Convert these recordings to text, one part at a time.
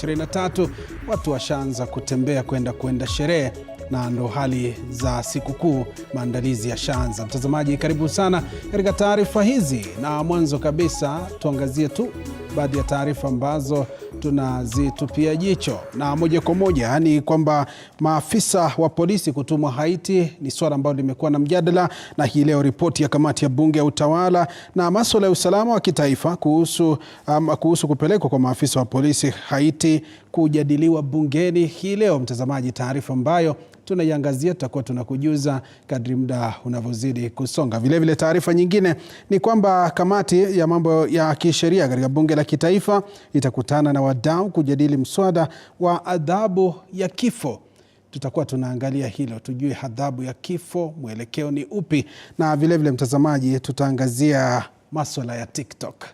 2023 watu washaanza kutembea kwenda sherehe, na ndo hali za sikukuu, maandalizi ya shanza. Mtazamaji, karibu sana katika taarifa hizi, na mwanzo kabisa tuangazie tu baadhi ya taarifa ambazo tunazitupia jicho. Na moja kwa moja ni kwamba maafisa wa polisi kutumwa Haiti ni swala ambalo limekuwa na mjadala, na hii leo ripoti ya kamati ya bunge ya utawala na masuala ya usalama wa kitaifa kuhusu kupelekwa kwa maafisa wa polisi Haiti kujadiliwa bungeni hii leo. Mtazamaji, taarifa ambayo tunaiangazia, tutakuwa tunakujuza kadri muda unavyozidi kusonga. Vile vile taarifa nyingine ni kwamba kamati ya mambo ya kisheria katika bunge la kitaifa itakutana na wadau kujadili mswada wa adhabu ya kifo. Tutakuwa tunaangalia hilo, tujue adhabu ya kifo mwelekeo ni upi, na vile vile mtazamaji, tutaangazia masuala ya TikTok.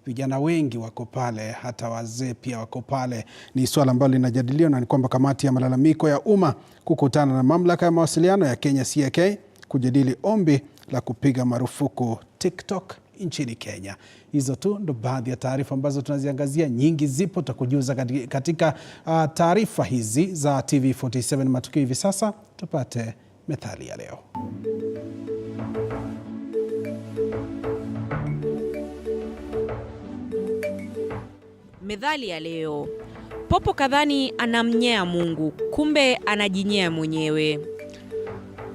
Vijana wengi wako pale, hata wazee pia wako pale. Ni swala ambalo linajadiliwa, na ni kwamba kamati ya malalamiko ya umma kukutana na mamlaka ya mawasiliano ya Kenya CAK kujadili ombi la kupiga marufuku TikTok nchini Kenya. Hizo tu ndo baadhi ya taarifa ambazo tunaziangazia. Nyingi zipo, tutakujuza katika taarifa hizi za TV47 Matukio. Hivi sasa tupate methali ya leo. Methali ya leo: popo kadhani anamnyea Mungu, kumbe anajinyea mwenyewe.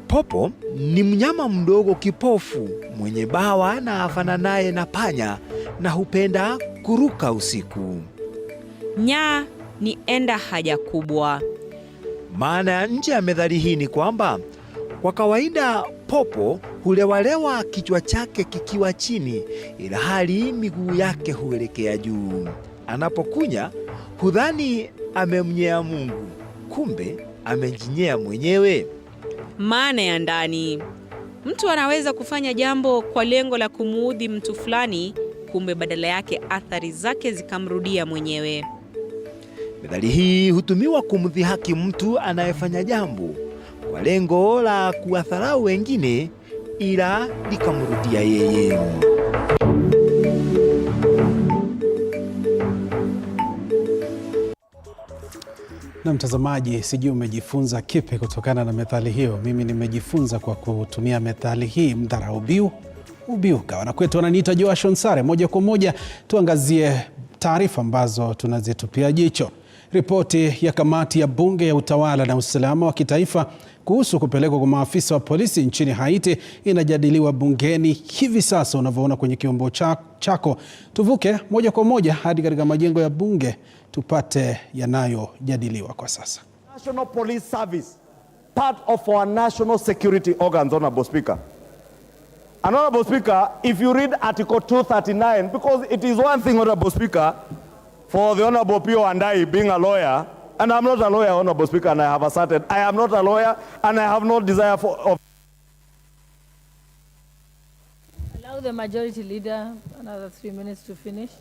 Popo ni mnyama mdogo kipofu mwenye bawa na afananaye na panya na hupenda kuruka usiku. Nyaa ni enda haja kubwa. Maana ya nje ya methali hii ni kwamba kwa kawaida popo hulewalewa kichwa chake kikiwa chini, ila hali miguu yake huelekea juu. Anapokunya hudhani amemnyea Mungu, kumbe amejinyea mwenyewe. Maana ya ndani: mtu anaweza kufanya jambo kwa lengo la kumuudhi mtu fulani, kumbe badala yake athari zake zikamrudia mwenyewe. Methali hii hutumiwa kumdhihaki mtu anayefanya jambo kwa lengo la kuwadharau wengine, ila likamrudia yeye. Na mtazamaji, sijui umejifunza kipi kutokana na methali hiyo. Mimi nimejifunza kwa kutumia methali hii: mdharau biu ubiuka. Wanakwetu wananiita Joashon Sare. Moja kwa moja tuangazie taarifa ambazo tunazitupia jicho. Ripoti ya kamati ya bunge ya utawala na usalama wa kitaifa kuhusu kupelekwa kwa maafisa wa polisi nchini Haiti inajadiliwa bungeni hivi sasa, unavyoona kwenye kiombo chako. Tuvuke moja kwa moja hadi katika majengo ya bunge tupate yanayojadiliwa kwa sasa. National Police Service, part of our national security organs, Honorable Speaker. And Honorable Speaker, if you read Article 239, because it is one thing, Honorable Speaker, for the Honorable Pio and I being a lawyer, and I'm not a lawyer, Honorable Speaker, and I have asserted I am not a lawyer, and I have no desire of... Allow the majority leader another 3 minutes to finish.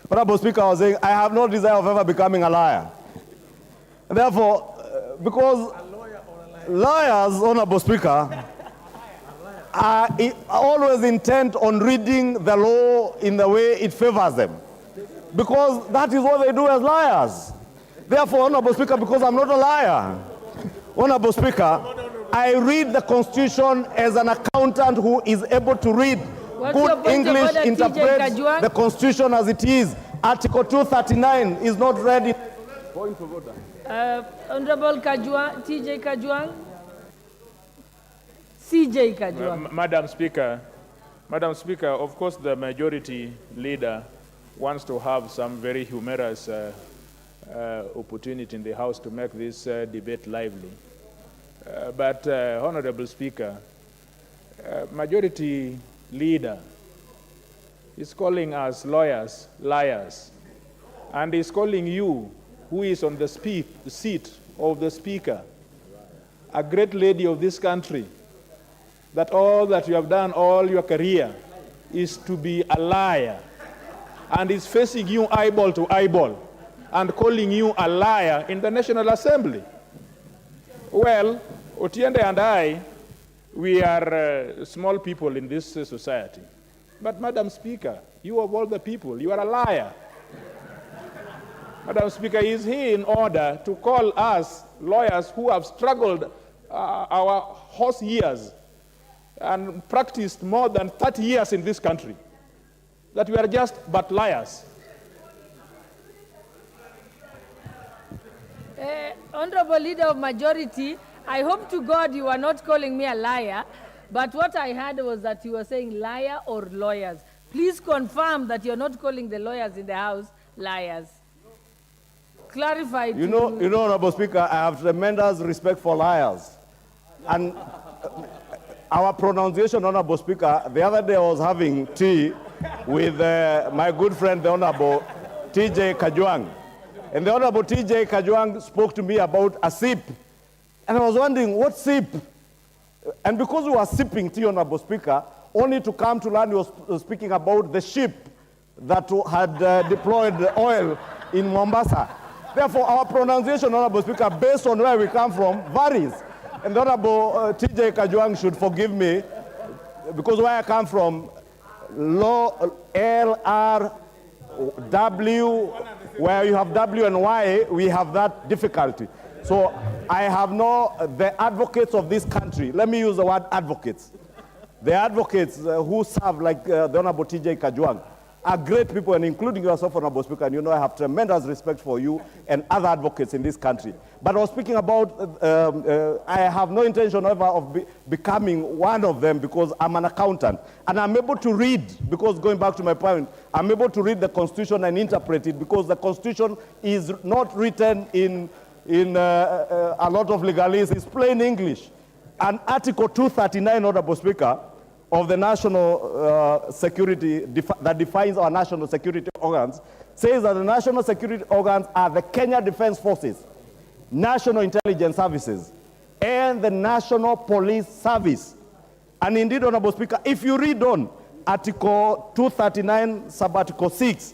Honorable Speaker, I was saying I have no desire of ever becoming a liar. And therefore, because lawyers, Honorable Speaker, are always intent on reading the law in the way it favors them, because that is what they do as liars. Therefore, Honorable Speaker, because I'm not a liar, Honorable Speaker, I read the Constitution as an accountant who is able to read good English, interprets the Constitution as it is. Article 239 is not ready. Point of order. Honorable Kajwang, TJ Kajwang. CJ Kajwang. Madam Speaker, of course the majority leader wants to have some very humorous opportunity in the House to make this debate lively. But Honorable Speaker, majority leader is calling us lawyers liars, and is calling you, who is on the seat of the Speaker, a great lady of this country, that all that you have done all your career is to be a liar, and is facing you eyeball to eyeball and calling you a liar in the National Assembly. Well, Otiende and I, we are small people in this society. But Madam Speaker, you of all the people, you are a liar. Madam Speaker, is he in order to call us lawyers who have struggled our horse years and practiced more than 30 years in this country, that we are just but liars? Honorable Leader of Majority, I hope to God you are not calling me a liar, but what I heard was that you were saying liar or lawyers. Please confirm that you're not calling the lawyers in the House liars. Clarify. You know, Honorable Speaker, I have tremendous respect for liars. And our pronunciation, Honorable Speaker, the other day I was having tea with my good friend, the Honorable TJ Kajwang. And the Honorable TJ Kajwang spoke to me about a sip. And I was wondering, what sip? And because we were sipping tea, Honorable Speaker, only to come to learn he was speaking about the ship that had deployed the oil in Mombasa. Therefore, our pronunciation, Honorable Speaker, based on where we come from, varies. And the Honorable TJ Kajwang should forgive me, because where I come from, L-R-W, where you have W and Y, we have that difficulty. So I have the advocates of this country, let me use the word advocates. The advocates who serve like the Honorable TJ Kajwang are great people, and including yourself, Honorable Speaker, and you know I have tremendous respect for you and other advocates in this country. But I was speaking about, I have no intention ever of becoming one of them, because I'm an accountant. And I'm able to read, because going back to my point, I'm able to read the Constitution and interpret it, because the Constitution is not written in a lot of legalese, it's plain English. And Article 239, Honorable Speaker, of the national security, that defines our national security organs, says that the national security organs are the Kenya Defense Forces, National Intelligence Services, and the National Police Service. And indeed, Honorable Speaker, if you read on Article 239, Sub-Article 6,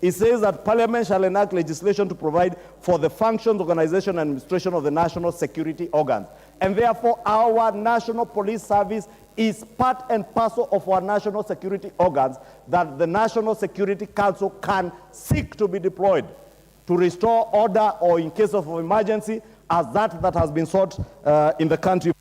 it says that Parliament shall enact legislation to provide for the functions, organization, and administration of the national security organs. And therefore, our National Police Service is part and parcel of our national security organs that the National Security Council can seek to be deployed to restore order, or in case of emergency, as that has been sought in the country.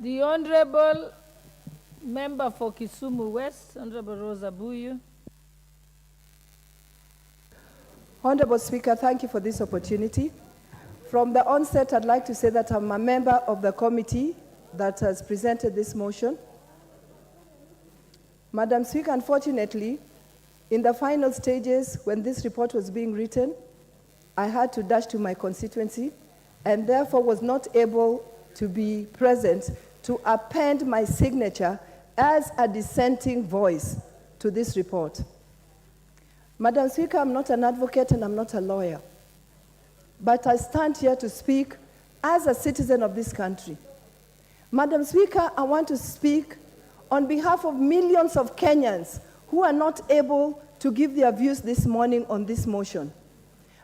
The Honorable Member for Kisumu West, Honorable Rosa Buyu. Honorable Speaker, thank you for this opportunity. From the onset, I'd like to say that I'm a member of the committee that has presented this motion. Madam Speaker, unfortunately, in the final stages, when this report was being written, I had to dash to my constituency, and therefore was not able to be present to append my signature as a dissenting voice to this report. Madam Speaker, I'm not an advocate and I'm not a lawyer, but I stand here to speak as a citizen of this country. Madam Speaker, I want to speak on behalf of millions of Kenyans who are not able to give their views this morning on this motion.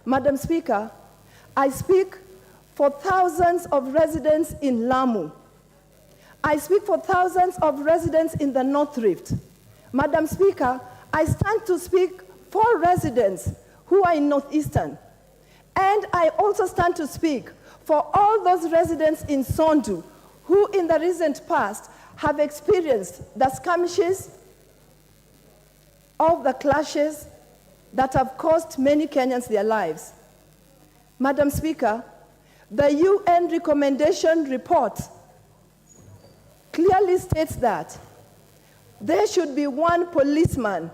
Madam Speaker, I speak for thousands of residents in Lamu. I speak for thousands of residents in the North Rift. Madam Speaker, I stand to speak for residents who are in Northeastern. And I also stand to speak for all those residents in Sondu who in the recent past have experienced the skirmishes of the clashes that have cost many Kenyans their lives. Madam Speaker, the UN recommendation report clearly states that there should be one policeman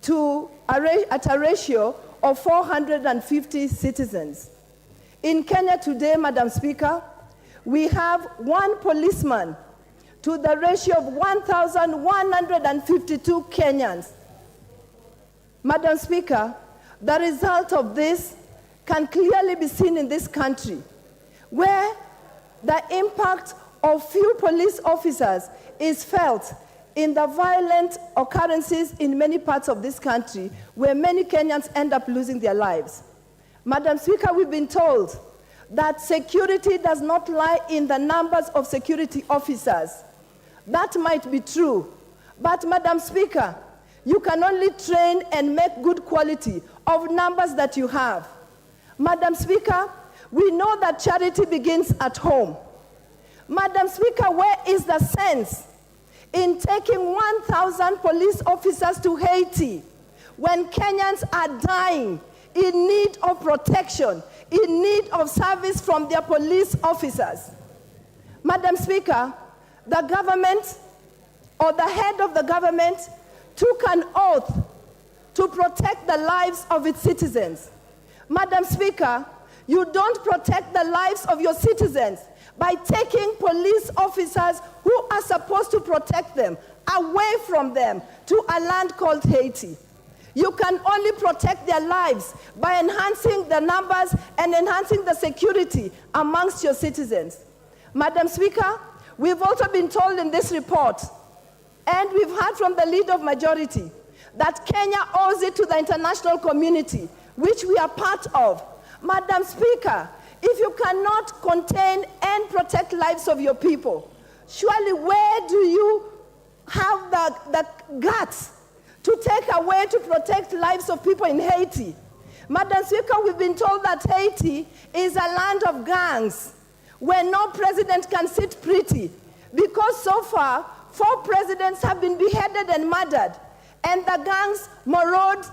at a ratio of 450 citizens. In Kenya today, Madam Speaker, we have one policeman to the ratio of 1,152 Kenyans. Madam Speaker, the result of this can clearly be seen in this country, where the impact of few police officers is felt in the violent occurrences in many parts of this country, where many Kenyans end up losing their lives. Madam Speaker, we've been told that security does not lie in the numbers of security officers. That might be true. But, Madam Speaker, you can only train and make good quality of numbers that you have. Madam Speaker, we know that charity begins at home. Madam Speaker, where is the sense in taking 1,000 police officers to Haiti when Kenyans are dying in need of protection, in need of service from their police officers? Madam Speaker, the government or the head of the government took an oath to protect the lives of its citizens. Madam Speaker, you don't protect the lives of your citizens by taking police officers who are supposed to protect them away from them to a land called Haiti. You can only protect their lives by enhancing the numbers and enhancing the security amongst your citizens. Madam Speaker, we've also been told in this report, and we've heard from the leader of majority, that Kenya owes it to the international community, which we are part of. Madam Speaker, if you cannot contain and protect lives of your people, surely where do you have the guts to take away to protect lives of people in Haiti? Madam Speaker, we've been told that Haiti is a land of gangs where no president can sit pretty, because so far 4 presidents have been beheaded and murdered, and the gangs maraud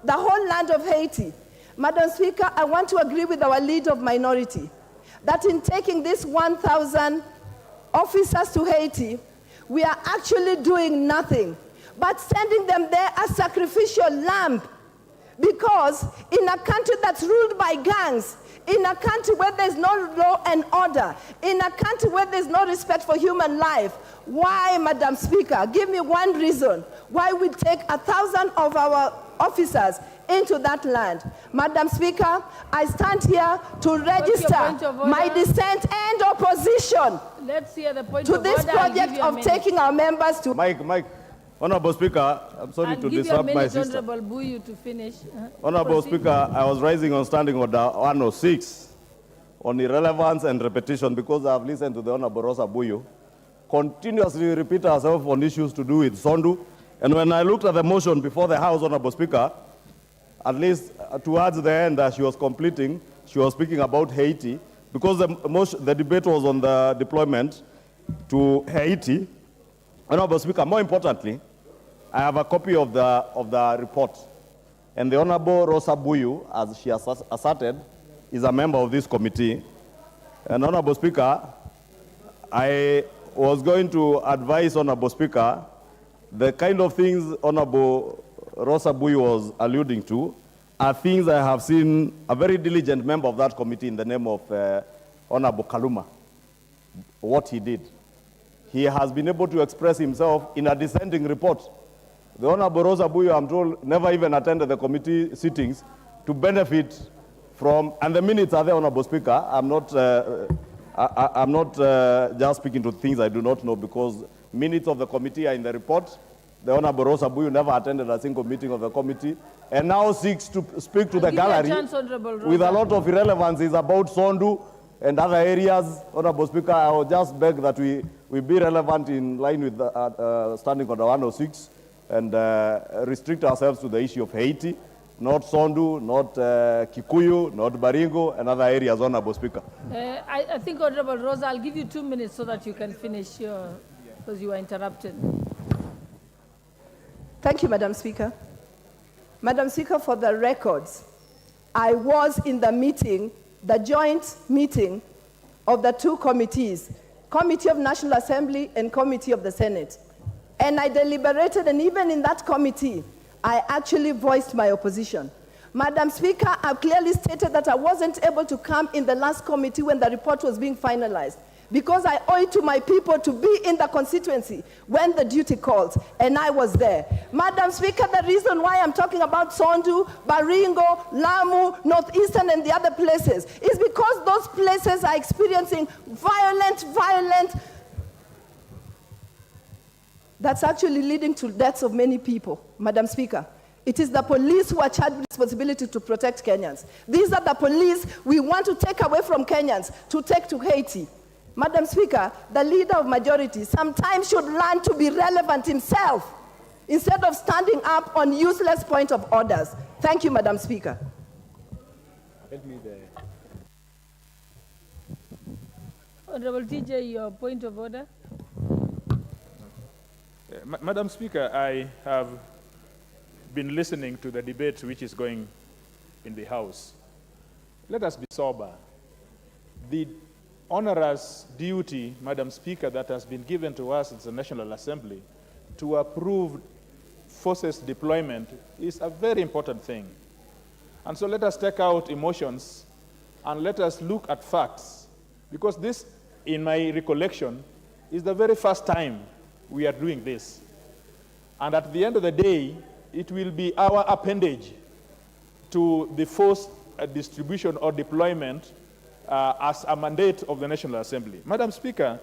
the whole land of Haiti. Madam Speaker, I want to agree with our leader of minority that in taking these 1,000 officers to Haiti, we are actually doing nothing but sending them there as sacrificial lamb. Because in a country that's ruled by gangs, in a country where there's no law and order, in a country where there's no respect for human life, why, Madam Speaker, give me one reason why we take 1,000 of our officers into that land. Madam Speaker, I stand here to register my dissent and opposition to this project of taking our members to... Mike. Honorable Speaker, I'm sorry to disrupt my sister. Honorable Buyu to finish. Honorable Speaker, I was rising on standing order 106 on irrelevance and repetition because I've listened to the Honorable Rosa Buyu continuously repeat herself on issues to do with Sondu. And when I looked at the motion before the House, Honorable Speaker, at least towards the end as she was completing, she was speaking about Haiti because the debate was on the deployment to Haiti. Honorable Speaker, more importantly, I have a copy of the report. And the Honorable Rosa Buyu, as she has asserted, is a member of this committee. And Honorable Speaker, I was going to advise Honorable Speaker, the kind of things Honorable Rosa Buyu was alluding to are things I have seen a very diligent member of that committee in the name of Honorable Kaluma, what he did. He has been able to express himself in a dissenting report. The Honorable Rosa Buyu, I'm told, never even attended the committee sittings to benefit from, and the minutes are there, Honorable Speaker. I'm not just speaking to things I do not know because minutes of the committee are in the report. The Honorable Rosa Buyu never attended a single meeting of the committee and now seeks to speak to the gallery with a lot of irrelevancies about Sondu and other areas. Honorable Speaker, I will just beg that we be relevant in line with Standing Order 106 and restrict ourselves to the issue of Haiti, not Sondu, not Kikuyu, not Baringo, and other areas, Honorable Speaker. I think, Honorable Rosa, I'll give you 2 minutes so that you can finish because you were interrupted. Thank you, Madam Speaker. Madam Speaker, for the records, I was in the meeting, the joint meeting of the 2 committees, Committee of National Assembly and Committee of the Senate. And I deliberated, and even in that committee, I actually voiced my opposition. Madam Speaker, I've clearly stated that I wasn't able to come in the last committee when the report was being finalized because I owe it to my people to be in the constituency when the duty calls, and I was there. Madam Speaker, the reason why I'm talking about Sondu, Baringo, Lamu, Northeastern, and the other places is because those places are experiencing violent, that's actually leading to deaths of many people, Madam Speaker. It is the police who are charged with responsibility to protect Kenyans. These are the police we want to take away from Kenyans, to take to Haiti. Madam Speaker, the leader of majority sometimes should learn to be relevant himself instead of standing up on useless point of orders. Thank you, Madam Speaker. Honorable TJ, your point of order. Madam Speaker, I have been listening to the debate which is going in the House. Let us be sober. The onerous duty, Madam Speaker, that has been given to us as the National Assembly to approve forces deployment is a very important thing. And so let us take out emotions and let us look at facts, because this, in my recollection, is the very first time we are doing this. And at the end of the day, it will be our appendage to the force distribution or deployment as a mandate of the National Assembly. Madam Speaker,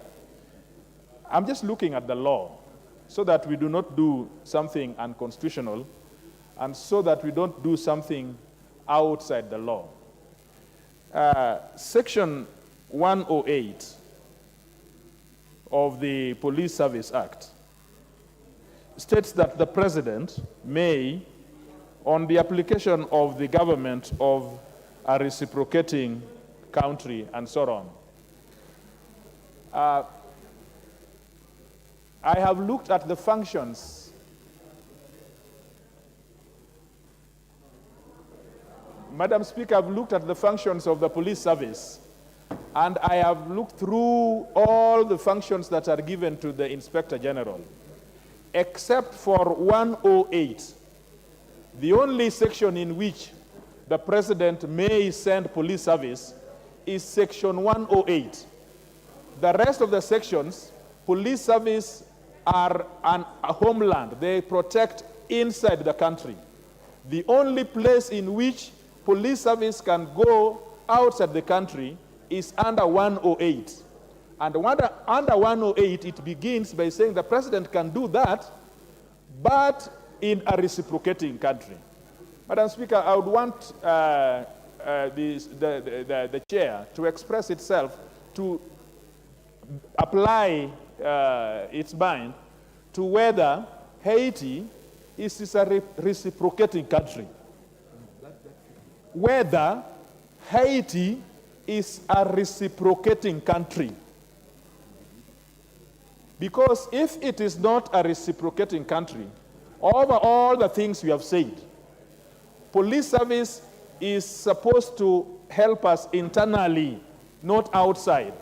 I'm just looking at the law so that we do not do something unconstitutional and so that we don't do something outside the law. Section 108 of the Police Service Act states that the President may, on the application of the government of a reciprocating country and so on. I have looked at the functions. Madam Speaker, I've looked at the functions of the police service, and I have looked through all the functions that are given to the Inspector General, except for 108, the only section in which the President may send police service is section 108. The rest of the sections, police service are a homeland. They protect inside the country. The only place in which police service can go outside the country is under 108. And under 108, it begins by saying the President can do that, but in a reciprocating country. Madam Speaker, I would want the chair to express itself to apply its mind to whether Haiti is a reciprocating country. Whether Haiti is a reciprocating country. Because if it is not a reciprocating country, over all the things we have said, police service is supposed to help us internally, not outside.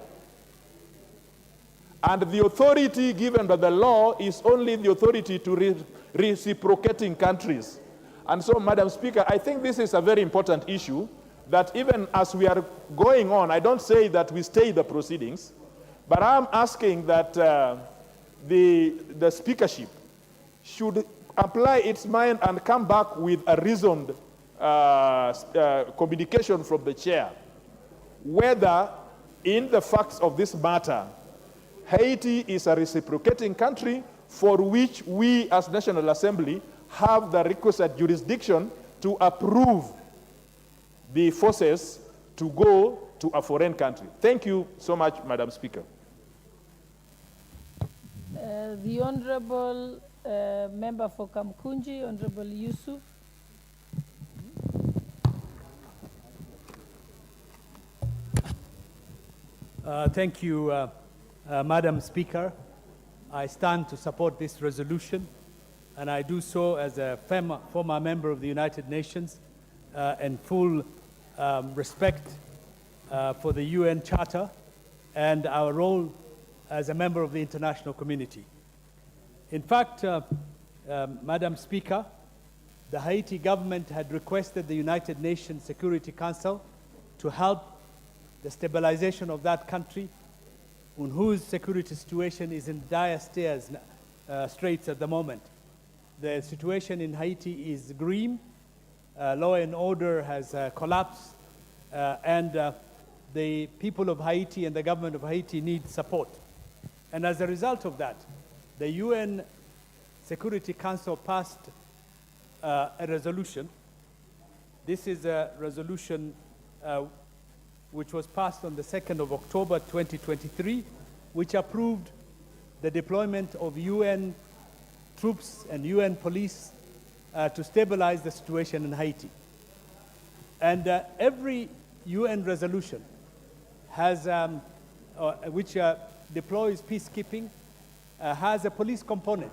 And the authority given by the law is only the authority to reciprocating countries. And so, Madam Speaker, I think this is a very important issue that even as we are going on, I don't say that we stay the proceedings, but I'm asking that the speakership should apply its mind and come back with a reasoned communication from the chair, whether in the facts of this matter, Haiti is a reciprocating country for which we as National Assembly have the requisite jurisdiction to approve the forces to go to a foreign country. Thank you so much, Madam Speaker. The Honorable Member for Kamkunji, Honorable Yusuf. Thank you, Madam Speaker. I stand to support this resolution, and I do so as a former member of the United Nations and full respect for the UN Charter and our role as a member of the international community. In fact, Madam Speaker, the Haiti government had requested the United Nations Security Council to help the stabilization of that country, on whose security situation is in dire straits at the moment. The situation in Haiti is grim. Law and order has collapsed, and the people of Haiti and the government of Haiti need support. And as a result of that, the UN Security Council passed a resolution. This is a resolution which was passed on the 2nd of October 2023, which approved the deployment of UN troops and UN police to stabilize the situation in Haiti. And every UN resolution has, which deploys peacekeeping, has a police component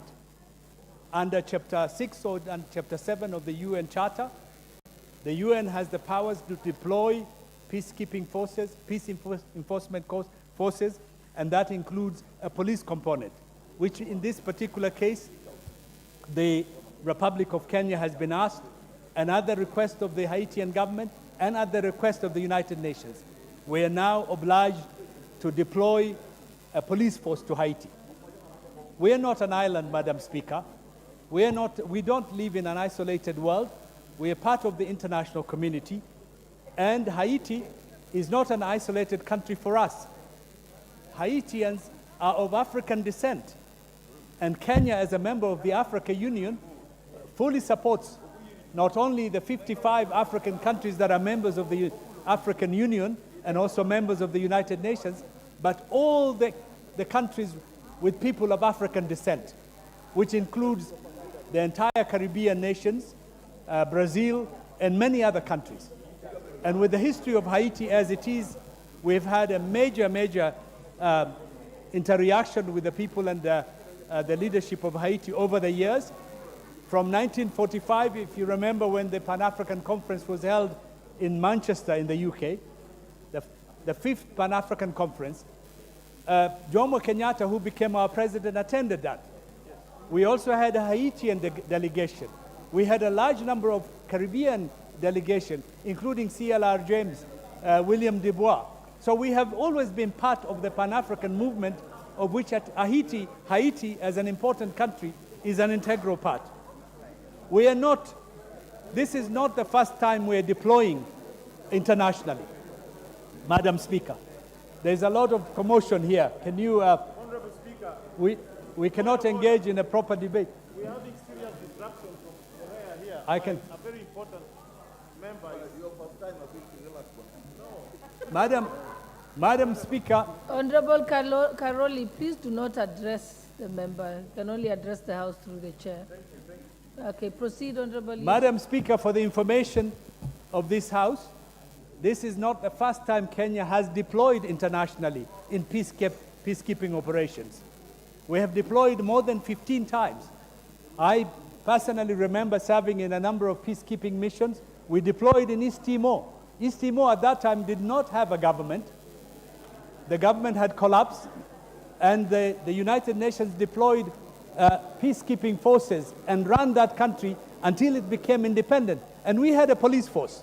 under Chapter 6 or and Chapter 7 of the UN Charter. The UN has the powers to deploy peacekeeping forces, enforcement forces, and that includes a police component, which in this particular case, the Republic of Kenya has been asked, and at the request of the Haitian government, and at the request of the United Nations. We are now obliged to deploy a police force to Haiti. We are not an island, Madam Speaker. We don't live in an isolated world. We are part of the international community, and Haiti is not an isolated country for us. Haitians are of African descent, and Kenya, as a member of the African Union, fully supports not only the 55 African countries that are members of the African Union and also members of the United Nations, but all the countries with people of African descent, which includes the entire Caribbean nations, Brazil, and many other countries. And with the history of Haiti as it is, we've had a major interaction with the people and the leadership of Haiti over the years. From 1945, if you remember, when the Pan-African Conference was held in Manchester in the UK, the 5th Pan-African Conference, Jomo Kenyatta, who became our president, attended that. We also had a Haitian delegation. We had a large number of Caribbean delegation, including CLR James, William Dubois. So we have always been part of the Pan-African movement, of which at Haiti, as an important country, is an integral part. We are not, this is not the first time we are deploying internationally, Madam Speaker. There's a lot of commotion here. Can you, Honorable Speaker, we cannot engage in a proper debate. we're having serious disruption from Korea here. I can. A very important member. Madam Speaker. Honorable Caroli, please do not address the member. You can only address the House through the chair. Okay, proceed, Honorable. Madam Speaker, for the information of this House, this is not the first time Kenya has deployed internationally in peacekeeping operations. We have deployed more than 15 times. I personally remember serving in a number of peacekeeping missions. We deployed in East Timor. East Timor at that time did not have a government. The government had collapsed, and the United Nations deployed peacekeeping forces and ran that country until it became independent. And we had a police force.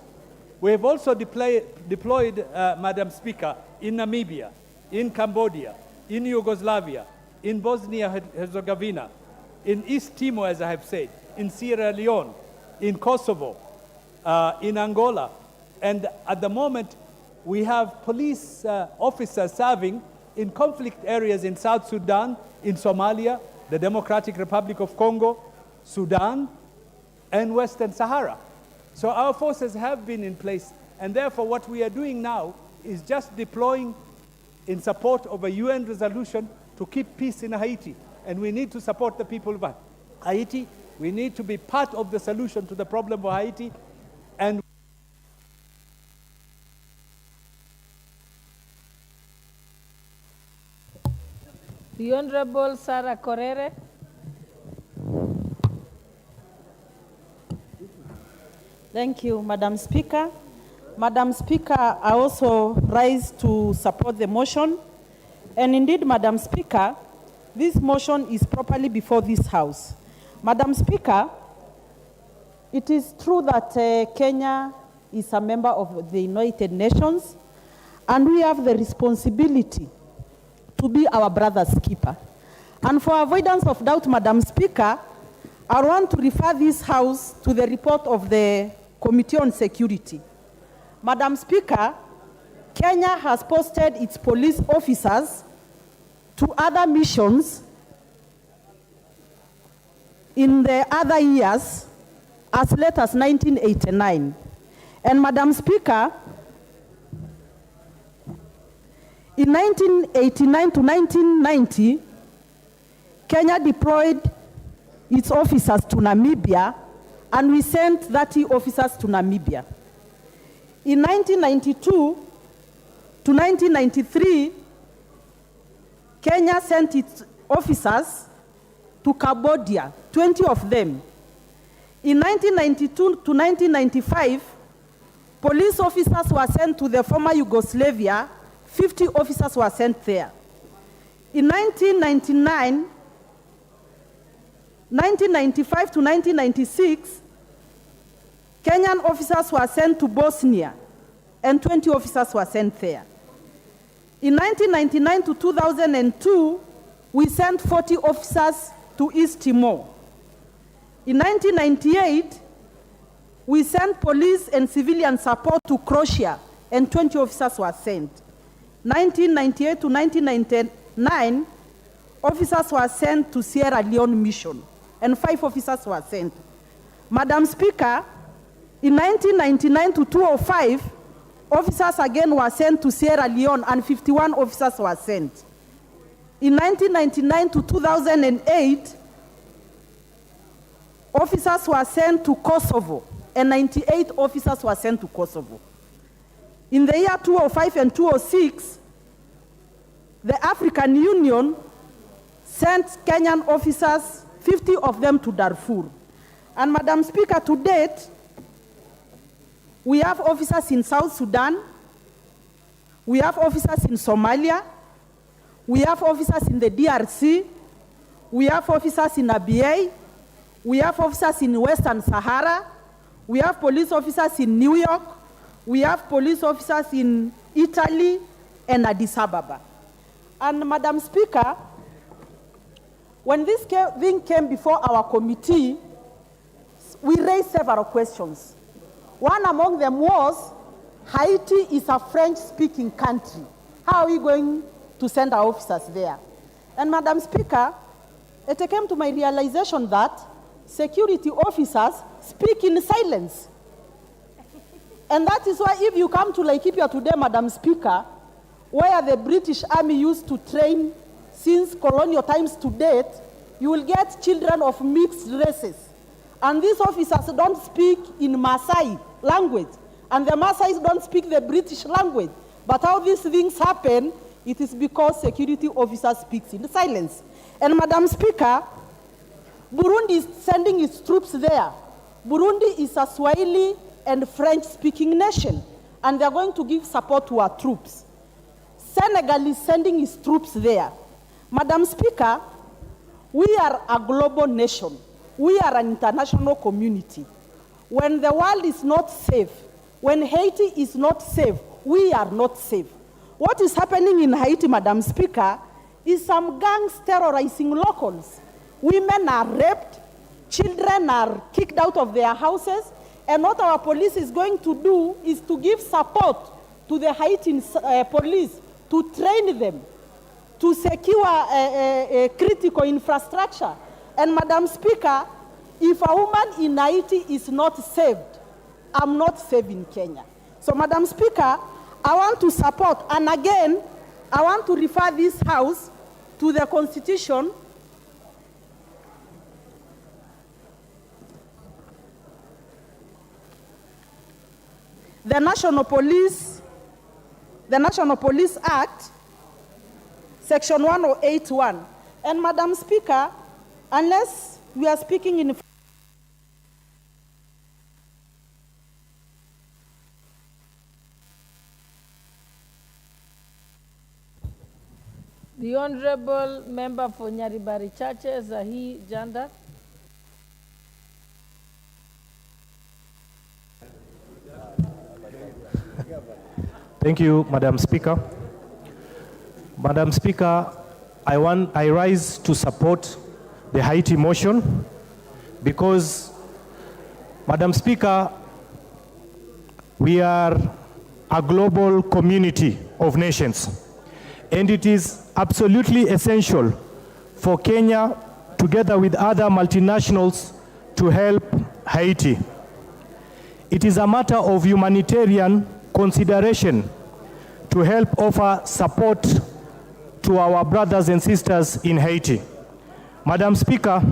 We have also deployed, Madam Speaker, in Namibia, in Cambodia, in Yugoslavia, in Bosnia-Herzegovina, in East Timor, as I have said, in Sierra Leone, in Kosovo, in Angola. And at the moment, we have police officers serving in conflict areas in South Sudan, in Somalia, the Democratic Republic of Congo, Sudan, and Western Sahara. So our forces have been in place, and therefore what we are doing now is just deploying in support of a UN resolution to keep peace in Haiti. And we need to support the people of Haiti. We need to be part of the solution to the problem of Haiti. And the Honorable Sarah Korere. Thank you, Madam Speaker. Madam Speaker, I also rise to support the motion. And indeed, Madam Speaker, this motion is properly before this House. Madam Speaker, it is true that Kenya is a member of the United Nations, and we have the responsibility to be our brother's keeper. And for avoidance of doubt, Madam Speaker, I want to refer this House to the report of the Committee on Security. Madam Speaker, Kenya has posted its police officers to other missions in the other years, as late as 1989. And Madam Speaker, in 1989 to 1990, Kenya deployed its officers to Namibia, and we sent 30 officers to Namibia. In 1992 to 1993, Kenya sent its officers to Cambodia, 20 of them. In 1992 to 1995, police officers were sent to the former Yugoslavia, 50 officers were sent there. In 1995 to 1996, Kenyan officers were sent to Bosnia, and 20 officers were sent there. In 1999 to 2002, we sent 40 officers to East Timor. In 1998, we sent police and civilian support to Croatia, and 20 officers were sent. 1998 to 1999, officers were sent to Sierra Leone mission, and 5 officers were sent. Madam Speaker, in 1999 to 2005, officers again were sent to Sierra Leone, and 51 officers were sent. In 1999 to 2008, officers were sent to Kosovo, and 98 officers were sent to Kosovo. In the year 2005 and 2006, the African Union sent Kenyan officers, 50 of them to Darfur. And Madam Speaker, to date, we have officers in South Sudan, we have officers in Somalia, we have officers in the DRC, we have officers in ABA, we have officers in Western Sahara, we have police officers in New York, we have police officers in Italy and Addis Ababa. And Madam Speaker, when this thing came before our committee, we raised several questions. One among them was, Haiti is a French-speaking country. How are we going to send our officers there? And Madam Speaker, it came to my realization that security officers speak in silence. And that is why if you come to Laikipia today, Madam Speaker, where the British Army used to train since colonial times to date, you will get children of mixed races. And these officers don't speak in Maasai language, and the Maasais don't speak the British language. But how these things happen, it is because security officers speak in silence. And Madam Speaker, Burundi is sending its troops there. Burundi is a Swahili and French-speaking nation, and they're going to give support to our troops. Senegal is sending its troops there. Madam Speaker, we are a global nation. We are an international community. When the world is not safe, when Haiti is not safe, we are not safe. What is happening in Haiti, Madam Speaker, is some gangs terrorizing locals. Women are raped, children are kicked out of their houses, and what our police is going to do is to give support to the Haitian police to train them, to secure critical infrastructure. And Madam Speaker, if a woman in Haiti is not saved, I'm not safe in Kenya. So Madam Speaker, I want to support, and again, I want to refer this House to the Constitution, the National Police Act, Section 1081. And Madam Speaker, unless we are speaking in the Honorable Member for Nyaribari Chache, Zahi Janda. Thank you, Madam Speaker. Madam Speaker, I rise to support the Haiti motion because, Madam Speaker, we are a global community of nations, and it is absolutely essential for Kenya, together with other multinationals, to help Haiti. It is a matter of humanitarian consideration to help offer support to our brothers and sisters in Haiti. Madam Speaker,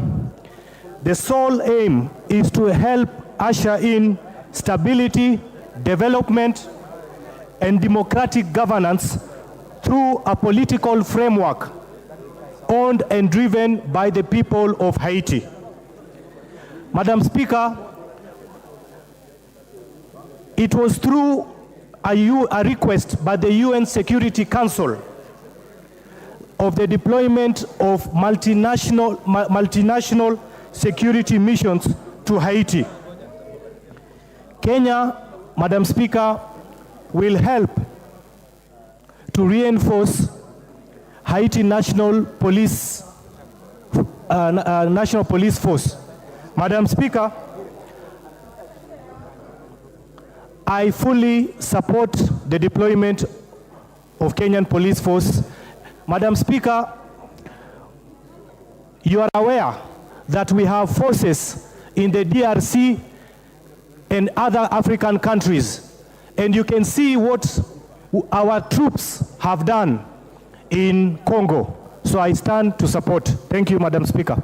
the sole aim is to help usher in stability, development, and democratic governance through a political framework owned and driven by the people of Haiti. Madam Speaker, it was through a request by the UN Security Council of the deployment of multinational security missions to Haiti. Kenya, Madam Speaker, will help to reinforce Haiti National Police Force. Madam Speaker, I fully support the deployment of Kenyan Police Force. Madam Speaker, you are aware that we have forces in the DRC and other African countries, and you can see what our troops have done in Congo. So I stand to support. Thank you, Madam Speaker.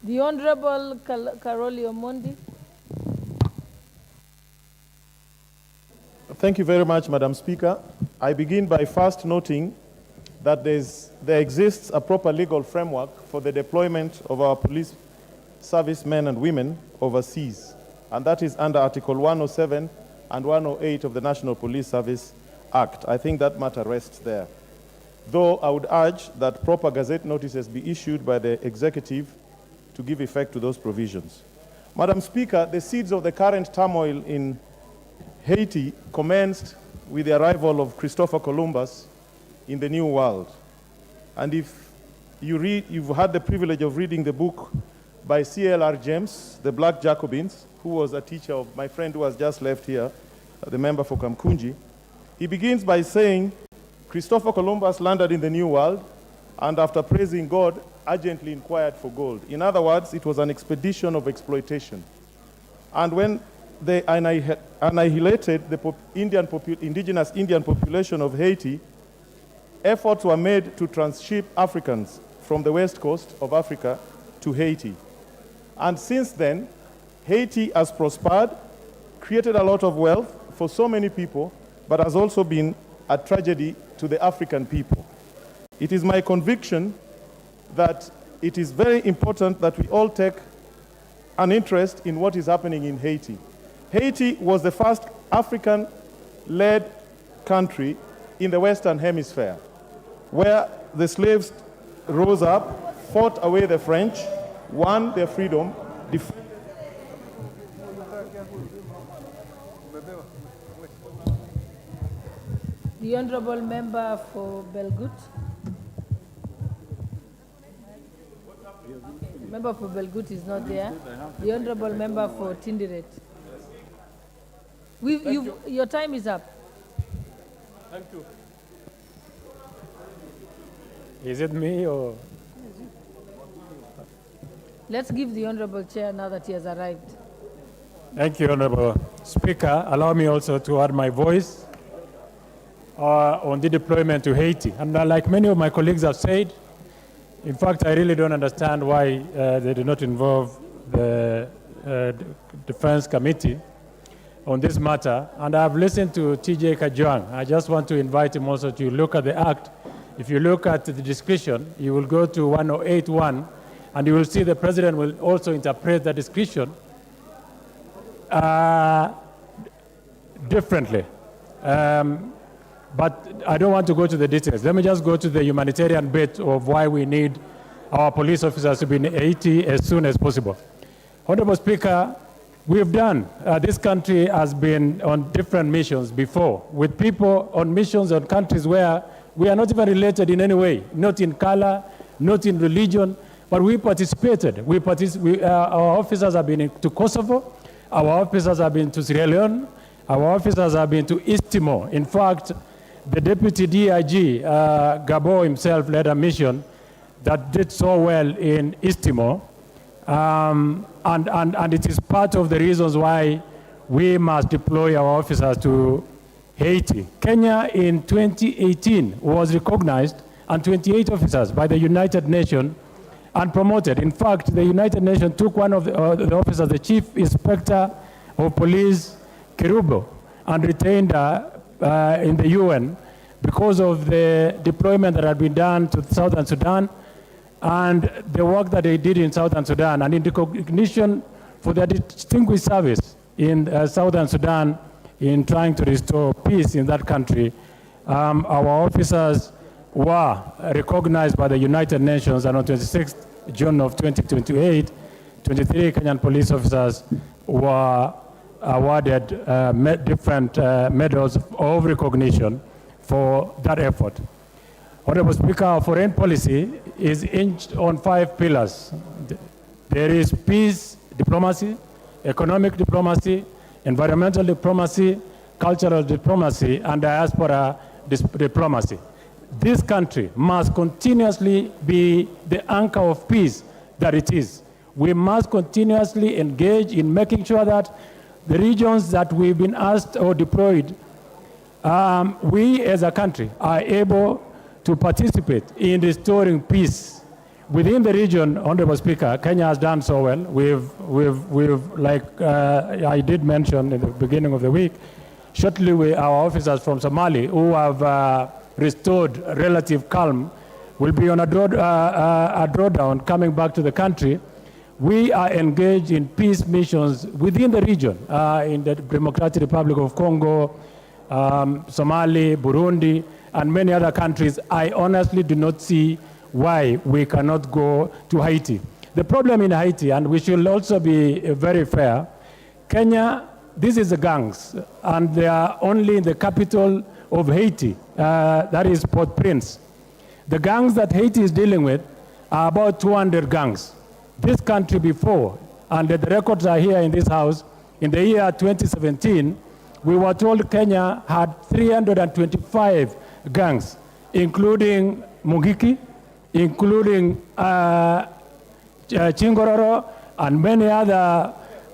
The Honorable Karoli Omondi. Thank you very much, Madam Speaker. I begin by first noting that there exists a proper legal framework for the deployment of our police servicemen and women overseas, and that is under Article 107 and 108 of the National Police Service Act. I think that matter rests there. Though I would urge that proper gazette notices be issued by the executive to give effect to those provisions. Madam Speaker, the seeds of the current turmoil in Haiti commenced with the arrival of Christopher Columbus in the New World. And if you've had the privilege of reading the book by C.L.R. James, The Black Jacobins, who was a teacher of my friend who has just left here, the member for Kamkunji, he begins by saying, Christopher Columbus landed in the New World and after praising God, urgently inquired for gold. In other words, it was an expedition of exploitation. And when they annihilated the indigenous Indian population of Haiti, efforts were made to transship Africans from the west coast of Africa to Haiti. And since then, Haiti has prospered, created a lot of wealth for so many people, but has also been a tragedy to the African people. It is my conviction that it is very important that we all take an interest in what is happening in Haiti. Haiti was the first African-led country in the Western Hemisphere, where the slaves rose up, fought away the French, won their freedom, The Honorable Member for Belgut. Member for Belgut is not there. The Honorable Member for Tindiret. Your time is up. Thank you. Is it me or? Let's give the Honorable Chair now that he has arrived. Thank you, Honorable Speaker. Allow me also to add my voice on the deployment to Haiti. And like many of my colleagues have said, in fact, I really don't understand why they do not involve the Defense Committee on this matter. And I've listened to TJ Kajwang. I just want to invite him also to look at the Act. If you look at the discretion, you will go to 108.1, and you will see the President will also interpret the discretion differently. But I don't want to go to the details. Let me just go to the humanitarian bit of why we need our police officers to be in Haiti as soon as possible. Honorable Speaker, we've done, this country has been on different missions before, with people on missions on countries where we are not even related in any way, not in color, not in religion, but we participated. Our officers have been to Kosovo, our officers have been to Sierra Leone, our officers have been to East Timor. In fact, the Deputy DIG, Gabo himself, led a mission that did so well in East Timor. And it is part of the reasons why we must deploy our officers to Haiti. Kenya in 2018 was recognized, and 28 officers by the United Nations, and promoted. In fact, the United Nations took one of the officers, the Chief Inspector of Police, Kerubo, and retained in the UN because of the deployment that had been done to Southern Sudan and the work that they did in Southern Sudan, and in recognition for their distinguished service in Southern Sudan in trying to restore peace in that country. Our officers were recognized by the United Nations, and on 26th June of 2028, 23 Kenyan police officers were awarded different medals of recognition for that effort. Honorable Speaker, foreign policy is hinged on 5 pillars. There is peace diplomacy, economic diplomacy, environmental diplomacy, cultural diplomacy, and diaspora diplomacy. This country must continuously be the anchor of peace that it is. We must continuously engage in making sure that the regions that we've been asked or deployed, we as a country are able to participate in restoring peace within the region. Honorable Speaker, Kenya has done so well. We've like I did mention in the beginning of the week, shortly our officers from Somali who have restored relative calm will be on a drawdown coming back to the country. We are engaged in peace missions within the region, in the Democratic Republic of Congo, Somalia, Burundi, and many other countries. I honestly do not see why we cannot go to Haiti. The problem in Haiti, and we should also be very fair, Kenya, this is the gangs, and they are only in the capital of Haiti, that is Port-au-Prince. The gangs that Haiti is dealing with are about 200 gangs. This country before, and the records are here in this house, in the year 2017, we were told Kenya had 325 gangs, including Mungiki, including Chingororo, and many other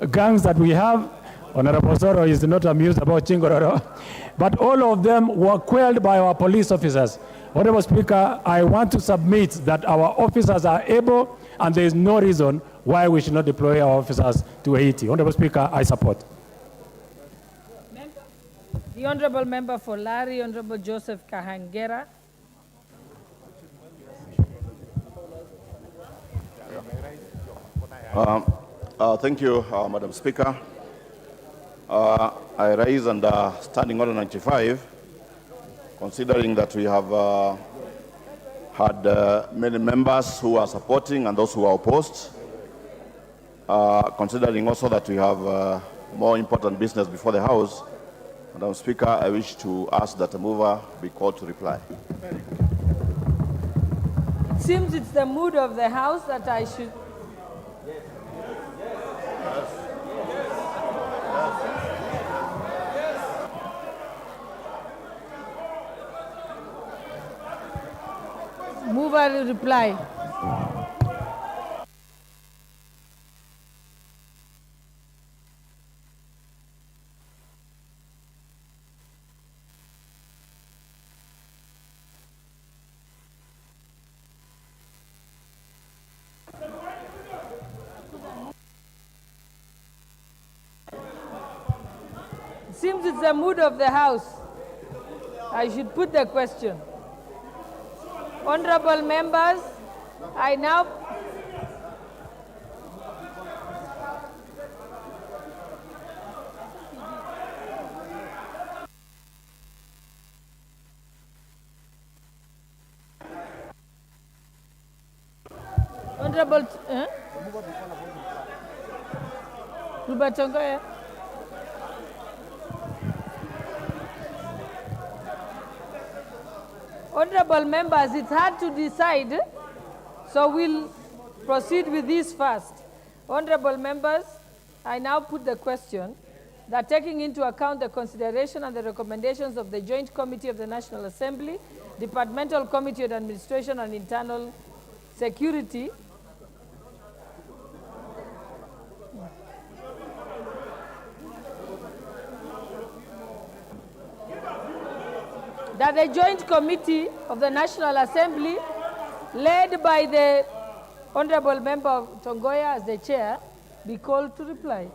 gangs that we have. Honorable Soro is not amused about Chingororo, but all of them were quelled by our police officers. Honorable Speaker, I want to submit that our officers are able, and there is no reason why we should not deploy our officers to Haiti. Honorable Speaker, I support. The Honorable Member for Lari, Honorable Joseph Kahangera. Thank you, Madam Speaker. I raise under Standing Order 95, considering that we have had many members who are supporting and those who are opposed, considering also that we have more important business before the House. Madam Speaker, I wish to ask that the mover be called to reply. It seems it's the mood of the House that I should... Mover will reply. It seems it's the mood of the House. I should put the question. Honorable members, I now... Honorable... Rubatongoya. Honorable members, it's hard to decide, so we'll proceed with this first. Honorable members, I now put the question that taking into account the consideration and the recommendations of the Joint Committee of the National Assembly, Departmental Committee on Administration and Internal Security, that the Joint Committee of the National Assembly, led by the Honorable Member of Tongoya as the chair, be called to reply.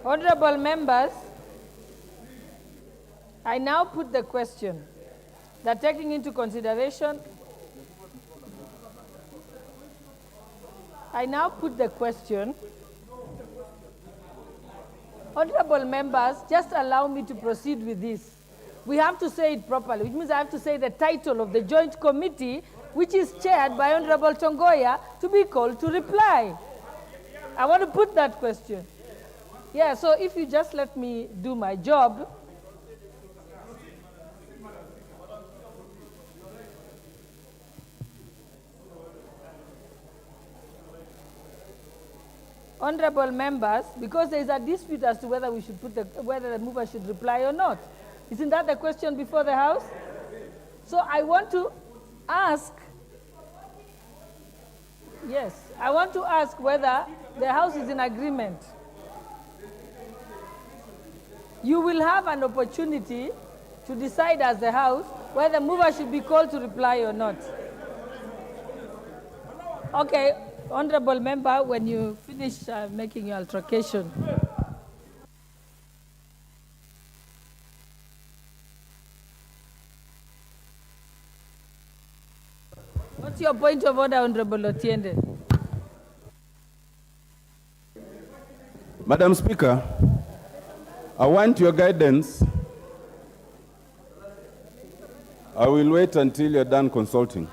Honorable members, I now put the question that taking into consideration, honorable members, just allow me to proceed with this. We have to say it properly, which means I have to say the title of the Joint Committee, which is chaired by Honorable Tongoya, to be called to reply. I want to put that question. Yeah, so if you just let me do my job. Honorable members, because there is a dispute as to whether we should whether the mover should reply or not. Isn't that the question before the House? So I want to ask, I want to ask whether the House is in agreement. You will have an opportunity to decide as the House whether the mover should be called to reply or not. Okay, honorable member, when you finish making your altercation. What's your point of order, Honorable Otiende? Madam Speaker, I want your guidance. I will wait until you're done consulting.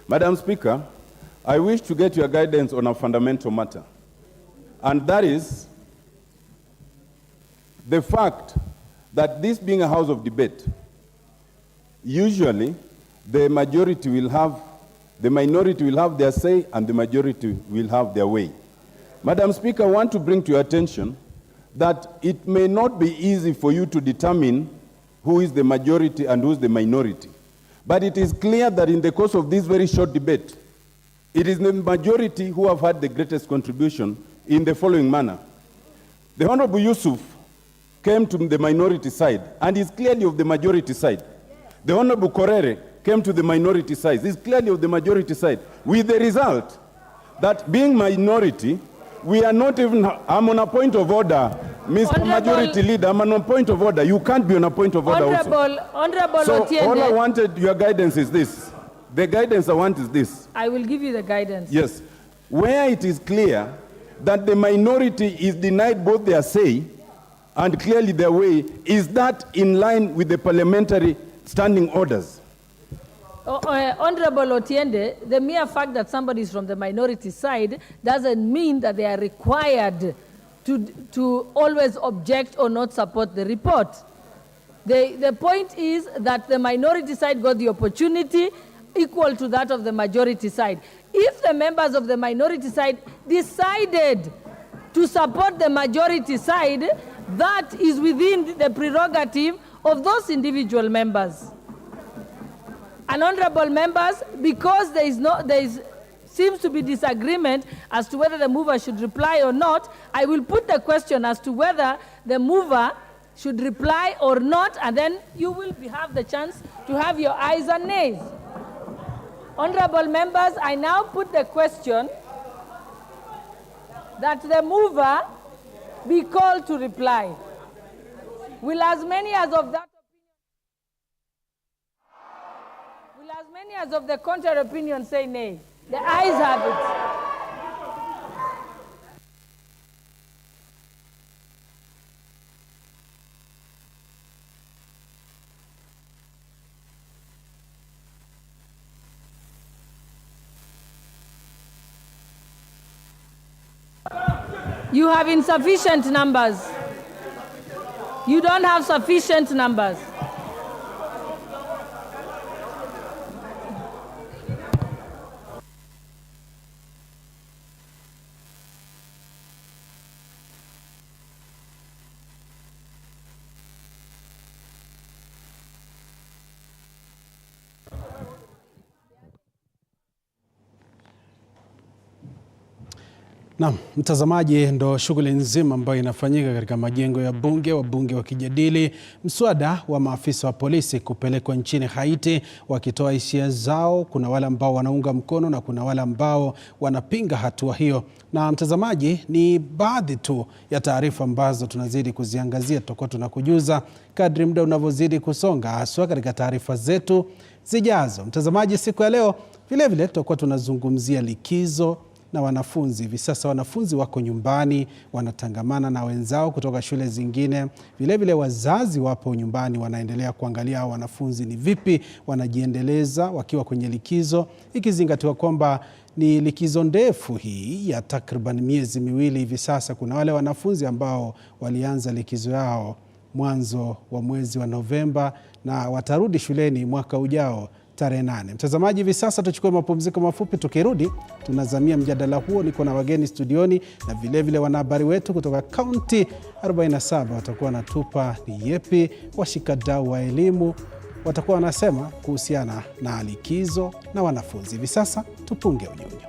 Madam Speaker, I wish to get your guidance on a fundamental matter, and that is the fact that this being a house of debate, usually the minority will have their say and the majority will have their way. Madam Speaker, I want to bring to your attention that it may not be easy for you to determine who is the majority and who is the minority. But it is clear that in the course of this very short debate, it is the majority who have had the greatest contribution in the following manner. The Honorable Yusuf came to the minority side and is clearly of the majority side. The Honorable Korere came to the minority side, is clearly of the majority side, with the result that being minority, we are not even, I'm on a point of order, Mr. Majority Leader, I'm on a point of order. You can't be on a point of order Honorable So Otiende, all I wanted, your guidance is this. The guidance I want is this. I will give you the guidance. Yes. Where it is clear that the minority is denied both their say and clearly their way, is that in line with the parliamentary standing orders? Honorable Otiende, the mere fact that somebody is from the minority side doesn't mean that they are required to always object or not support the report. The point is that the minority side got the opportunity equal to that of the majority side. If the members of the minority side decided to support the majority side, that is within the prerogative of those individual members. And honorable members, because there seems to be disagreement as to whether the mover should reply or not, I will put the question as to whether the mover should reply or not, and then you will have the chance to have your ayes and nays. Honorable members, I now put the question that the mover be called to reply. Will as many as of the contrary opinion say nay? The ayes have it. You have insufficient numbers. You don't have sufficient numbers. Na mtazamaji, ndo shughuli nzima ambayo inafanyika katika majengo ya bunge, wabunge wakijadili mswada wa maafisa wa polisi kupelekwa nchini Haiti wakitoa hisia zao. Kuna wale ambao wanaunga mkono na kuna wale ambao wanapinga hatua hiyo. Na mtazamaji, ni baadhi tu ya taarifa ambazo tunazidi kuziangazia. Tutakuwa tunakujuza kadri muda unavyozidi kusonga, haswa katika taarifa zetu zijazo. Mtazamaji, siku ya leo vile vile tutakuwa tunazungumzia likizo na wanafunzi. Hivi sasa wanafunzi wako nyumbani, wanatangamana na wenzao kutoka shule zingine. Vile vile wazazi wapo nyumbani, wanaendelea kuangalia wanafunzi ni vipi wanajiendeleza wakiwa kwenye likizo, ikizingatiwa kwamba ni likizo ndefu hii ya takriban miezi miwili. Hivi sasa kuna wale wanafunzi ambao walianza likizo yao mwanzo wa mwezi wa Novemba na watarudi shuleni mwaka ujao tarehe 8. Mtazamaji, hivi sasa tuchukue mapumziko mafupi, tukirudi tunazamia mjadala huo. Niko na wageni studioni na vile vile wanahabari wetu kutoka kaunti 47 watakuwa natupa ni yepi washikadau wa elimu watakuwa wanasema kuhusiana na likizo na wanafunzi. Hivi sasa tupunge unyunyu.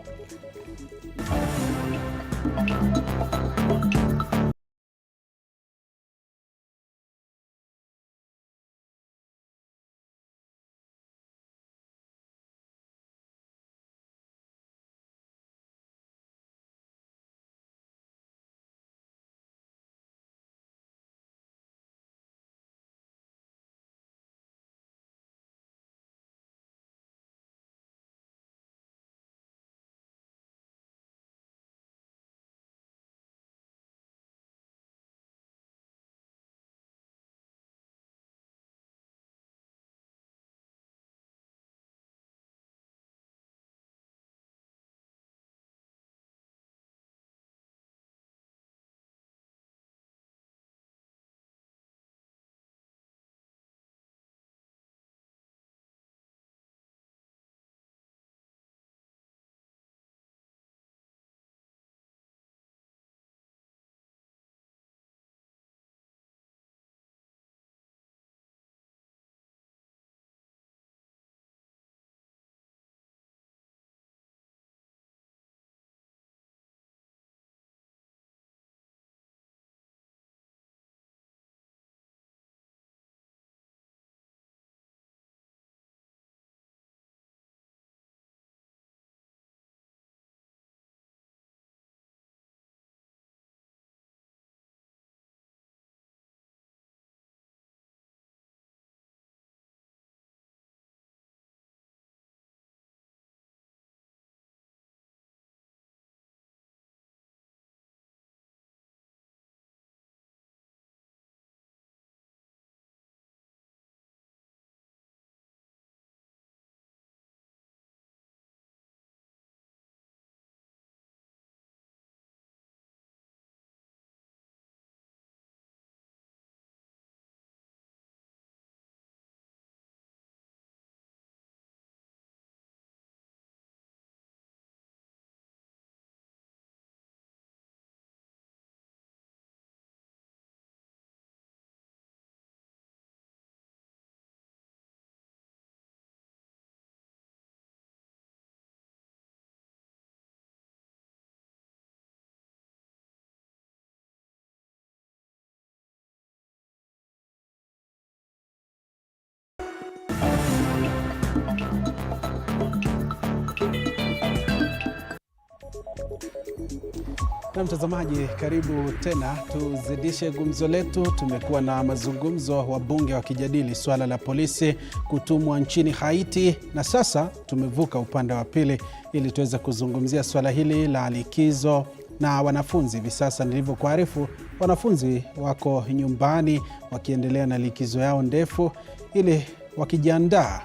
Na mtazamaji, karibu tena, tuzidishe gumzo letu. Tumekuwa na mazungumzo, wabunge wakijadili swala la polisi kutumwa nchini Haiti, na sasa tumevuka upande wa pili ili tuweze kuzungumzia swala hili la likizo na wanafunzi. Hivi sasa nilivyokuarifu, wanafunzi wako nyumbani wakiendelea na likizo yao ndefu ili wakijiandaa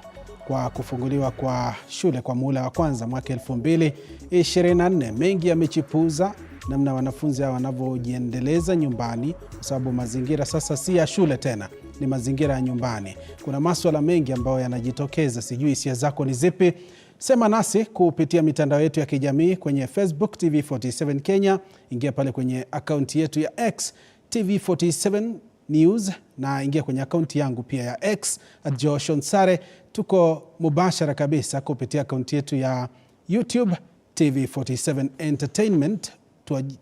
kwa kufunguliwa kwa shule kwa muhula wa kwanza mwaka 2024. Mengi yamechipuza namna wanafunzi hao wanavyojiendeleza nyumbani, kwa sababu mazingira sasa si ya shule tena, ni mazingira ya nyumbani. Kuna masuala mengi ambayo yanajitokeza, sijui hisia zako ni zipi? Sema nasi kupitia mitandao yetu ya kijamii kwenye Facebook TV47 Kenya, ingia pale kwenye akaunti yetu ya X TV47 News, na ingia kwenye akaunti yangu pia ya X @JoshonSare. Tuko mubashara kabisa kupitia akaunti yetu ya YouTube TV47 Entertainment.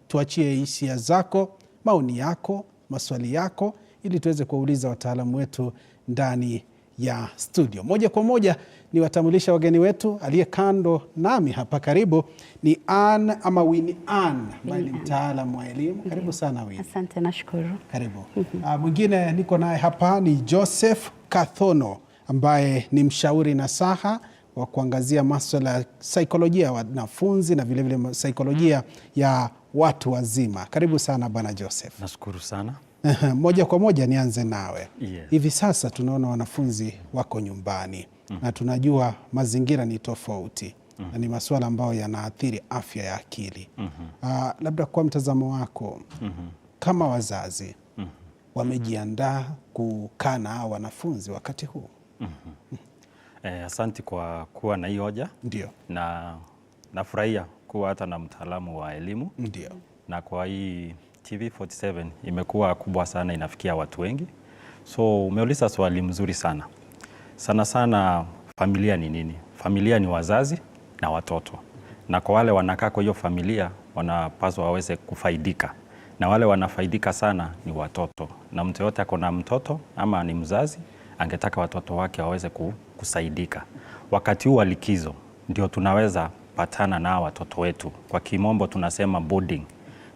tuachie hisia zako, maoni yako, maswali yako, ili tuweze kuwauliza wataalamu wetu ndani ya studio. Moja kwa moja ni watambulisha wageni wetu. Aliye kando nami hapa karibu ni Ann ama Winnie Ann, ambaye ni mtaalamu wa elimu. Karibu sana Winnie. Asante, nashukuru. Karibu. Mwingine niko naye hapa ni Joseph Kathono, ambaye ni mshauri nasaha wa kuangazia masuala ya saikolojia ya wanafunzi na vile vile saikolojia ya watu wazima. Karibu sana bwana Joseph. Nashukuru sana. Moja kwa moja nianze nawe. Yes. Hivi sasa tunaona wanafunzi wako nyumbani na tunajua mazingira ni tofauti na ni masuala ambayo yanaathiri afya ya akili. Labda kwa mtazamo wako kama wazazi wamejiandaa kukaa na wanafunzi wakati huu? Asante kwa kuwa na hii hoja. Ndio. Na nafurahia kuwa hata na mtaalamu wa elimu. Ndio. Na kwa hii TV47 imekuwa kubwa sana, inafikia watu wengi. So umeuliza swali mzuri sana. Sana sana familia ni nini? Familia ni wazazi na watoto. Na kwa wale wanakaa kwa hiyo familia wanapaswa waweze kufaidika. Na wale wanafaidika sana ni watoto. Na mtu yote ako na mtoto ama ni mzazi, angetaka watoto wake waweze kusaidika. Wakati huu wa likizo ndio tunaweza patana na watoto wetu. Kwa kimombo tunasema boarding.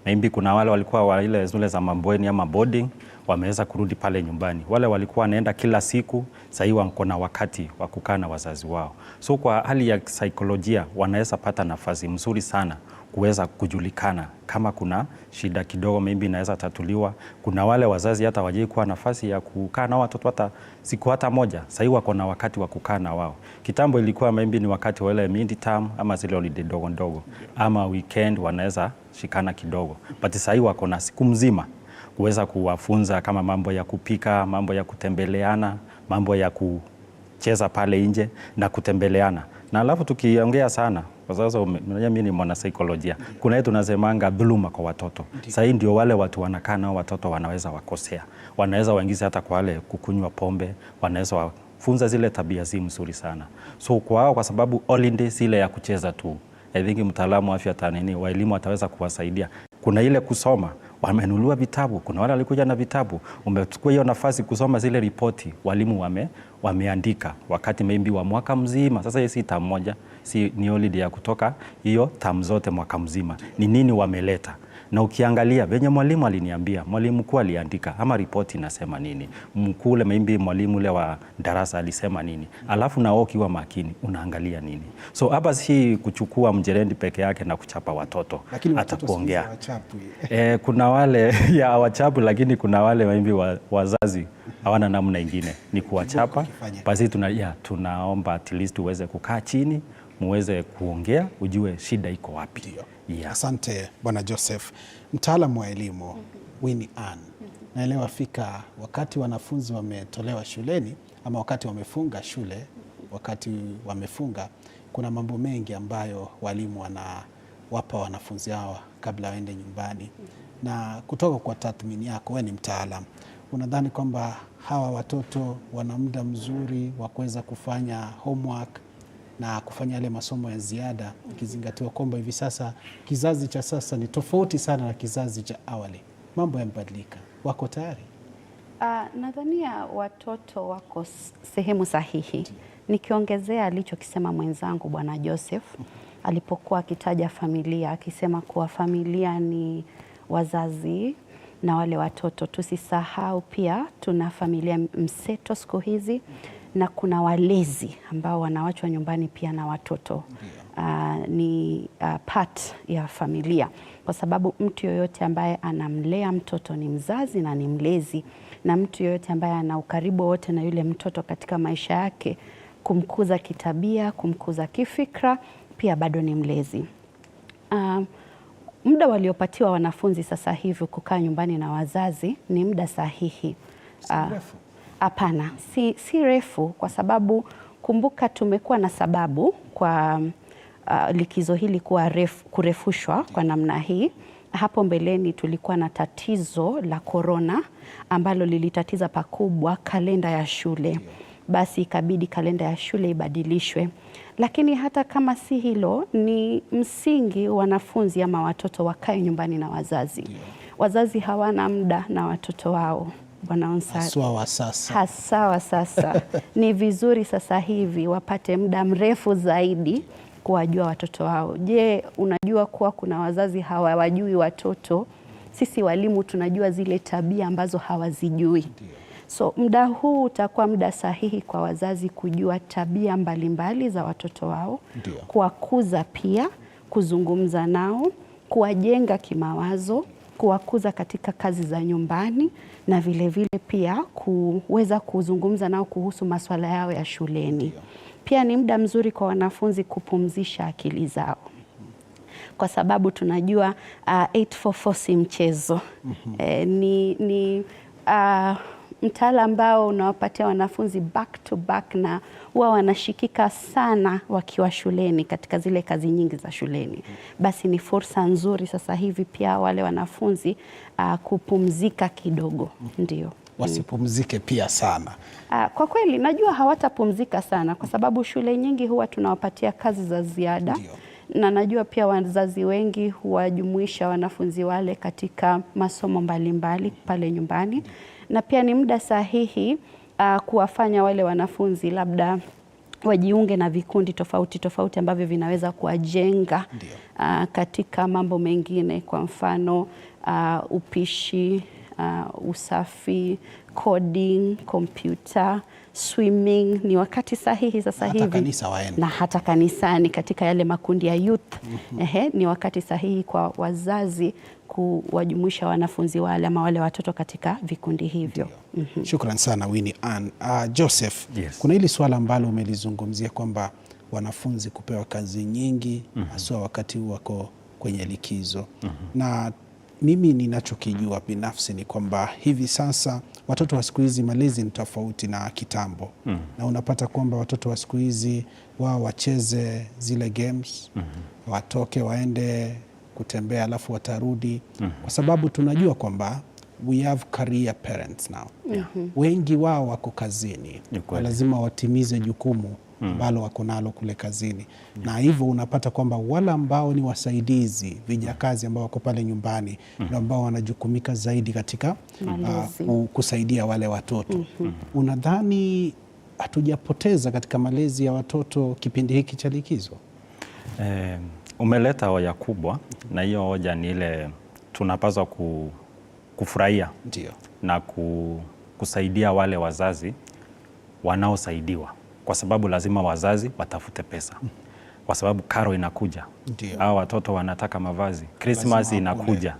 Maybe kuna wale walikuwa wa ile zile za mabweni ama boarding, wameweza kurudi pale nyumbani. Wale walikuwa wanaenda kila siku, sasa hivi wako na wakati wa kukaa na wazazi wao. So kwa hali ya saikolojia wanaweza pata nafasi mzuri sana kuweza kujulikana kama kuna shida kidogo maybe inaweza tatuliwa. Kuna wale wazazi hata wajai kuwa nafasi ya kukaa na watoto hata siku hata moja, sasa hivi wako na wakati wa kukaa na wao. Kitambo ilikuwa maybe ni wakati wa ile mid term ama zile holiday ndogo ndogo ama weekend wanaweza shikana kidogo, but sasa hivi wako na siku mzima kuweza kuwafunza kama mambo ya kupika, mambo ya kutembeleana, mambo ya kucheza pale nje na kutembeleana. Na alafu tukiongea sana, kwa sababu mimi ni mwana saikolojia, kuna yetu tunasemanga dhuluma kwa watoto. Sasa hii ndio wale watu wanakaa nao watoto wanaweza wakosea. Wanaweza waingiza hata kwa wale kukunywa pombe, wanaweza wafunza zile tabia zi mzuri sana. So kwa sababu holidays ile ya kucheza tu, I think mtaalamu wa afya wa elimu ataweza kuwasaidia. Kuna ile kusoma, wamenunua vitabu, kuna wale walikuja na vitabu, umechukua hiyo nafasi kusoma zile ripoti walimu wameandika wakati maybe wa mwaka mzima. Sasa hii si term moja, si ni holiday ya kutoka hiyo term zote mwaka mzima. Ni nini wameleta? Na ukiangalia venye mwalimu aliniambia, mwalimu mkuu aliandika ama ripoti inasema nini, mkuu ule maybe mwalimu ule wa darasa alisema nini, alafu na ukiwa makini unaangalia nini. So hapa si kuchukua mjerendi peke yake na kuchapa watoto, hata kuongea. Kuna wale ya wachapu, lakini kuna wale maybe wazazi hawana namna ingine ni kuwachapa. Basi tunaomba at least uweze kukaa chini, muweze kuongea, ujue shida iko wapi. Yeah. Asante bwana Joseph. Mtaalamu wa elimu Winnie Ann, naelewa fika wakati wanafunzi wametolewa shuleni ama wakati wamefunga shule, wakati wamefunga, kuna mambo mengi ambayo walimu wanawapa wanafunzi hawa kabla waende nyumbani. Na kutoka kwa tathmini yako, wewe ni mtaalamu, unadhani kwamba hawa watoto wana muda mzuri wa kuweza kufanya homework na kufanya yale masomo ya ziada, ikizingatiwa kwamba hivi sasa kizazi cha sasa ni tofauti sana na kizazi cha awali, mambo yamebadilika? Wako tayari? Nadhania watoto wako sehemu sahihi. Nikiongezea alichokisema mwenzangu bwana Joseph alipokuwa akitaja familia, akisema kuwa familia ni wazazi na wale watoto. Tusisahau pia tuna familia mseto siku hizi, na kuna walezi ambao wanawachwa nyumbani pia na watoto. Ni part ya familia, kwa sababu mtu yoyote ambaye anamlea mtoto ni mzazi na ni mlezi, na mtu yoyote ambaye ana ukaribu wote na yule mtoto katika maisha yake, kumkuza kitabia, kumkuza kifikra, pia bado ni mlezi. Muda waliopatiwa wanafunzi sasa hivi kukaa nyumbani na wazazi ni muda sahihi. Hapana, si refu, kwa sababu kumbuka tumekuwa na sababu kwa likizo hili kuwa kurefushwa kwa namna hii. Hapo mbeleni tulikuwa na tatizo la corona ambalo lilitatiza pakubwa kalenda ya shule. basi ikabidi kalenda ya shule ibadilishwe. Lakini hata kama si hilo, ni msingi wanafunzi ama watoto wakae nyumbani na wazazi. Wazazi hawana muda na watoto wao. Hasa wa sasa. Ni vizuri sasa hivi wapate muda mrefu zaidi kuwajua watoto wao. Je, unajua kuwa kuna wazazi hawajui watoto? Sisi walimu tunajua zile tabia ambazo hawazijui. So muda huu utakuwa muda sahihi kwa wazazi kujua tabia mbalimbali za watoto wao, kuwakuza pia, kuzungumza nao, kuwajenga kimawazo, kuwakuza katika kazi za nyumbani, na vile vile pia kuweza kuzungumza nao kuhusu masuala yao ya shuleni. Pia ni muda mzuri kwa wanafunzi kupumzisha akili zao, kwa sababu tunajua 844 si mchezo. Ni mtaala ambao unawapatia wanafunzi back to back, na huwa wanashikika sana wakiwa shuleni katika zile kazi nyingi za shuleni. Basi ni fursa nzuri sasa hivi pia wale wanafunzi kupumzika kidogo. Ndio. Wasipumzike pia sana. Kwa kweli najua hawatapumzika sana kwa sababu shule nyingi huwa tunawapatia kazi za ziada. Na najua pia wazazi wengi huwajumuisha wanafunzi wale katika masomo mbalimbali pale nyumbani. Na pia ni muda sahihi kuwafanya wale wanafunzi labda wajiunge na vikundi tofauti tofauti ambavyo vinaweza kuwajenga katika mambo mengine, kwa mfano upishi, usafi, coding, computer, swimming. Ni wakati sahihi sasa hivi, na hata kanisani katika yale makundi ya youth. Ni wakati sahihi kwa wazazi kuwajumuisha wanafunzi wale ama wale watoto katika vikundi hivyo. Shukran sana Winnie Ann. Joseph, kuna hili swala ambalo umelizungumzia kwamba wanafunzi kupewa kazi nyingi haswa wakati wako kwenye likizo. Na mimi ninachokijua binafsi ni kwamba hivi sasa watoto wa siku hizi malezi ni tofauti na kitambo. Na unapata kwamba watoto wa siku hizi wao wacheze zile games, watoke waende kutembea alafu watarudi, kwa sababu tunajua kwamba we have career parents now. Wengi wao wako kazini, lazima watimize jukumu ambalo wako nalo kule kazini. Na hivyo unapata kwamba wale ambao ni wasaidizi, vijakazi ambao wako pale nyumbani, ndio ambao wanajukumika zaidi katika kusaidia wale watoto. Unadhani hatujapoteza katika malezi ya watoto kipindi hiki cha likizo? Umeleta hoja kubwa, na hiyo hoja ni ile tunapaswa kufurahia na kusaidia wale wazazi wanaosaidiwa, kwa sababu lazima wazazi watafute pesa, kwa sababu karo inakuja, hao watoto wanataka mavazi, Christmas inakuja.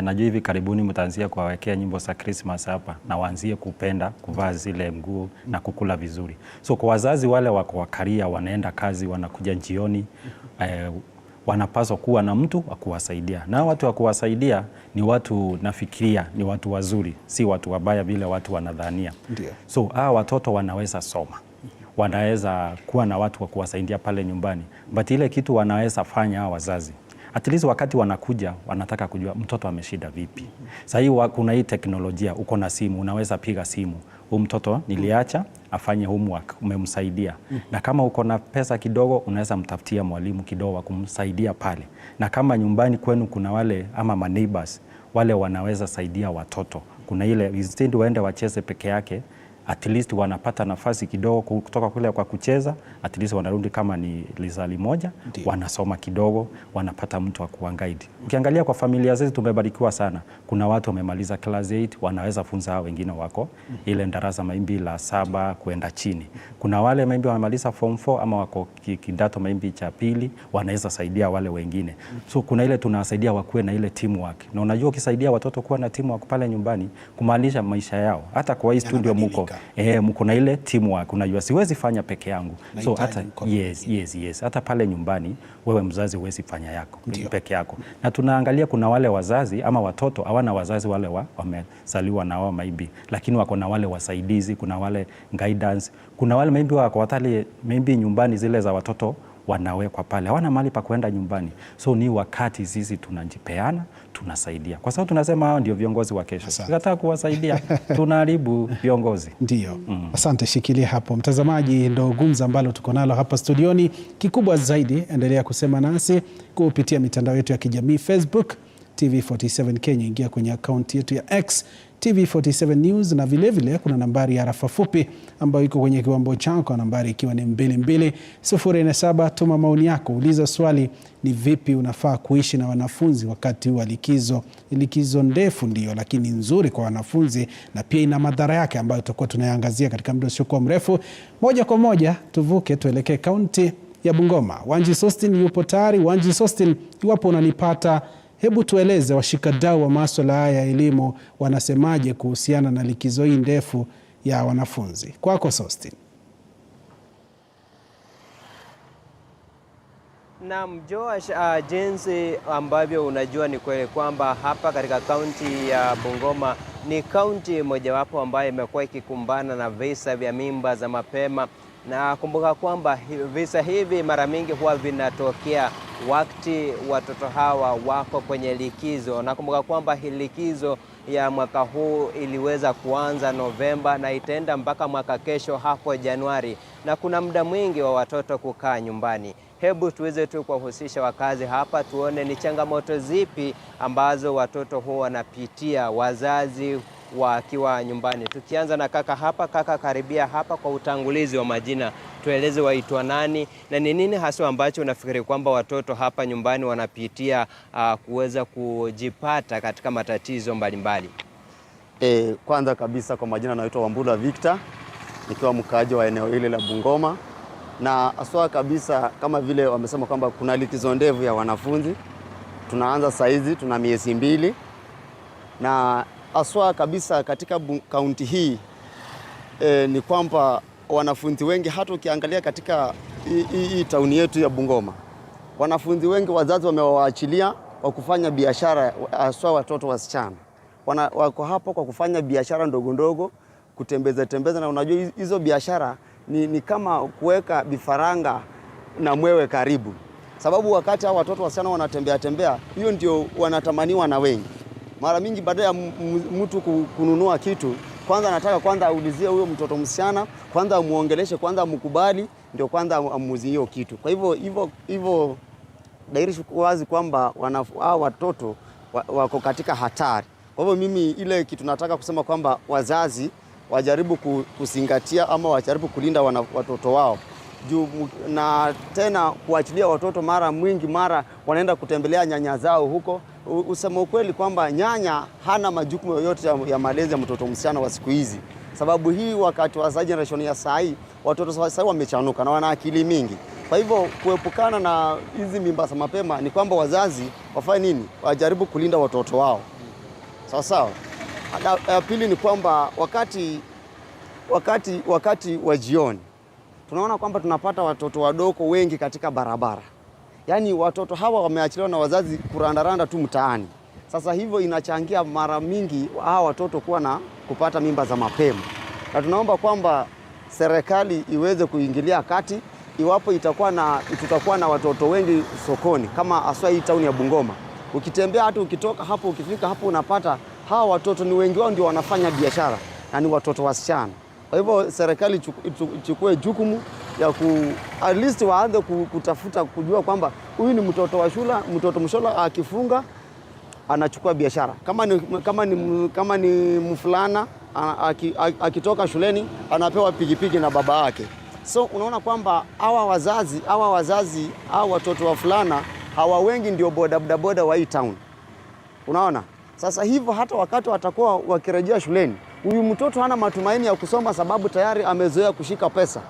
Najua hivi karibuni mtaanzia kuwawekea nyimbo za Christmas hapa, na waanzie kupenda kuvaa zile nguo na kukula vizuri. So kwa wazazi wale wako wakaria, wanaenda kazi, wanakuja jioni, wanapaswa kuwa na mtu wa kuwasaidia. Na watu wa kuwasaidia ni watu, nafikiria ni watu wazuri, si watu wabaya vile watu wanadhania. So hawa watoto wanaweza soma, wanaweza kuwa na watu wa kuwasaidia pale nyumbani, but ile kitu wanaweza fanya hawa wazazi, at least wakati wanakuja wanataka kujua mtoto ameshida vipi. Sasa hii kuna hii teknolojia, uko na simu, unaweza piga simu, huyu mtoto niliacha afanye homework, umemsaidia. Na kama uko na pesa kidogo, unaweza mtafutia mwalimu kidogo kumsaidia pale. Na kama nyumbani kwenu kuna wale ama neighbors wale wanaweza saidia watoto, kuna ile instead waende wacheze peke yake, at least wanapata nafasi kidogo kutoka kule kwa kucheza, at least wanarudi kama ni lisali moja, wanasoma kidogo, wanapata mtu wa kuangaidi. Ukiangalia kwa familia zetu tumebarikiwa sana. Kuna watu wamemaliza class 8, wanaweza funza hao wengine wako ile darasa maybe la 7 kuenda chini. Kuna wale maybe wamemaliza form 4 ama wako kidato maybe cha pili, wanaweza saidia wale wengine. So kuna ile tunawasaidia wakuwe na ile teamwork. Na unajua ukisaidia watoto kuwa na teamwork pale nyumbani, kumaanisha maisha yao. Hata kwa hii studio mko na ile teamwork, unajua siwezi fanya peke yangu. So hata yes, hata pale nyumbani wewe mzazi huwezi fanya yako peke yako. Na tunaangalia kuna wale wazazi ama watoto hawana wazazi wale wamezaliwa na wao maybe, lakini wako na wale wasaidizi, kuna wale guidance, kuna wale maybe wako watali maybe nyumbani zile za watoto wanawekwa pale, hawana mahali pa kwenda nyumbani. So ni wakati sisi tunajipeana, tunasaidia, kwa sababu tunasema hao ndio viongozi wa kesho. Tunataka kuwasaidia, tunaharibu viongozi. Ndio. Asante, shikilia hapo mtazamaji. Ndo gumza ambalo tuko nalo hapa studioni. Kikubwa zaidi, endelea kusema nasi kupitia mitandao yetu ya kijamii, Facebook TV47 Kenya, ingia kwenye akaunti yetu ya X TV47 News, na vile kuna nambari ya rafa fupi ambayo iko kwenye kiwambo chako, nambari ikiwa ni 22047. Tuma maoni yako, uliza swali, ni vipi unafaa kuishi na wanafunzi wakati wa likizo. Likizo ndefu ndio, lakini nzuri kwa wanafunzi, na pia ina madhara yake ambayo tutakuwa tunayaangazia katika muda usiokuwa mrefu. Moja kwa moja tuvuke tuelekee kaunti ya Bungoma. Wanji Sostin yupo tayari. Wanji Sostin, iwapo unanipata, hebu tueleze washikadau wa masuala haya ya elimu wanasemaje kuhusiana na likizo hii ndefu ya wanafunzi. Kwako Sostin. Naam, Joash, jinsi ambavyo unajua ni kweli kwamba hapa katika kaunti ya Bungoma ni kaunti mojawapo ambayo imekuwa ikikumbana na visa vya mimba za mapema, na kumbuka kwamba visa hivi mara mingi huwa vinatokea wakati watoto hawa wako kwenye likizo. Na kumbuka kwamba likizo ya mwaka huu iliweza kuanza Novemba na itaenda mpaka mwaka kesho hapo Januari, na kuna muda mwingi wa watoto kukaa nyumbani. Hebu tuweze tu kuwahusisha wakazi hapa, tuone ni changamoto zipi ambazo watoto huwa wanapitia wazazi wakiwa nyumbani. Tukianza na kaka hapa. Kaka, karibia hapa kwa utangulizi wa majina. Tueleze waitwa nani na ni nini hasa ambacho unafikiri kwamba watoto hapa nyumbani wanapitia kuweza kujipata katika matatizo mbalimbali. Kwanza kabisa kwa majina naitwa Wambura Victor, nikiwa mkaaji wa eneo hili la Bungoma. Na aswa kabisa kama vile wamesema kwamba kuna likizo ndefu ya wanafunzi. Tunaanza saizi, tuna miezi 2. Na aswa kabisa katika kaunti hii ni kwamba wanafunzi wengi, hata ukiangalia katika hii tauni yetu ya Bungoma, wanafunzi wengi wazazi wamewaachilia kwa kufanya biashara, aswa watoto wasichana. Wako hapo kwa kufanya biashara ndogo ndogo, kutembeza, na unajua hizo biashara ni kama kuweka vifaranga na mwewe karibu. Sababu wakati hao watoto wasichana wanatembea, hiyo ndio wanatamaniwa na wengi. Mara mingi baada ya mtu kununua kitu, kwanza anataka kwanza aulizie huyo mtoto msichana, kwanza muongeleshe, kwanza mkubali, ndio kwanza amuuzie hiyo kitu. Kwa hivyo dairi wazi kwamba hao watoto wako katika hatari. Kwa hivyo mimi ile kitu nataka kusema kwamba wazazi wajaribu kuzingatia ama wajaribu kulinda watoto wao. Na tena kuachilia watoto mara wanaenda kutembelea nyanya zao huko. Usema ukweli kwamba nyanya hana majukumu yoyote ya malezi ya mtoto msichana wa siku hizi. Sababu hii wakati wa generation ya saa hii, watoto sasa wamechanuka na wana akili mingi. Kwa hivyo kuepukana na hizi mimba za mapema ni kwamba wazazi wafanye nini? Wajaribu kulinda watoto wao. Sawa sawa. Ya pili ni kwamba wakati wa jioni tunaona kwamba tunapata watoto wadogo wengi katika barabara. Yaani watoto hawa wameachiliwa na wazazi kurandaranda tu mtaani. Sasa hivyo inachangia mara mingi hawa watoto kupata mimba za mapema. Na tunaomba kwamba serikali iweze kuingilia kati iwapo tutakuwa na watoto wengi sokoni kama aswa hii tauni ya Bungoma. Ukitembea hata ukitoka hapo ukifika hapo unapata hawa watoto ni wengi wao ndio wanafanya biashara na ni watoto wasichana. Kwa hivyo serikali ichukue jukumu ya at least waanze kutafuta kujua kwamba huyu ni mtoto wa shule, mtoto mshola akifunga anachukua biashara. Kama ni mfulana akitoka shuleni anapewa pikipiki na baba yake. So unaona kwamba hawa wazazi watoto wa fulana hawa wengi ndio boda wa hii town. Unaona? Sasa hivyo hata wakati watakuwa wakirejea shuleni, huyu mtoto hana matumaini ya kusoma sababu tayari amezoea kushika pesa.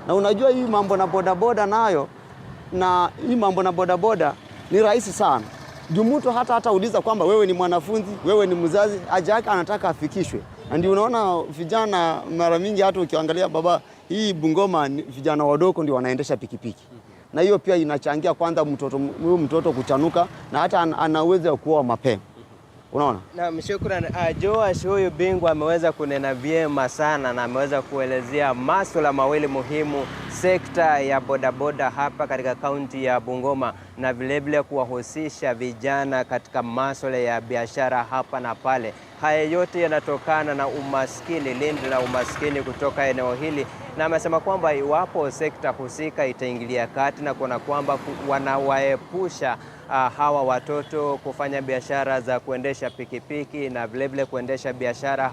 Na unajua hii mambo na bodaboda nayo, na hii mambo na bodaboda ni rahisi sana. Juu mtu hata uliza kwamba wewe ni mwanafunzi, wewe ni mzazi, haja yake anataka afikishwe. Na ndio unaona vijana mara mingi hata ukiangalia baba hii Bungoma vijana wadogo ndio wanaendesha pikipiki. Na hiyo pia inachangia kwanza mtoto kuchanuka na hata ana uwezo wa kuoa mapema. Unaona? Na shukrani. Joash huyu bingwa ameweza kunena vyema sana na ameweza kuelezea masuala mawili muhimu, sekta ya bodaboda hapa katika kaunti ya Bungoma na vilevile kuwahusisha vijana katika masuala ya biashara hapa na pale. Haya yote yanatokana na umaskini, lindi la umaskini kutoka eneo hili, na amesema kwamba iwapo sekta husika itaingilia kati na kuona kwamba wanawaepusha hawa watoto kufanya biashara za kuendesha pikipiki na vilevile kuendesha biashara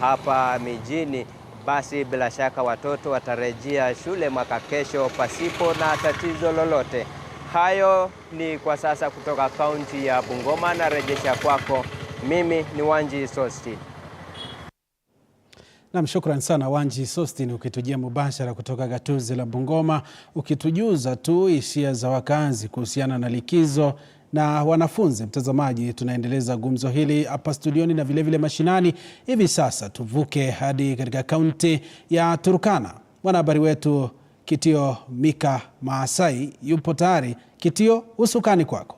hapa mijini, basi bila shaka watoto watarejea shule mwaka kesho pasipo na tatizo lolote. Hayo ni kwa sasa kutoka kaunti ya Bungoma, na rejesha kwako. Mimi ni Wanji Sostin. Naam, shukran sana Wanji Sostin, ukitujia mubashara kutoka gatuzi la Bungoma, ukitujuza tu hisia za wakazi kuhusiana na likizo na wanafunzi. Mtazamaji, tunaendeleza gumzo hili hapa studioni na vilevile mashinani. Hivi sasa tuvuke hadi katika kaunti ya Turkana. Mwanahabari wetu Kitio Mika Maasai yupo tayari. Kitio, usukani kwako.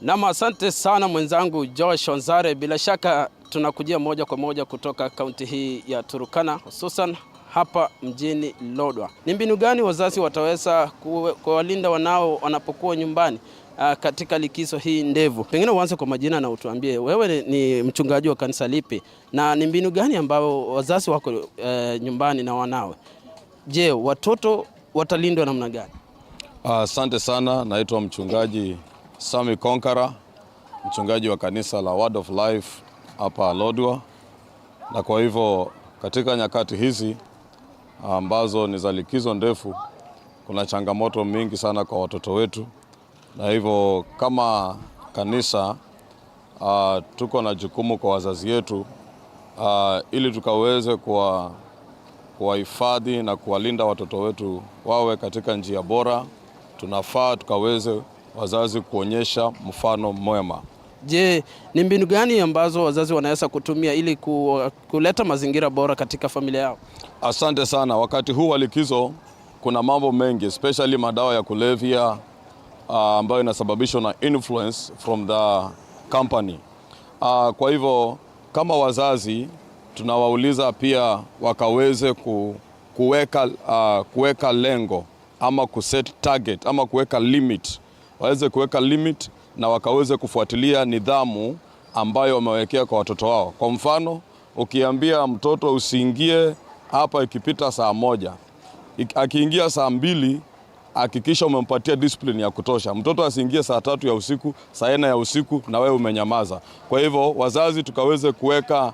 Naam, asante sana mwenzangu Josh Onzare. Bila shaka tunakujia moja kwa moja kutoka kaunti hii ya Turkana, hususan hapa mjini Lodwar. Ni mbinu gani wazazi wataweza kuwalinda wanao wanapokuwa nyumbani katika likizo hii ndevu? Pengine uanze kwa majina na utuambie wewe ni mchungaji wa kanisa lipi, na ni mbinu gani ambao wazazi wako nyumbani na wanawe? Je, watoto watalindwa namna gani? Asante sana, naitwa mchungaji Sami Konkara, mchungaji wa kanisa la Word of Life hapa Lodwar. Na kwa hivyo katika nyakati hizi ambazo ni za likizo ndefu, kuna changamoto mingi sana kwa watoto wetu, na hivyo kama kanisa tuko na jukumu kwa wazazi wetu ili tukaweze kuwahifadhi na kuwalinda watoto wetu wawe katika njia bora. Tunafaa tukaweze wazazi kuonyesha mfano mwema. Je, ni mbinu gani ambazo wazazi wanaweza kutumia ili kuleta mazingira bora katika familia yao? Asante sana. Wakati huu wa likizo kuna mambo mengi, especially madawa ya kulevya ambayo inasababishwa na influence from the company. Kwa hivyo kama wazazi tunawauliza pia wakaweze kuweka lengo ama kuset target ama kuweka limit. Waweze kuweka limit na wakaweze kufuatilia nidhamu ambayo wamewekea kwa watoto wao. Kwa mfano, ukiambia mtoto usiingie hapa ikipita saa 1, akiingia saa 2, hakikisha umempatia discipline ya kutosha. Mtoto asiingie saa 3 ya usiku, saa 4 ya usiku na wewe umenyamaza. Kwa hivyo wazazi tukaweze kuweka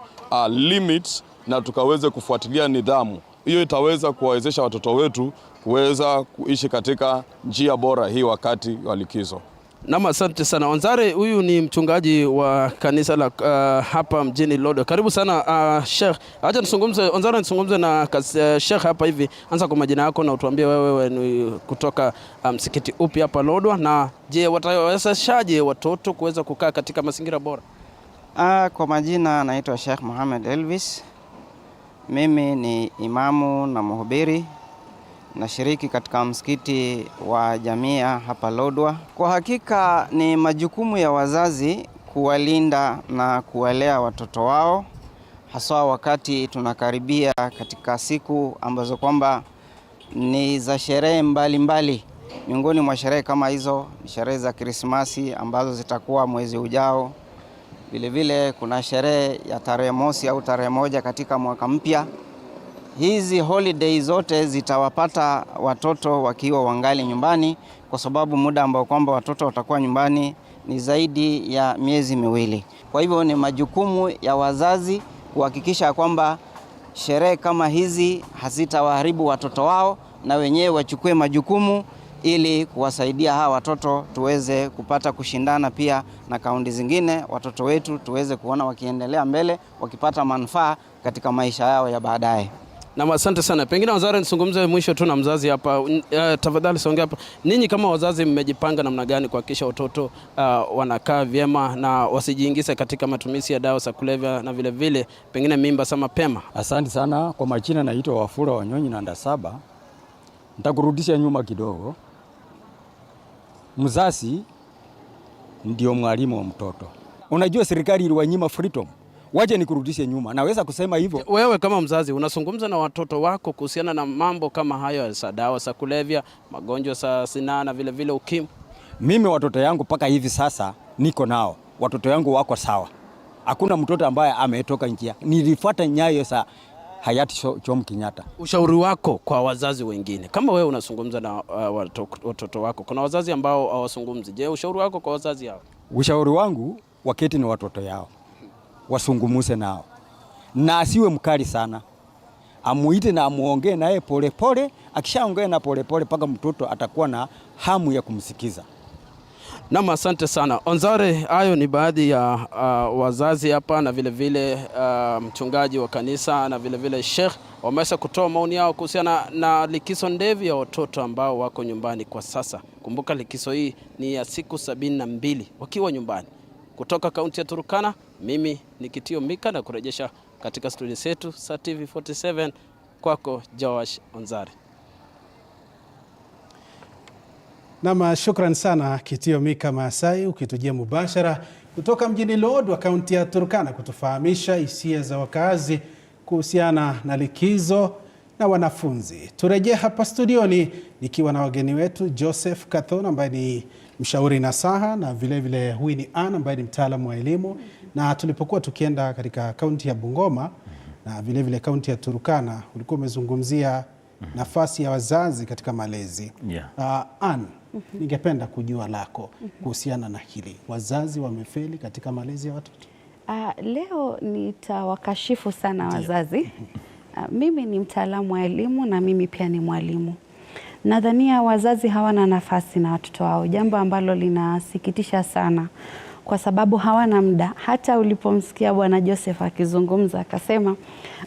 limits na tukaweze kufuatilia nidhamu. Hiyo itaweza kuwawezesha watoto wetu kuweza kuishi katika njia bora hii wakati wa likizo. Naam, asante sana. Onzare huyu ni mchungaji wa kanisa la hapa mjini Lodwar. Karibu sana Sheikh. Acha nisungumze Onzare, nisungumze na Sheikh hapa hivi. Anza kwa majina yako na utuambie wewe ni kutoka msikiti upi hapa Lodwar, na je, watawezeshaje watoto kuweza kukaa katika mazingira bora? Kwa majina naitwa Sheikh Mohamed Elvis. Mimi ni imamu na mhubiri, nashiriki katika msikiti wa Jamia hapa Lodwar. Kwa hakika ni majukumu ya wazazi kuwalinda na kuwalea watoto wao, haswa wakati tunakaribia katika siku ambazo kwamba ni za sherehe mbalimbali. Miongoni mwa sherehe kama hizo ni sherehe za Krismasi ambazo zitakuwa mwezi ujao. Vile vile kuna sherehe ya tarehe mosi au tarehe 1 katika mwaka mpya. Hizi holiday zote zitawapata watoto wakiwa wangali nyumbani, kwa sababu muda ambao kwamba watoto watakuwa nyumbani ni zaidi ya miezi 2. Kwa hivyo ni majukumu ya wazazi kuhakikisha kwamba sherehe kama hizi hazitawaharibu watoto wao, na wenyewe wachukue majukumu ili kuwasaidia hawa watoto tuweze kupata kushindana pia na kaunti zingine, watoto wetu tuweze kuona wakiendelea mbele, wakipata manufaa katika maisha yao ya baadaye. Na asante sana. Pengine Onzare, nisungumze mwisho tu na mzazi hapa. Tafadhali songea hapa. Ninyi kama wazazi mmejipanga namna gani kuhakikisha watoto wanakaa vyema na wasijiingize katika matumizi ya dawa za kulevya na vile vile pengine mimba za mapema? Asante sana. Kwa majina naitwa Wafula Wanyonyi na Ndasaba. Nitakurudisha nyuma kidogo. Mzazi ndio mwalimu wa mtoto. Unajua serikali iliwanyima freedom. Waje nikurudishe nyuma. Naweza kusema hivyo. Wewe kama mzazi unazungumza na watoto wako kuhusiana na mambo kama hayo ya dawa za kulevya, magonjwa ya zinaa na vile vile ukimwi? Mimi watoto yangu paka hivi sasa niko nao. Watoto yangu wako sawa. Hakuna mtoto ambaye ametoka njia. Nilifuata nyayo za hayati Jomo Kenyatta. Ushauri wako kwa wazazi wengine, kama wewe unazungumza na watoto wako, kuna wazazi ambao hawazungumzi. Je, ushauri wako kwa wazazi hao? Ushauri wangu, waketi na watoto yao, wasungumuse nao, na asiwe mkali sana. Amuite na amuongee naye pole pole. Akishaongea na pole pole paka mtoto atakuwa na hamu ya kumsikiza. Naam, asante sana Onzare. Hayo ni baadhi ya wazazi hapa na vile vile mchungaji wa kanisa na vile vile Sheikh wameweza kutoa maoni yao kuhusiana na likizo ndefu ya watoto ambao wako nyumbani kwa sasa. Kumbuka likizo hii ni ya siku 72 wakiwa nyumbani. Kutoka kaunti ya Turkana, mimi ni Kitio Mika na kurejesha katika studio zetu za TV47 kwako Joash Onzare. Nama, shukran sana Kitio Mika Masai ukitujia mubashara kutoka mjini Lodwar, kaunti ya Turkana, kutufahamisha hisia za wakazi kuhusiana na likizo na wanafunzi. Turejee hapa studioni nikiwa na wageni wetu Joseph Kathona ambaye ni mshauri nasaha na vile vile Winnie Ann ambaye ni mtaalamu wa elimu, na tulipokuwa tukienda katika kaunti ya Bungoma na vile vile kaunti ya Turkana ulikuwa umezungumzia nafasi ya wazazi katika malezi. Ann, ningependa kujua lako kuhusiana na hili. Wazazi wamefeli katika malezi ya watoto? Leo nitawakashifu sana wazazi. Mimi ni mtaalamu wa elimu na mimi pia ni mwalimu. Nadhania wazazi hawana nafasi na watoto wao, jambo ambalo linasikitisha sana kwa sababu hawana muda. Hata ulipomsikia Bwana Joseph akizungumza akasema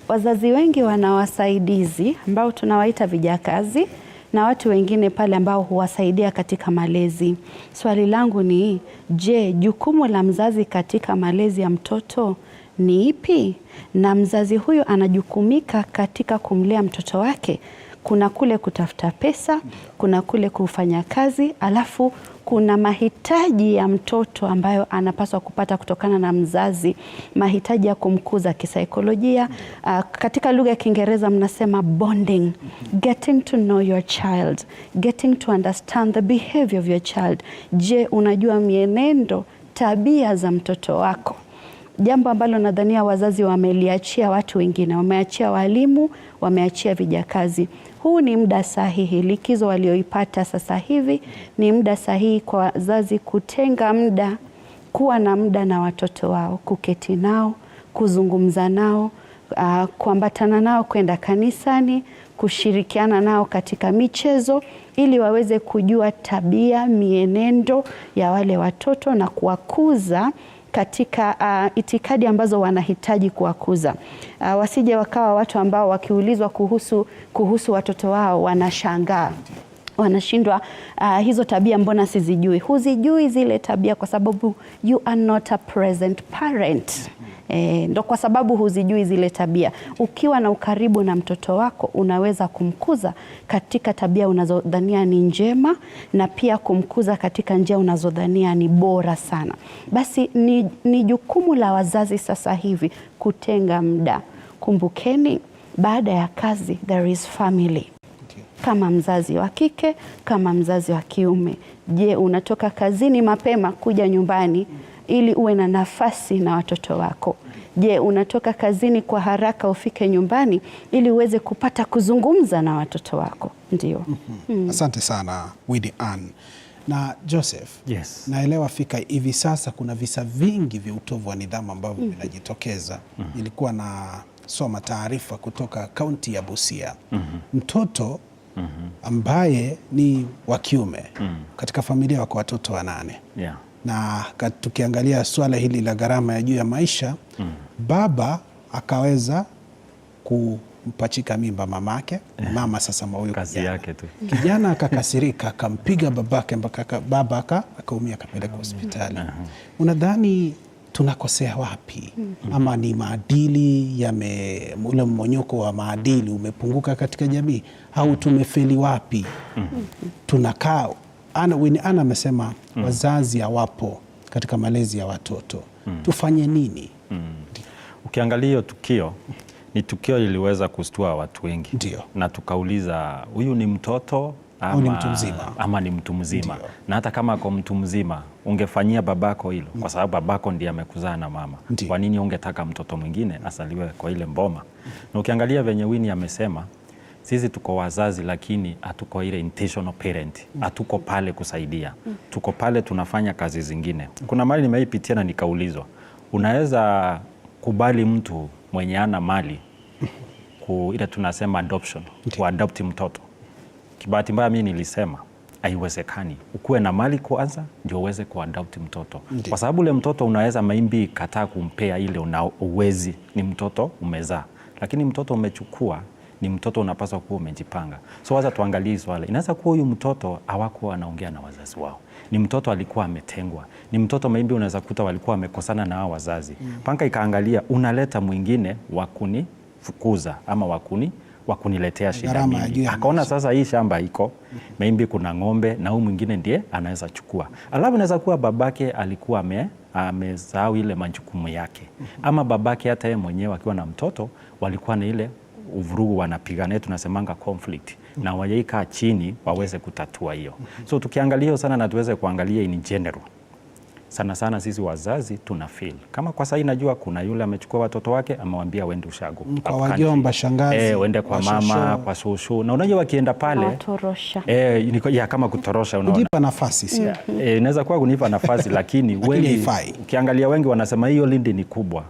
wazazi wengi wana wasaidizi ambao tunawaita vijakazi na watu wengine pale ambao huwasaidia katika malezi. Swali langu ni, je, jukumu la mzazi katika malezi ya mtoto ni ipi? Na mzazi huyo anajukumika katika kumlea mtoto wake? Kuna kule kutafuta pesa, kuna kule kufanya kazi, alafu kuna mahitaji ya mtoto ambayo anapaswa kupata kutokana na mzazi, mahitaji ya kumkuza kisaikolojia. Katika lugha ya Kiingereza mnasema bonding, getting to know your child, getting to understand the behavior of your child. Je, unajua mienendo, tabia za mtoto wako? Jambo ambalo nadhania wazazi wameliachia watu wengine, wameachia walimu, wameachia vijakazi. Huu ni muda sahihi, likizo walioipata sasa hivi ni muda sahihi kwa wazazi kutenga muda, kuwa na muda na watoto wao, kuketi nao, kuzungumza nao, kuambatana nao kwenda kanisani, kushirikiana nao katika michezo ili waweze kujua tabia, mienendo ya wale watoto na kuwakuza katika itikadi ambazo wanahitaji kuwakuza. Wasije wakawa watu ambao wakiulizwa kuhusu watoto wao wanashangaa, wanashindwa, hizo tabia mbona sizijui? Huzijui zile tabia kwa sababu you are not a present parent. Ndo kwa sababu huzijui zile tabia. Ukiwa na ukaribu na mtoto wako unaweza kumkuza katika tabia unazodhania ni njema na pia kumkuza katika njia unazodhania ni bora sana. Basi ni jukumu la wazazi sasa hivi kutenga muda. Kumbukeni, baada ya kazi there is family. Kama mzazi wa kike, kama mzazi wa kiume, je, unatoka kazini mapema kuja nyumbani ili uwe na nafasi na watoto wako? Je, unatoka kazini kwa haraka ufike nyumbani ili uweze kupata kuzungumza na watoto wako? Ndio. Asante sana Winnie Ann. Na Joseph, naelewa fika hivi sasa kuna visa vingi vya utovu wa nidhamu ambavyo vinajitokeza. Nilikuwa na soma taarifa kutoka kaunti ya Busia. Mtoto ambaye ni wa kiume katika familia wako watoto 8. Na tukiangalia swala hili la gharama ya juu ya maisha, baba akaweza kumpachika mimba mamake. Mama sasa huyo kazi yake tu. Kijana akakasirika, akampiga babake mpaka baba akaumia, akapeleka hospitali. Unadhani tunakosea wapi? Ama ni maadili ule mmonyoko wa maadili umepunguka katika jamii, au tumefeli wapi? Tunakaa Winnie Ann amesema wazazi hawapo katika malezi ya watoto. Tufanye nini? Ukiangalia hiyo tukio, ni tukio liliweza kustua watu wengi. Ndio. Na tukauliza, huyu ni mtoto ama ni mtu mzima? Ama ni mtu mzima. Na hata kama kwa mtu mzima, ungefanyia babako hilo? Kwa sababu babako ndiye amekuzaa na mama. Kwa nini ungetaka mtoto mwingine asaliwe kwa ile mboma? Na ukiangalia venye Winnie amesema, sisi tuko wazazi lakini hatuko ile intentional parent. Hatuko pale kusaidia. Tuko pale tunafanya kazi zingine. Kuna mali nimeipitia na nikaulizwa, unaweza kubali mtu mwenye ana mali ile tunasema adoption, kuadopti mtoto? Kibahati mbaya mimi nilisema haiwezekani. Ukuwe na mali kwanza ndio uweze kuadopti mtoto. Kwa sababu ule mtoto unaweza maybe kataa kumpea ile uwezi, ni mtoto umezaa. Lakini mtoto umechukua ni mtoto unapaswa kuwa umejipanga. So waza tuangalie swala. Inaweza kuwa huyu mtoto hawakuwa wanaongea na wazazi wao. Ni mtoto alikuwa ametengwa. Ni mtoto maybe unaweza kuta walikuwa wamekosana na hao wazazi. Panka ikaangalia unaleta mwingine wa kunifukuza ama wa kuniletea shida mingi. Akaona sasa hii shamba iko, maybe kuna ng'ombe na huyu mwingine ndiye anaweza chukua. Alafu inaweza kuwa babake alikuwa amesahau ile majukumu yake. Ama babake hata yeye mwenyewe akiwa na mtoto walikuwa na ile uvurugu, wanapigana, tunasemanga conflict, na wajaikaa chini waweze kutatua hiyo. So tukiangalia sana na tuweze kuangalia in general, sana sana sisi wazazi tuna feel kama kwa sasa najua kuna yule amechukua watoto wake amewambia wende ushago kwa wajomba, shangazi, wende kwa mama, kwa shosho, na unajua wakienda pale kutorosha, kama kutorosha, unaona, kujipa nafasi si inaweza kuwa kunipa nafasi lakini wengi ukiangalia wengi wanasema hiyo lindi ni kubwa.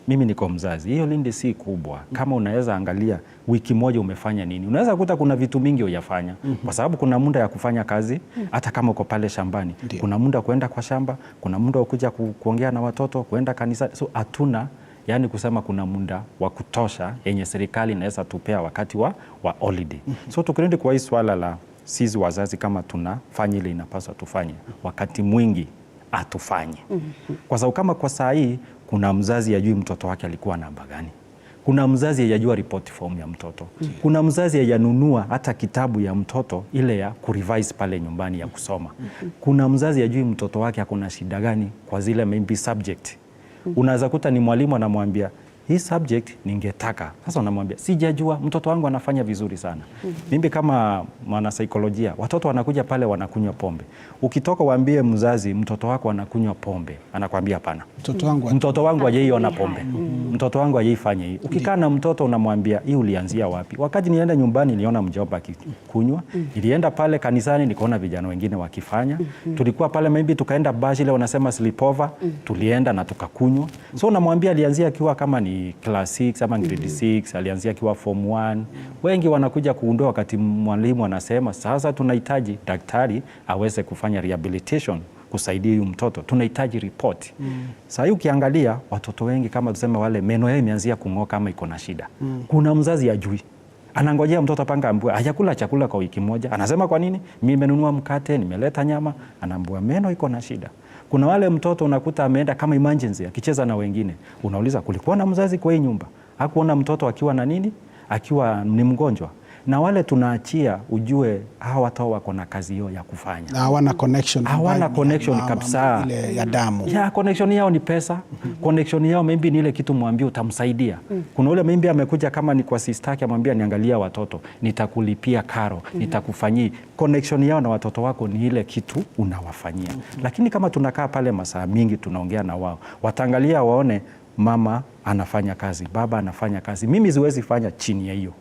Mimi niko mzazi, hiyo lindi si kubwa. Kama unaweza angalia wiki moja umefanya nini, unaweza kuta kuna vitu mingi uyafanya, kwa sababu kuna muda ya kufanya kazi, hata kama uko pale shambani. Kuna muda kuenda kwa shamba, kuna muda wa kuja kuongea na watoto, kuenda kanisa. So hatuna yani kusema kuna muda wa kutosha yenye serikali inaweza tupea wakati wa holiday. So tukirudi kwa hii swala la sisi wazazi kama tunafanya ile inapaswa tufanye, wakati mwingi atufanye. Kwa sababu kama kwa saa hii kuna mzazi ajui mtoto wake alikuwa namba gani. Kuna mzazi hajajua report form ya mtoto. Kuna mzazi hajanunua hata kitabu ya mtoto ile ya kurevise pale nyumbani ya kusoma. Kuna mzazi hajui mtoto wake akona shida gani kwa zile maybe subject. Unaweza kuta ni mwalimu anamwambia hii subject ningetaka. Sasa unamwambia sijajua, mtoto wangu anafanya vizuri sana. Mimi kama mwana saikolojia, watoto wanakuja pale wanakunywa pombe. Ukitoka waambie mzazi mtoto wako anakunywa pombe, anakuambia hapana. Mtoto wangu hajaiona pombe. Mtoto wangu hajaifanya hii. Ukikaa na mtoto unamwambia hii ulianzia wapi? Wakati nienda nyumbani niliona mjomba akikunywa. Nilienda pale kanisani nikaona vijana wengine wakifanya. Tulikuwa pale maybe tukaenda bash ile wanasema sleepover, tulienda na tukakunywa. So unamwambia alianzia akiwa kama ni class 6 ama grade 6, alianzia akiwa form 1. Wengi wanakuja kuundua wakati mwalimu anasema sasa tunahitaji daktari aweze kufanya rehabilitation kusaidia huyu mtoto, tunahitaji report. Sasa hii ukiangalia watoto wengi kama tuseme wale meno yao imeanzia kung'oka ama iko na shida. Kuna mzazi ajui, anangojea mtoto panga ambue hajakula chakula kwa wiki moja, anasema kwa nini? Mimi nimenunua mkate, nimeleta nyama, anaambua meno iko na shida. Kuna wale mtoto unakuta ameenda kama emergency akicheza na wengine. Unauliza kulikuwa na mzazi kwa hii nyumba? Hakuona mtoto akiwa na nini? Akiwa ni mgonjwa. Na wale tunaachia ujue hawa watu wako na kazi hiyo ya kufanya. Hawana connection. Hawana connection kabisa. Ile ya damu. Ya connection yao ni pesa. Connection yao maybe ni ile kitu mwambie utamsaidia. Kuna ule maybe amekuja kama ni kwa sister yake amwambia niangalia watoto, nitakulipia karo, nitakufanyia. Connection yao na watoto wako ni ile kitu unawafanyia. Lakini kama tunakaa pale masaa mingi tunaongea na wao, wataangalia waone mama anafanya kazi, baba anafanya kazi. Mimi siwezi fanya chini ya hiyo.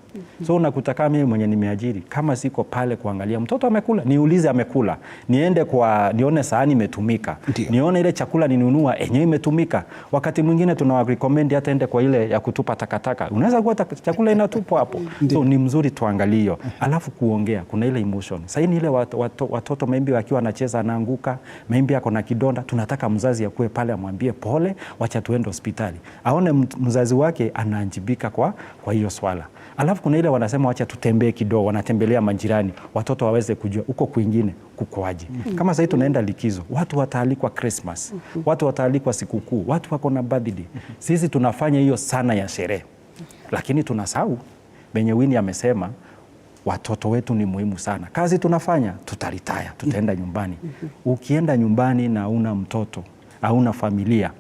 So unakuta kama mimi mwenye nimeajiri, kama siko pale kuangalia mtoto amekula, niulize amekula. Niende nione sahani imetumika. Nione ile chakula ninunua yenyewe imetumika. Wakati mwingine tunawarecommend hata ende kwa ile ya kutupa takataka. Unaweza kuwa chakula inatupwa hapo. So ni mzuri tuangalie hiyo. Alafu kuongea, kuna ile emotion. Sasa ni ile watoto maybe wakiwa anacheza anaanguka, maybe ako na kidonda, tunataka mzazi akue pale amwambie pole, wacha tuende hospitali. Aone mzazi wake anaanjibika kwa hiyo swala. Alafu kuna ile wanasema wacha tutembee kidogo, wanatembelea majirani, watoto waweze kujua uko kwingine kukoaje. Kama sasa tunaenda likizo, watu wataalikwa Christmas, watu wataalikwa sikukuu, watu wako na birthday. Sisi tunafanya hiyo sana ya sherehe. Lakini tunasahau benye Winnie amesema watoto wetu ni muhimu sana. Kazi tunafanya, tutaritaya, tutaenda nyumbani. Ukienda nyumbani na una mtoto, hauna familia,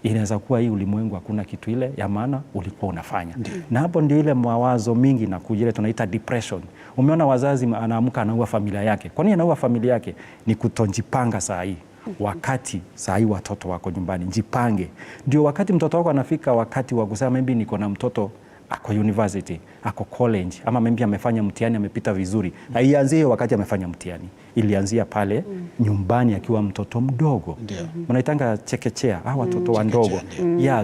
inaweza kuwa hii ulimwengu hakuna kitu ile ya maana ulikuwa unafanya. Na hapo ndio ile mawazo mingi na kujile tunaita depression. Umeona wazazi anaamka anaua familia yake. Kwa nini anaua familia yake? Ni kutojipanga saa hii. Wakati saa hii watoto wako nyumbani, jipange. Ndio wakati mtoto wako anafika wakati wa kusema maybe niko na mtoto ako university, ako college, ama maybe amefanya mtihani amepita vizuri. Haianzie wakati amefanya mtihani. Ilianzia pale nyumbani akiwa mtoto mdogo. Mnaitanga chekechea, watoto wandogo.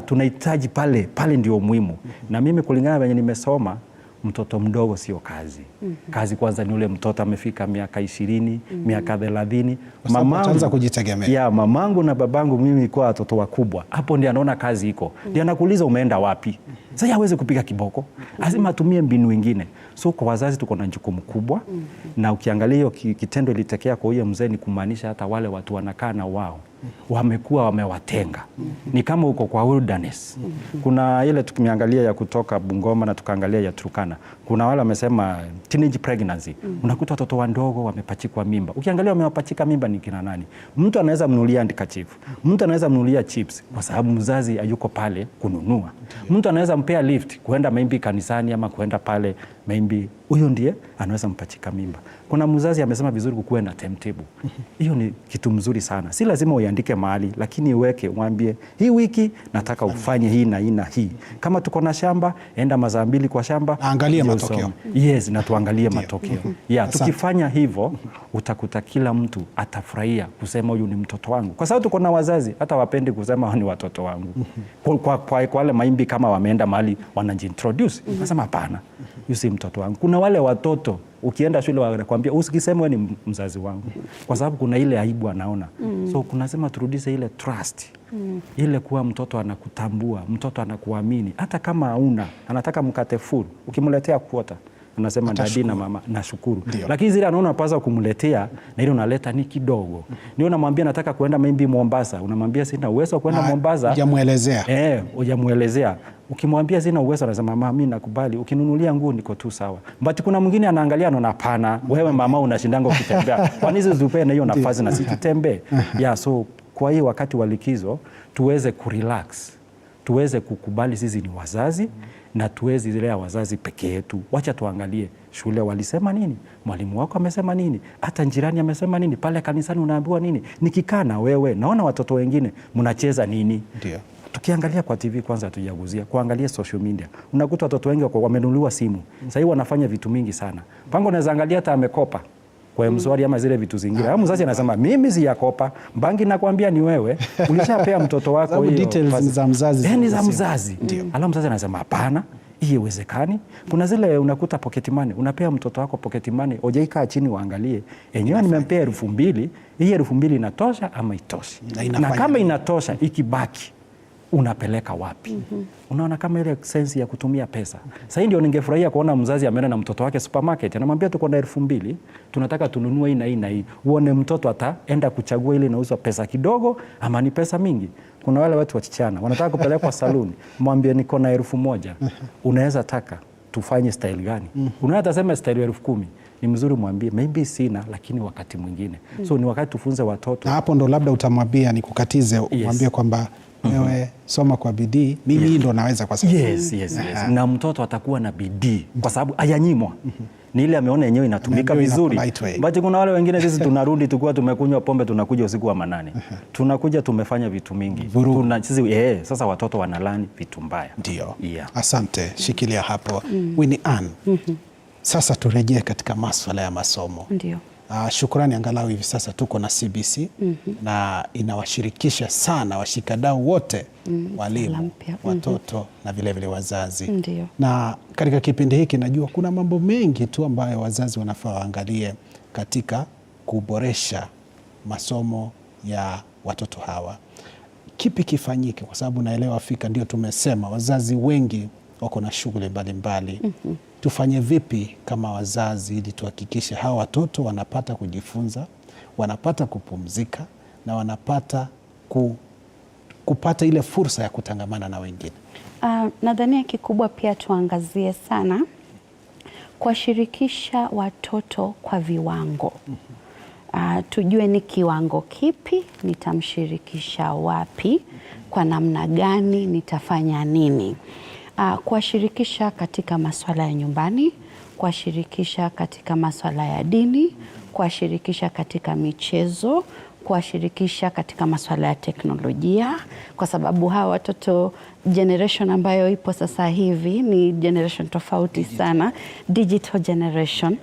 Tunahitaji pale ndio muhimu. Na mimi kulingana venye nimesoma, mtoto mdogo sio kazi. Kazi kwanza ni ule mtoto amefika miaka 20, miaka 30. Mamangu kujitegemea. Mamangu na babangu mimi kwa watoto wakubwa. Hapo ndio anaona kazi iko. Ndio anakuuliza umeenda wapi? Sasa hawezi kupiga kiboko. Lazima atumie mbinu nyingine. So kwa wazazi tuko na jukumu kubwa. Na ukiangalia hiyo kitendo ilitekea kwa huyo mzee ni kumaanisha hata wale watu wanakaa na wao wamekuwa wamewatenga. Ni kama uko kwa wilderness. Kuna ile tukiangalia ya kutoka Bungoma na tukaangalia ya Turkana. Kuna wale wamesema teenage pregnancy. Unakuta watoto wandogo wamepachikwa mimba. Ukiangalia wamewapachika mimba ni kina nani? Mtu anaweza mnunulia handkerchief. Mtu anaweza mnunulia chips kwa sababu mzazi hayuko pale kununua. Mtu anaweza mpea lift kuenda maybe kanisani ama kuenda pale maybe huyo ndiye anaweza mpachika mimba. Kuna mzazi amesema vizuri kukuwe na timetable. Hiyo ni kitu mzuri sana. Si lazima uandike mahali, lakini uweke, mwambie hii wiki nataka ufanye hii na hii na hii. Kama tuko na shamba, enda masaa 2 kwa shamba, angalia matokeo. Yes, na tuangalie matokeo. Tukifanya hivyo utakuta kila mtu atafurahia kusema huyu ni mtoto wangu. Kwa sababu tuko na wazazi hata wapendi kusema hao ni watoto wangu. Kwa wale maimbi kama wameenda mahali wanajiintroduce, nasema hapana. Huyu si mtoto wangu. Kuna wale watoto ukienda shule wanakuambia usikiseme wewe ni mzazi wangu. Kwa sababu kuna ile aibu anaona. So kunasema turudishe ile trust. Ile kuwa mtoto anakutambua, mtoto anakuamini. Hata kama hauna, anataka mkate full. Ukimletea kwota, anasema dadi na mama nashukuru. Lakini zile anaona unapaswa kumletea na ile unaleta ni kidogo. Ndio unamwambia nataka kuenda maybe Mombasa, unamwambia sina uwezo kwenda Mombasa. Hujamuelezea. Hujamuelezea. Ukimwambia sina uwezo anasema mama mimi nakubali, ukinunulia nguo niko tu sawa. But kuna mwingine anaangalia anaona hapana, wewe mama unashindanga ukitembea. Kwa nini usipe na hiyo nafasi na sisi tutembee? So kwa hiyo wakati wa likizo tuweze kurelax. Tuweze kukubali sisi ni wazazi na tuweze zilea wazazi peke yetu. Wacha tuangalie shule walisema nini, mwalimu wako amesema nini, hata jirani amesema nini, pale kanisani unaambiwa nini. Nikikaa na wewe naona watoto wengine mnacheza nini. Tukiangalia kwa TV kwanza tujaguzia, kuangalia social media. Unakuta watoto wengi wamenunuliwa simu. Sasa hivi wanafanya vitu mingi sana. Pango unaweza angalia hata amekopa kwa mswari ama zile vitu zingine. Hapo mzazi anasema mimi si yakopa, bangi nakwambia ni wewe. Ulishapea mtoto wako hiyo details za mzazi. Ni za mzazi. Alafu mzazi anasema hapana, hii haiwezekani. Kuna zile unakuta pocket money, unapea mtoto wako pocket money, hojaikaa chini waangalie. Enyewe nimempea 2,000, hii 2,000 inatosha ama itoshi? Na kama inatosha ikibaki unapeleka wapi? Unaona kama ile sense ya kutumia pesa. Sasa ndio ningefurahia kuona mzazi ameenda na mtoto wake supermarket, anamwambia tuko na 2,000, tunataka tununue hii na hii na hii. Uone mtoto ataenda kuchagua ile inauzwa pesa kidogo ama ni pesa mingi. Kuna wale watu wachichana wanataka kupelekwa saluni, mwambie niko na 1,000. Unaweza taka tufanye style gani? Unaweza sema style ya 10,000. Ni mzuri mwambie maybe sina lakini wakati mwingine. So ni wakati tufunze watoto. Na hapo ndo labda utamwambia nikukatize, mwambie kwamba wewe soma kwa bidii, mimi ndo naweza kwa sababu. Yes. Na mtoto atakuwa na bidii kwa sababu hayanyimwa. Ni ile ameona yenyewe inatumika vizuri. But kuna wale wengine sisi tunarudi tukua tumekunywa pombe tunakuja usiku wa manane. Tunakuja tumefanya vitu mingi. Sasa watoto wanalani vitu mbaya. Ndio. Asante, shikilia hapo. Winnie Ann. Sasa turejee katika masuala ya masomo. Ndio. Shukrani angalau hivi sasa tuko na CBC na inawashirikisha sana washikadau wote, walimu, watoto na vile vile wazazi. Ndiyo. Na katika kipindi hiki najua kuna mambo mengi tu ambayo wazazi wanafaa waangalie katika kuboresha masomo ya watoto hawa. Kipi kifanyike? Kwa sababu naelewa Afrika ndio tumesema wazazi wengi wako na shughuli mbalimbali. Tufanye vipi kama wazazi ili tuhakikishe hawa watoto wanapata kujifunza, wanapata kupumzika na wanapata kupata ile fursa ya kutangamana na wengine? Nadhani kikubwa pia tuangazie sana kuwashirikisha watoto kwa viwango. Tujue ni kiwango kipi, nitamshirikisha wapi, kwa namna gani, nitafanya nini. Kuwashirikisha katika masuala ya nyumbani, kuwashirikisha katika masuala ya dini, kuwashirikisha katika michezo, kuwashirikisha katika masuala ya teknolojia, kwa sababu hawa watoto generation ambayo ipo sasa hivi ni generation tofauti sana, digital generation.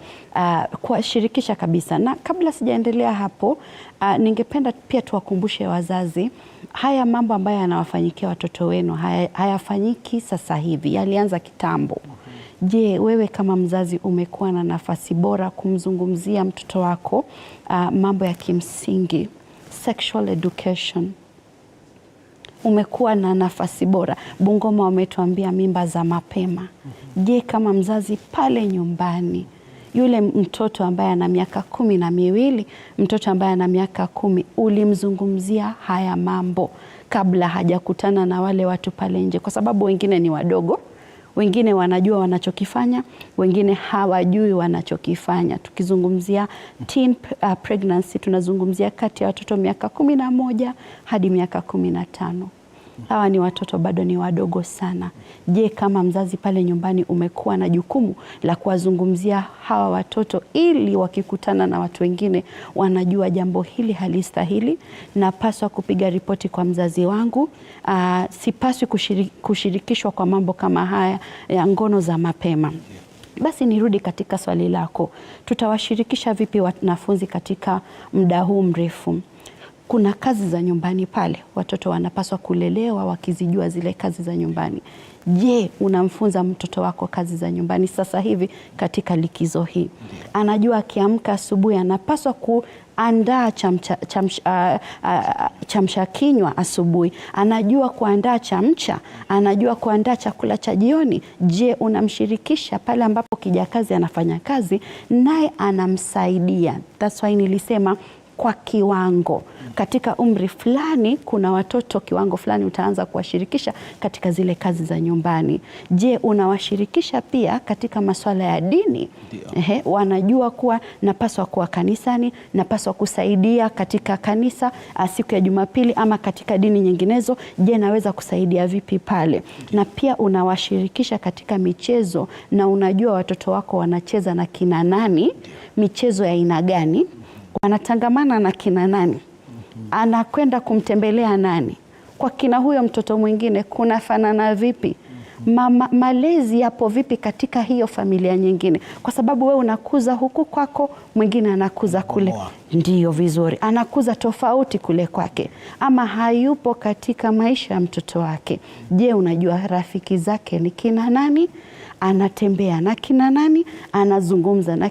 Kuwashirikisha kabisa. Na kabla sijaendelea hapo, ningependa pia tuwakumbushe wazazi, haya mambo ambayo yanawafanyikia watoto wenu hayafanyiki sasa hivi, yalianza kitambo. Je, wewe kama mzazi umekuwa na nafasi bora kumzungumzia mtoto wako mambo ya kimsingi, sexual education? Umekuwa na nafasi bora? Bungoma wametuambia mimba za mapema. Je, kama mzazi pale nyumbani, yule mtoto ambaye ana miaka 12, mtoto ambaye ana miaka 10, ulimzungumzia haya mambo kabla hajakutana na wale watu pale nje? Kwa sababu wengine ni wadogo, wengine wanajua wanachokifanya, wengine hawajui wanachokifanya. Tukizungumzia teen pregnancy, tunazungumzia kati ya watoto miaka 11 hadi miaka 15. Hawa ni watoto bado ni wadogo sana. Je, kama mzazi pale nyumbani umekuwa na jukumu la kuwazungumzia hawa watoto, ili wakikutana na watu wengine wanajua jambo hili halistahili, napaswa kupiga ripoti kwa mzazi wangu, sipaswi kushirikishwa kwa mambo kama haya ya ngono za mapema. Basi nirudi katika swali lako, tutawashirikisha vipi wanafunzi katika muda huu mrefu? Kuna kazi za nyumbani pale, watoto wanapaswa kulelewa wakizijua zile kazi za nyumbani. Je, unamfunza mtoto wako kazi za nyumbani sasa hivi katika likizo hii? Anajua akiamka asubuhi anapaswa kuandaa chamsha kinywa asubuhi, anajua kuandaa chamcha, anajua kuandaa chakula cha jioni. Je, unamshirikisha pale ambapo kijakazi anafanya kazi, naye anamsaidia? That's why nilisema kwa kiwango. Katika umri fulani, kuna watoto kiwango fulani utaanza kuwashirikisha katika zile kazi za nyumbani. Je, unawashirikisha pia katika masuala ya dini? Wanajua kuwa napaswa kuwa kanisani, napaswa kusaidia katika kanisa siku ya Jumapili ama katika dini nyinginezo. Je, naweza kusaidia vipi pale? Na pia unawashirikisha katika michezo, na unajua watoto wako wanacheza na kina nani, michezo ya aina gani, wanatangamana na kina nani, anakwenda kumtembelea nani, kwa kina huyo mtoto mwingine kuna fanana vipi, malezi yapo vipi katika hiyo familia nyingine, kwa sababu wewe unakuza huku kwako, mwingine anakuza kule. Ndiyo, vizuri, anakuza tofauti kule kwake, ama hayupo katika maisha ya mtoto wake. Je, unajua rafiki zake ni kina nani, anatembea na kina nani, anazungumza na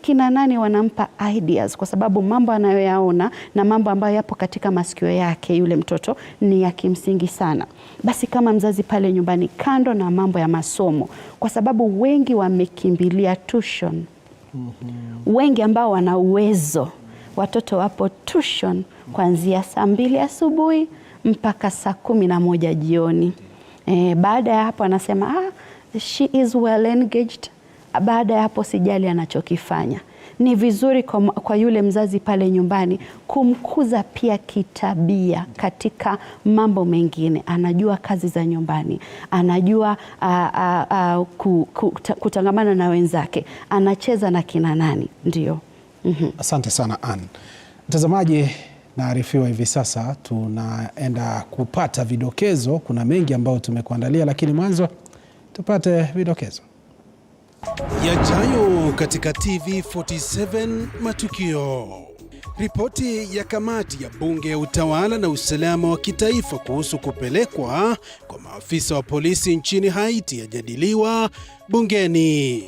kina nani wanampa ideas, kwa sababu mambo anayoyaona na mambo ambayo yapo katika masikio yake yule mtoto ni ya kimsingi sana. Basi kama mzazi pale nyumbani, kando na mambo ya masomo, kwa sababu wengi wamekimbilia tuition, wengi ambao wana uwezo, watoto wapo tuition kuanzia saa 2 asubuhi mpaka saa 11 jioni. Baada ya hapo anasema she is well engaged. Baada ya hapo sijali anachokifanya. Ni vizuri kwa yule mzazi pale nyumbani kumkuza pia kitabia katika mambo mengine. Anajua kazi za nyumbani, anajua kutangamana na wenzake, anacheza na kina nani. Ndio. Asante sana Ann. Mtazamaji, naarifiwa hivi sasa tunaenda kupata vidokezo. Kuna mengi ambayo tumekuandalia, lakini mwanzo tupate vidokezo. Yajayo katika TV47 Matukio. Ripoti ya kamati ya bunge ya utawala na usalama wa kitaifa kuhusu kupelekwa kwa maafisa wa polisi nchini Haiti yajadiliwa bungeni.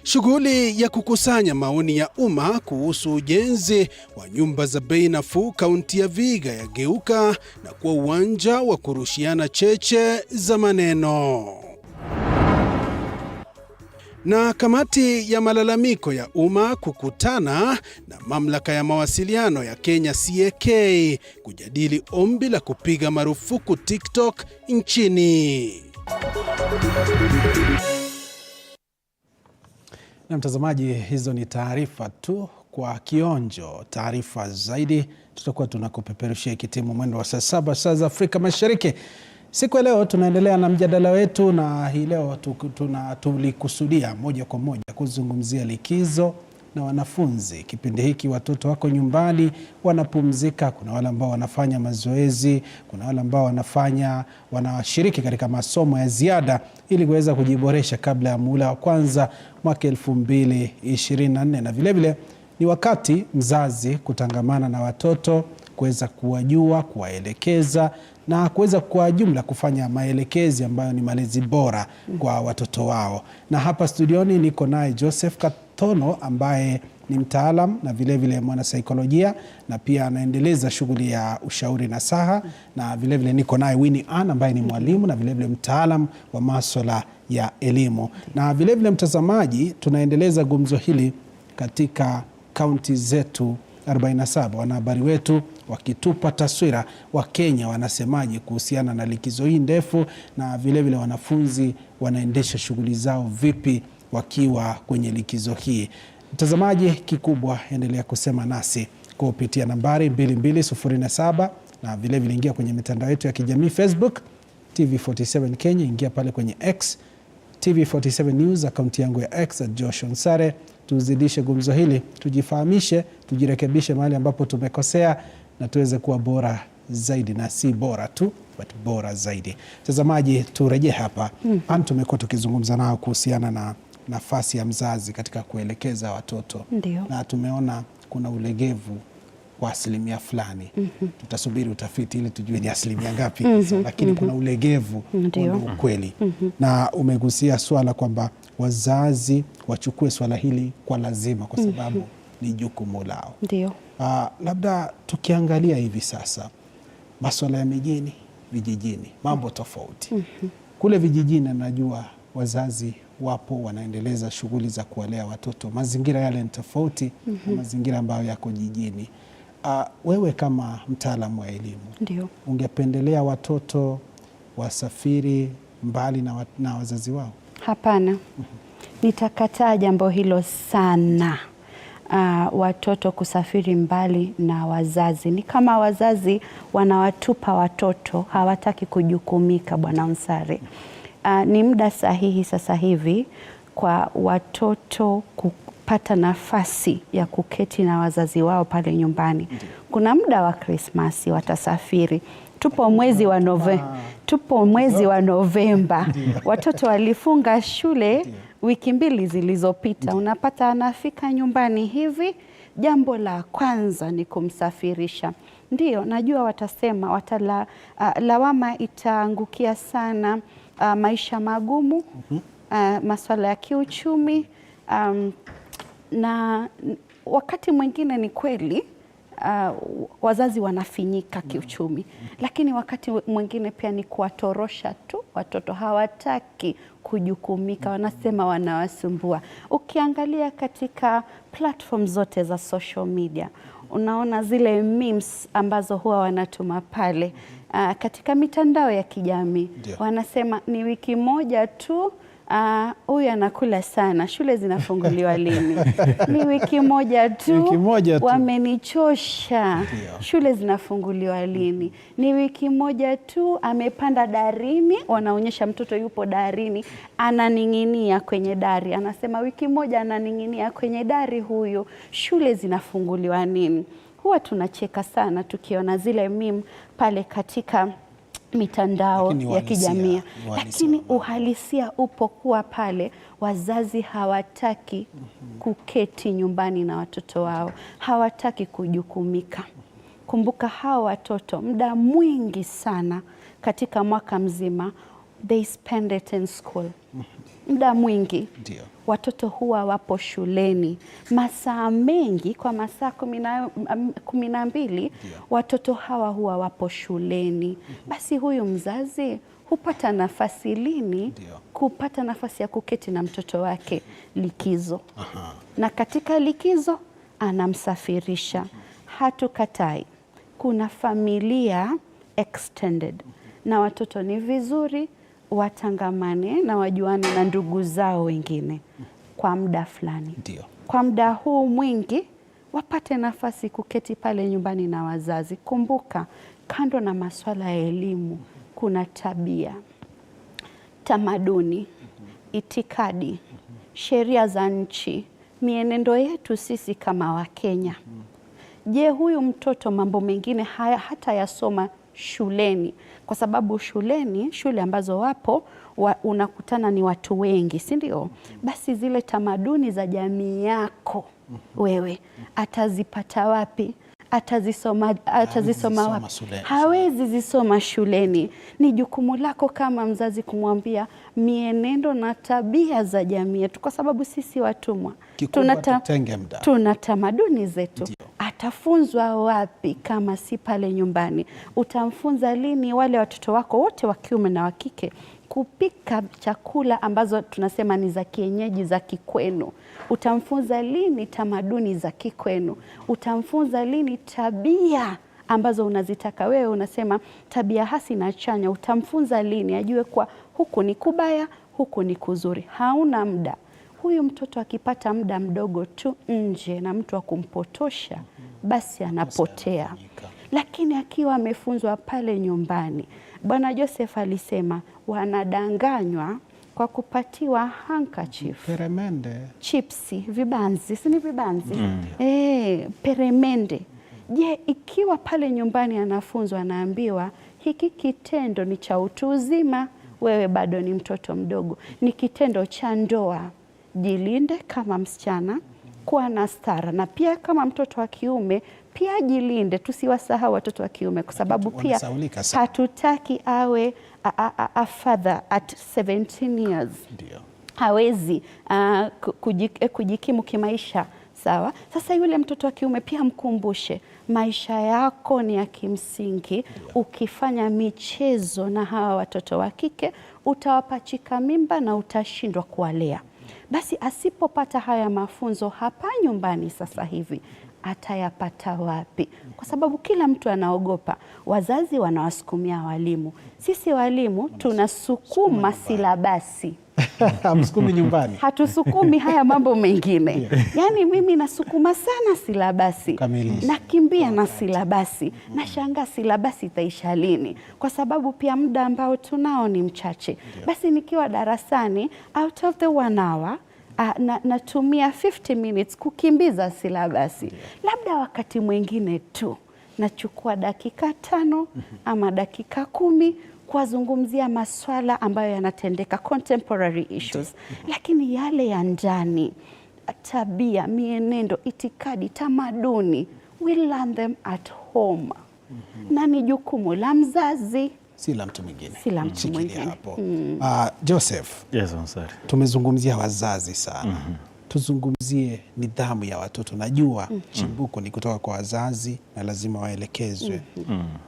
Shughuli ya kukusanya maoni ya umma kuhusu ujenzi wa nyumba za bei nafuu kaunti ya Vihiga yageuka na kuwa uwanja wa kurushiana cheche za maneno. Na kamati ya malalamiko ya umma kukutana na mamlaka ya mawasiliano ya Kenya CAK kujadili ombi la kupiga marufuku TikTok nchini. Na mtazamaji, hizo ni taarifa tu kwa kionjo. Taarifa zaidi tutakuwa tunakupeperushia ikitimu mwendo wa saa 7 saa za Afrika Mashariki. Siku ya leo tunaendelea na mjadala wetu, na hii leo tulikusudia moja kwa moja kuzungumzia likizo na wanafunzi. Kipindi hiki watoto wako nyumbani wanapumzika, kuna wale ambao wanafanya mazoezi, kuna wale ambao wanashiriki katika masomo ya ziada ili kuweza kujiboresha kabla ya muhula wa kwanza mwaka 2024, na vile vile ni wakati mzazi kutangamana na watoto, kuweza kuwajua, kuwaelekeza na kuweza kwa jumla kufanya maelekezi ambayo ni malezi bora kwa watoto wao. Na hapa studioni niko naye Joseph Katono ambaye ni mtaalam na vile vile mwana saikolojia, na pia anaendeleza shughuli ya ushauri na saha, na vile vile niko naye Winnie Ann ambaye ni mwalimu na vile vile mtaalam wa masuala ya elimu. Na vile vile mtazamaji, tunaendeleza gumzo hili katika kaunti zetu 47. Wanahabari wetu wakitupa taswira wa Kenya wanasemaje kuhusiana na likizo hii ndefu, na vile vile wanafunzi wanaendesha shughuli zao vipi wakiwa kwenye likizo hii. Mtazamaji, kikubwa endelea kusema nasi kupitia nambari 2207, na vile vile ingia kwenye mitandao yetu ya kijamii Facebook TV47 Kenya, ingia pale kwenye X TV47 News, akaunti yangu ya X @JoshOnsare. Tuzidishe gumzo hili, tujifahamishe, tujirekebishe mahali ambapo tumekosea, na tuweze kuwa bora zaidi, na si bora tu but bora zaidi. Mtazamaji, turejee hapa. Tumekuwa tukizungumza nao kuhusiana na nafasi ya mzazi katika kuelekeza watoto. Ndio. Na tumeona kuna ulegevu kwa asilimia fulani. Tutasubiri utafiti ili tujue ni asilimia ngapi, lakini kuna ulegevu, ndio ukweli. Na umegusia swala kwamba wazazi wachukue swala hili kwa lazima kwa sababu ni jukumu lao. Ndio. Labda tukiangalia hivi sasa masuala ya mijini, vijijini, mambo tofauti. Kule vijijini najua wazazi wapo wanaendeleza shughuli za kuwalea watoto. Mazingira yale ni tofauti na mazingira ambayo yako jijini. Wewe kama mtaalamu wa elimu, ndio, ungependelea watoto wasafiri mbali na wazazi wao? Hapana. Nitakataa jambo hilo sana. Watoto kusafiri mbali na wazazi ni kama wazazi wanawatupa watoto, hawataki kujukumika. Bwana Unsare, ni muda sahihi sasa hivi kwa watoto kupata nafasi ya kuketi na wazazi wao pale nyumbani. Kuna muda wa Krismasi watasafiri. Tupo mwezi wa Novemba. Watoto walifunga shule wiki 2 zilizopita. Unapata anafika nyumbani hivi, jambo la kwanza ni kumsafirisha. Ndio, najua watasema lawama itaangukia sana maisha magumu, masuala ya kiuchumi, na wakati mwingine ni kweli wazazi wanafinyika kiuchumi, lakini wakati mwingine pia ni kuwatorosha tu watoto, hawataki kujukumika, wanasema wanawasumbua. Ukiangalia katika platform zote za social media, unaona zile memes ambazo huwa wanatuma pale katika mitandao ya kijamii. Wanasema ni wiki moja tu, huyu anakula sana, shule zinafunguliwa lini? Ni wiki moja tu, wamenichosha, shule zinafunguliwa lini? Ni wiki moja tu, amepanda darini, wanaonyesha mtoto yupo darini, ananing'inia kwenye dari, anasema wiki moja ananing'inia kwenye dari huyu, shule zinafunguliwa nini? Huwa tunacheka sana tukiona zile meme pale katika mitandao ya kijamii, lakini uhalisia upo kuwa pale wazazi hawataki kuketi nyumbani na watoto wao, hawataki kujukumika. Kumbuka hawa watoto muda mwingi sana katika mwaka mzima, they spend it in school. Muda mwingi watoto huwa wapo shuleni, masaa mengi, kwa masaa 12 watoto hawa huwa wapo shuleni. Basi huyu mzazi hupata nafasi lini kupata nafasi ya kuketi na mtoto wake? Likizo. Na katika likizo anamsafirisha. Hatukatai, kuna familia extended na watoto, ni vizuri watangamane na wajuane na ndugu zao wengine kwa muda fulani. Ndio. Kwa muda huu mwingi wapate nafasi kuketi pale nyumbani na wazazi. Kumbuka, kando na masuala ya elimu, kuna tabia, tamaduni, itikadi, sheria za nchi, mienendo yetu sisi kama Wakenya. Je, huyu mtoto mambo mengine hata yasoma shuleni? Kwa sababu shuleni, shule ambazo wapo unakutana ni watu wengi, si ndio? Basi zile tamaduni za jamii yako wewe atazipata wapi? Atazisoma wapi? Hawezi zisoma shuleni. Ni jukumu lako kama mzazi kumwambia mienendo na tabia za jamii yetu, kwa sababu sisi watumwa tuna tamaduni zetu. Ndiyo. Atafunzwa wapi kama si pale nyumbani? Utamfunza lini wale watoto wako wote wa kiume na wa kike kupika chakula ambazo tunasema ni za kienyeji, za kikwenu? Utamfunza lini tamaduni za kikwenu? Utamfunza lini tabia ambazo unazitaka wewe, unasema tabia hasi na chanya? Utamfunza lini ajue kwa huku ni kubaya, huku ni kuzuri? Hauna muda. Huyu mtoto akipata muda mdogo tu nje na mtu wa kumpotosha, basi anapotea. Lakini akiwa amefunzwa pale nyumbani, Bwana Joseph alisema wanadanganywa kwa kupatiwa handkerchief, peremende, chipsi, vibanzi, si ni vibanzi? Peremende. Je, ikiwa pale nyumbani anafunzwa, anaambiwa hiki kitendo ni cha utu uzima, wewe bado ni mtoto mdogo, ni kitendo cha ndoa, jilinde kama msichana, kuwa na stara, na pia kama mtoto wa kiume pia jilinde. Tusiwasahau watoto wa kiume, kwa sababu pia hatutaki awe a father at 17 years. Ndio. Hawezi kujikimu kimaisha. Sawa. Sasa yule mtoto wa kiume pia mkumbushe maisha yako ni ya kimsingi. Ukifanya michezo na hawa watoto wa kike utawapachika mimba na utashindwa kuwalea. Basi asipopata haya mafunzo hapa nyumbani sasa hivi, atayapata wapi? Kwa sababu kila mtu anaogopa. Wazazi wanawasukumia walimu. Sisi walimu tunasukuma silabasi. Hamsukumi nyumbani. Hatusukumi haya mambo mengine. Yaani mimi nasukuma sana silabasi. Kamilisha. Nakimbia na silabasi. Nashangaa silabasi itaisha lini? Kwa sababu pia muda ambao tunao ni mchache. Basi nikiwa darasani, out of the 1 hour, natumia 50 minutes kukimbiza silabasi. Labda wakati mwingine tu nachukua dakika 5 ama dakika 10 kuwazungumzia maswala ambayo yanatendeka, contemporary issues. Lakini yale ya ndani, tabia, mienendo, itikadi, tamaduni, we learn them at home. Na ni jukumu la mzazi, si la mtu mwingine. Si la mtu mwingine. Joseph. Yes, sir. Tumezungumzia wazazi sana. Tuzungumzie nidhamu ya watoto. Najua chimbuko ni kutoka kwa wazazi na lazima waelekezwe.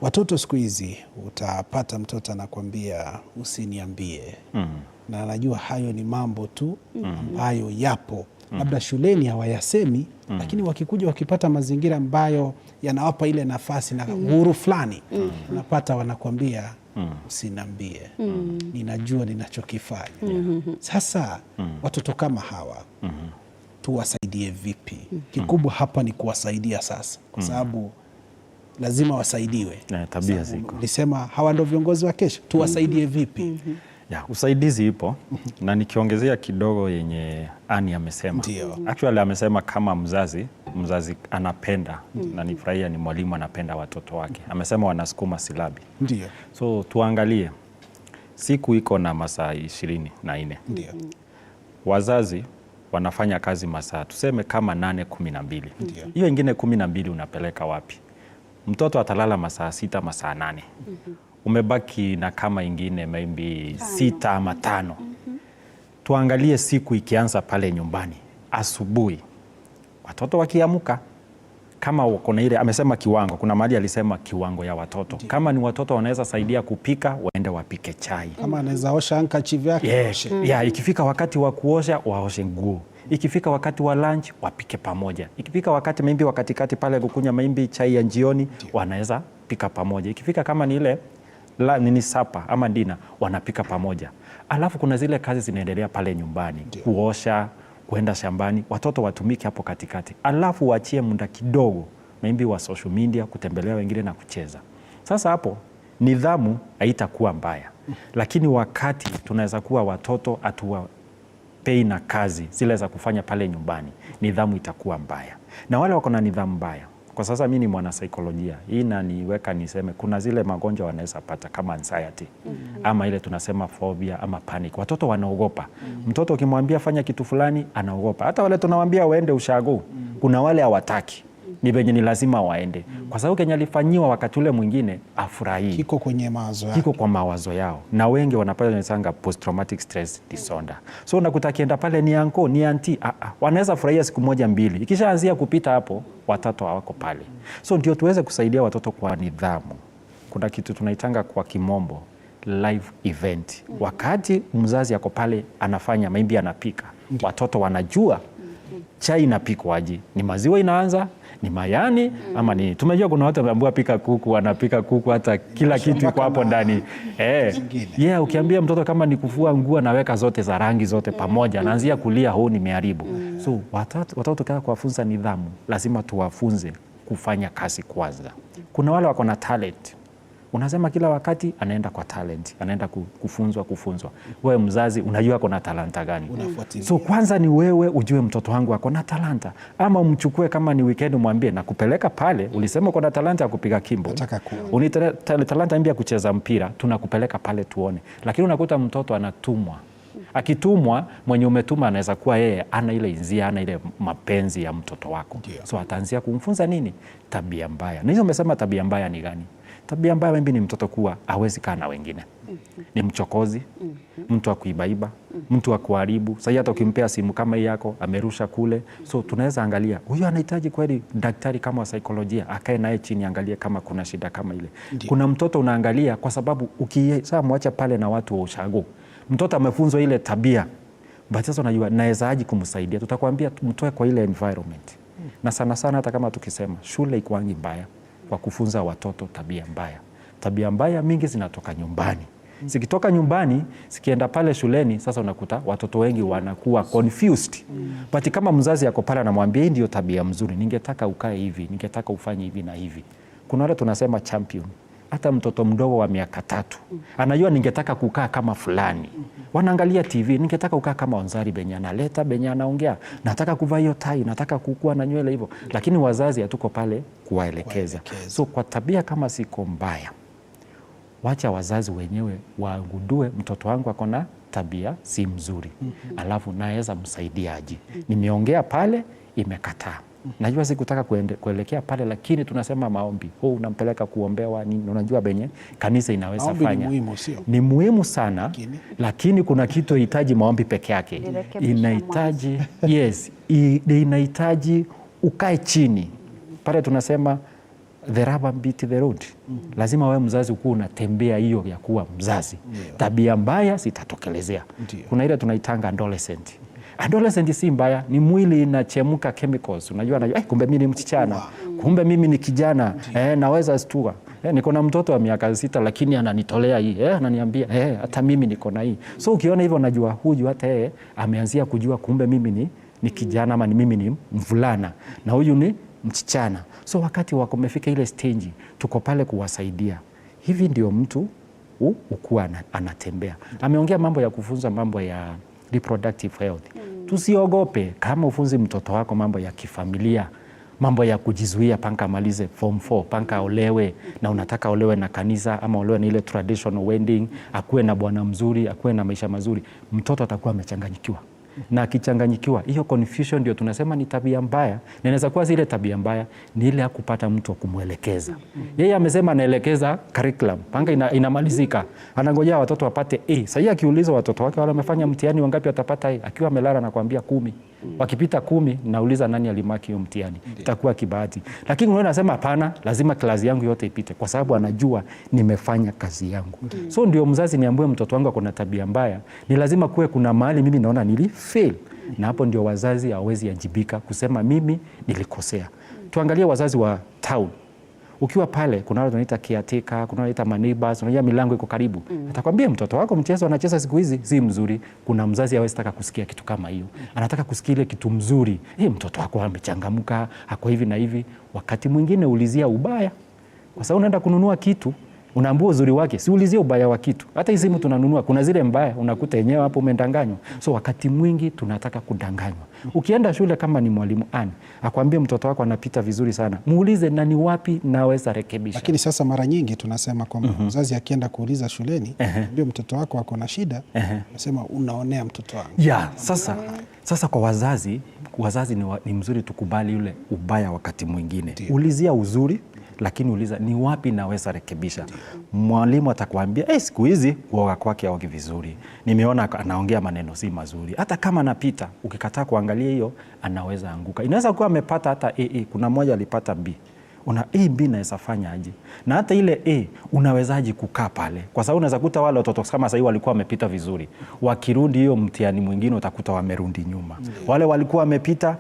Watoto siku hizi utapata mtoto anakuambia usiniambie. Na najua hayo ni mambo tu ambayo yapo. Labda shuleni hawayasemi, lakini wakikuja wakipata mazingira ambayo yanawapa ile nafasi na uhuru fulani, unapata wanakuambia usiniambie. Ninajua ninachokifanya. Sasa watoto kama hawa tuwasaidie vipi? Kikubwa hapa ni kuwasaidia sasa, kwa sababu lazima wasaidiwe. Tabia ziko. Nisema hawa ndio viongozi wa kesho. Tuwasaidie vipi? Usaidizi ipo. Na nikiongezea kidogo yenye Ani amesema. Actually amesema kama mzazi anapenda na nifurahia ni mwalimu anapenda watoto wake. Amesema wanasukuma silabi. Ndio. So tuangalie siku iko na masaa 24. Ndio. Wazazi wanafanya kazi masaa tuseme kama 8-12. Hiyo ingine 12 unapeleka wapi? Mtoto atalala masaa 6, masaa 8. Umebaki na kama ingine maybe 6 ama 5. Tuangalie siku ikianza pale nyumbani asubuhi. Watoto wakiamka, kama kuna ile amesema kiwango, kuna mahali alisema kiwango ya watoto. Kama ni watoto wanaweza saidia kupika, waende wapike chai. Kama anaweza osha handkerchief yake, ikifika wakati wa kuosha, waoshe nguo. Ikifika wakati wa lunch, wapike pamoja. Ikifika wakati maybe wakatikati pale kukunywa maybe chai ya jioni, wanaweza pika pamoja. Ikifika kama ni ile nini sapa ama dina, wanapika pamoja. Alafu kuna zile kazi zinaendelea pale nyumbani, kuosha, kuenda shambani, watoto watumike hapo katikati. Alafu waachie muda kidogo, maybe wa social media, kutembelea wengine na kucheza. Sasa hapo nidhamu haitakuwa mbaya. Lakini wakati tunaweza kuwa watoto atuwapei na kazi zile za kufanya pale nyumbani, nidhamu itakuwa mbaya. Na wale wako na nidhamu mbaya, kwa sasa mimi ni mwanasaikolojia, hii inaniweka niseme kuna zile magonjwa wanaweza pata kama anxiety ama ile tunasema phobia ama panic. Watoto wanaogopa. Mtoto ukimwambia fanya kitu fulani anaogopa. Hata wale tunawambia waende ushago, kuna wale hawataki. Ni venye ni lazima waende. Kwa sababu Kenya alifanyiwa wakati ule mwingine afurahii. Kiko kwenye mawazo yao. Kiko kwa mawazo yao. Na wengi wanapata nisanga post traumatic stress disorder. So unakuta kienda pale ni anko, ni auntie, wanaweza furahia siku moja mbili. Ikishaanzia kupita hapo, watoto hawako pale. So ndio tuweze kusaidia watoto kwa nidhamu. Kuna kitu tunaitanga kwa kimombo live event. Wakati mzazi yako pale anafanya, maybe anapika, watoto wanajua chai inapikwaje, ni maziwa inaanza, ni mayani ama ni tumejua kuna watu wanaambia pika kuku, wanapika kuku hata kila kitu iko hapo ndani. Ukiambia mtoto kama ni kufua nguo anaweka zote za rangi zote pamoja, anaanzia kulia huu nimeharibu. So watoto kama kuwafunza nidhamu, lazima tuwafunze kufanya kazi kwanza. Kuna wale wako na talent. Unasema kila wakati anaenda kwa talent, anaenda kufunzwa. Wewe mzazi unajua ako na talanta gani? So kwanza ni wewe ujue mtoto wangu ako na talanta, ama umchukue kama ni weekend umwambie na kupeleka pale, ulisema uko na talanta ya kupiga kimbo. Una talanta mbia kucheza mpira, tunakupeleka pale tuone. Lakini unakuta mtoto anatumwa. Akitumwa, mwenye umetuma anaweza kuwa yeye ana ile inzia, ana ile mapenzi ya mtoto wako. So ataanzia kumfunza nini? Tabia mbaya. Na hizo umesema tabia mbaya ni gani? Tabia mbaya mimi ni mtoto kuwa hawezi kaa na wengine. Ni mchokozi, mtu wa kuibaiba, mtu wa kuharibu. Sasa hata ukimpea simu kama hii yako, amerusha kule. So tunaweza angalia, huyu anahitaji kweli daktari kama wa saikolojia, akae naye chini angalie kama kuna shida kama ile. Kuna mtoto unaangalia kwa sababu ukimwacha pale na watu wa ushago, mtoto amefunzwa ile tabia. But sasa unajua naweza aje kumsaidia? Tutakwambia mtoe kwa ile environment. Na sana hata kama tukisema shule ikuangi mbaya kwa kufunza watoto tabia mbaya. Tabia mbaya mingi zinatoka nyumbani. Zikitoka nyumbani, zikienda pale shuleni, sasa unakuta watoto wengi wanakuwa confused. But kama mzazi yako pale anamwambia hii ndio tabia mzuri, ningetaka ukae hivi, ningetaka ufanye hivi na hivi. Kuna wale tunasema champion. Hata mtoto mdogo wa miaka 3 anajua ningetaka kukaa kama fulani. Wanaangalia TV, ningetaka kukaa kama Onzari benye analeta, benye anaongea, nataka kuvaa hiyo tai, nataka kukua na nywele hivyo. Lakini wazazi hatuko pale kuwaelekeza. So kwa tabia kama siko mbaya, wacha wazazi wenyewe wagundue mtoto wangu ako na tabia si mzuri. Alafu naweza msaidiaje? Nimeongea pale, imekataa. Najua sikutaka kuelekea pale, lakini tunasema maombi. Unampeleka kuombewa nini? Unajua benye kanisa inaweza maombi fanya. Ni muhimu, sio? Ni muhimu sana, lakini kuna kitu hitaji maombi peke yake. Inahitaji inahitaji ukae chini. Pale tunasema the rubber meets the road. Lazima wewe mzazi ukue unatembea hiyo ya kuwa mzazi. Tabia mbaya sitatokelezea. Kuna ile tunaitanga adolescent. Adolescent si mbaya, ni mwili inachemka chemicals. Unajua kumbe mimi ni msichana, kumbe mimi ni kijana, naweza stua. Niko na mtoto wa miaka 6 lakini ananitolea hii, ananiambia hata mimi niko na hii. So ukiona hivyo unajua huyu hata yeye ameanzia kujua kumbe mimi ni kijana ama mimi ni mvulana na huyu ni msichana. So wakati wako umefika ile stage, tuko pale kuwasaidia. Hivi ndio mtu ukuwa anatembea. Ameongea mambo ya kufunza mambo ya reproductive health. Tusiogope kama ufunzi mtoto wako mambo ya kifamilia, mambo ya kujizuia panka amalize form 4, panka olewe na unataka olewe na kanisa ama olewe na ile traditional wedding, akuwe na bwana mzuri, akuwe na maisha mazuri, mtoto atakuwa amechanganyikiwa. Na akichanganyikiwa, hiyo confusion ndio tunasema ni tabia mbaya. Na inaweza kuwa zile tabia mbaya ni ile ya kupata mtu kumwelekeza. Yeye amesema anaelekeza curriculum, panga inamalizika. Anangojea watoto wapate A. Sasa akiuliza watoto wake wale wamefanya mtihani wangapi watapata A, akiwa amelala anakuambia 10. Wakipita 10 nauliza nani alimaki hiyo mtihani. Itakuwa kibahati. Lakini wewe unasema hapana, lazima klasi yangu yote ipite kwa sababu anajua nimefanya kazi yangu. So ndio mzazi niambie mtoto wangu kuna tabia mbaya, ni lazima kuwe kuna mahali mimi naona nilifail. Na hapo ndio wazazi hawezi ajibika kusema mimi nilikosea. Tuangalie wazazi wa town. Ukiwa pale kuna wale tunaita katika, kuna wale tunaita maneighbors, unajua milango iko karibu. Atakwambia mtoto wako mchezo anacheza siku hizi si mzuri. Kuna mzazi hawezi taka kusikia kitu kama hiyo. Anataka kusikia ile kitu mzuri. Mtoto wako amechangamka, ako hivi na hivi. Wakati mwingine ulizia ubaya. Kwa sababu unaenda kununua kitu, unaambiwa uzuri wake, si ulizia ubaya wa kitu. Hata hizi simu tunanunua, kuna zile mbaya, unakuta yenyewe hapo umedanganywa. So wakati mwingi tunataka kudanganywa. Ukienda shule kama ni mwalimu akwambie mtoto wako anapita vizuri sana, muulize na ni wapi naweza rekebisha. Lakini sasa mara nyingi tunasema kwamba mzazi akienda kuuliza shuleni, ndio mtoto wako ako na shida, nasema unaonea mtoto wangu. Sasa kwa wazazi ni mzuri tukubali yule ubaya wakati mwingine. Ulizia uzuri, lakini uliza ni wapi naweza rekebisha. Mwalimu atakwambia siku hizi kuoga kwake haogi vizuri, nimeona anaongea maneno si mazuri. Hata kama anapita, ukikataa kuangalia hiyo, anaweza anguka. Inaweza kuwa amepata hata A, kuna mmoja alipata B. B naweza fanya aje? Na hata ile A unawezaje kukaa pale? Kwa sababu unaweza kuta wale watoto kama sasa walikuwa wamepita vizuri, wakirudi hiyo mtihani mwingine utakuta wamerudi nyuma. Wale walikuwa wamepita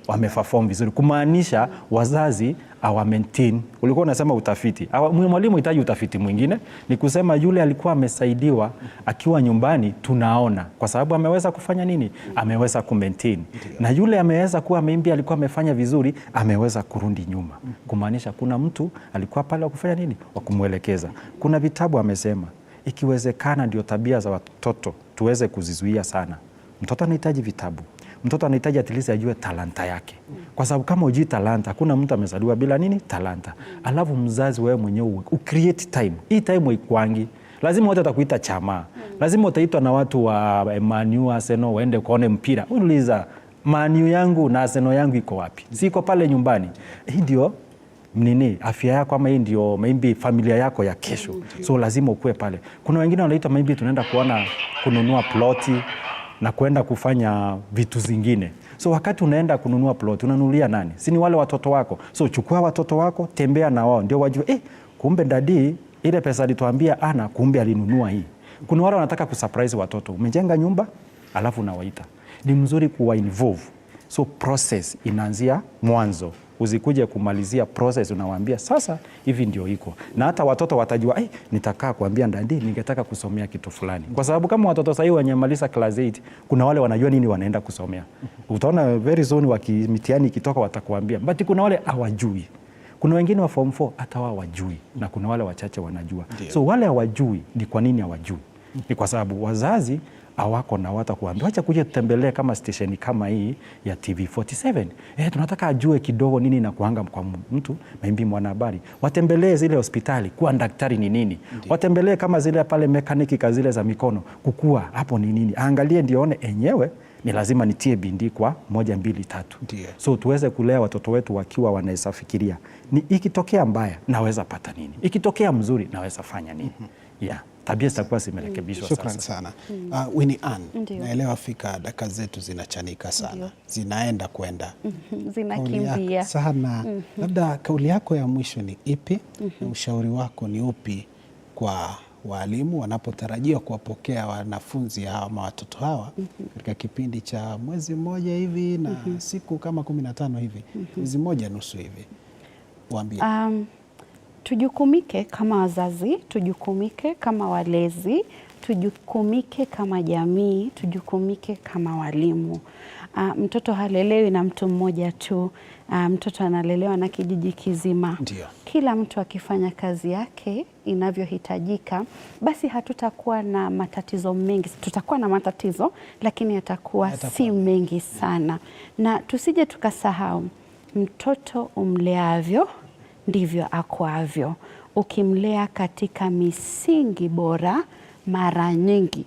wameperform vizuri, kumaanisha wazazi maintain. Ulikuwa unasema utafiti, mwalimu hitaji utafiti mwingine, ni kusema yule alikuwa amesaidiwa akiwa nyumbani, tunaona kwa sababu ameweza kufanya nini, ameweza kumaintain. Na yule ameweza kuwa maybe alikuwa amefanya vizuri, ameweza kurudi nyuma, kumaanisha kuna mtu alikuwa pale wa kufanya nini, wa kumwelekeza. Kuna vitabu amesema ikiwezekana ndio tabia za watoto tuweze kuzizuia sana. Mtoto anahitaji vitabu. Mtoto anahitaji at least ajue talanta yake. Kwa sababu kama hujui talanta, hakuna mtu amezaliwa bila nini, talanta. Alafu mzazi wewe mwenyewe ucreate time. Hii time haikwangi. Lazima wote watakuita chama. Lazima utaitwa na watu wa Man U, Arsenal, waende kuone mpira. Uliza Man U yangu na Arsenal yangu iko wapi? Siko pale nyumbani. Hii ndio afya yako, ama hii ndio maybe familia yako ya kesho. So lazima ukue pale. Kuna wengine wanaitwa maybe tunaenda kununua ploti na kwenda kufanya vitu zingine. So wakati unaenda kununua plot, unanunulia nani? Si ni wale watoto wako. So chukua watoto wako, tembea na wao, ndio wajue kumbe dadi ile pesa alituambia kumbe alinunua hii. Kuna wale wanataka kusurprise watoto. Umejenga nyumba, alafu unawaita. Ni mzuri kuwa involve. So process inaanzia mwanzo. Usikuje kumalizia process, unawaambia sasa hivi ndio iko. Na hata watoto watajua nitakaa kuambia dadi ningetaka kusomea kitu fulani. Kwa sababu kama watoto sasa hivi wanyemaliza class 8, kuna wale wanajua nini wanaenda kusomea. Utaona very soon mitihani ikitoka watakuambia. But kuna wale hawajui. Kuna wengine wa form 4 hata wao hawajui, na kuna wale wachache wanajua. So wale hawajui, ni kwa nini hawajui? Ni kwa sababu wazazi hawako na watu kuambia acha kuja tutembelee kama station kama hii ya TV47. Tunataka ajue kidogo nini na kuanga kwa mtu maybe mwanahabari. Watembelee zile hospitali kuwa daktari ni nini. Watembelee kama zile pale mekaniki zile za mikono kukua hapo ni nini. Angalie ndio one enyewe ni lazima nitie bindi kwa 1 2 3. So tuweze kulea watoto wetu wakiwa wanaweza fikiria ni ikitokea mbaya naweza pata nini, ikitokea mzuri naweza fanya nini. Tabia zitakuwa zimerekebishwa sasa. Shukrani sana. Winnie Ann, naelewa fika dakika zetu zinachanika sana. Zinaenda kwenda. Zinakimbia sana. Labda kauli yako ya mwisho ni ipi? Na ushauri wako ni upi kwa walimu wanapotarajiwa kuwapokea wanafunzi hawa ama watoto hawa katika kipindi cha mwezi mmoja hivi na siku kama 15 hivi, mwezi mmoja nusu hivi? Waambie. Tujukumike kama wazazi, tujukumike kama walezi, tujukumike kama jamii, tujukumike kama walimu. Mtoto halelewi na mtu mmoja tu, mtoto analelewa na kijiji kizima. Ndiyo. Kila mtu akifanya kazi yake inavyohitajika, basi hatutakuwa na matatizo mengi. Tutakuwa na matatizo, lakini yatakuwa si mengi sana. Na tusije tukasahau, mtoto umleavyo ndivyo akuavyo. Ukimlea katika misingi bora, mara nyingi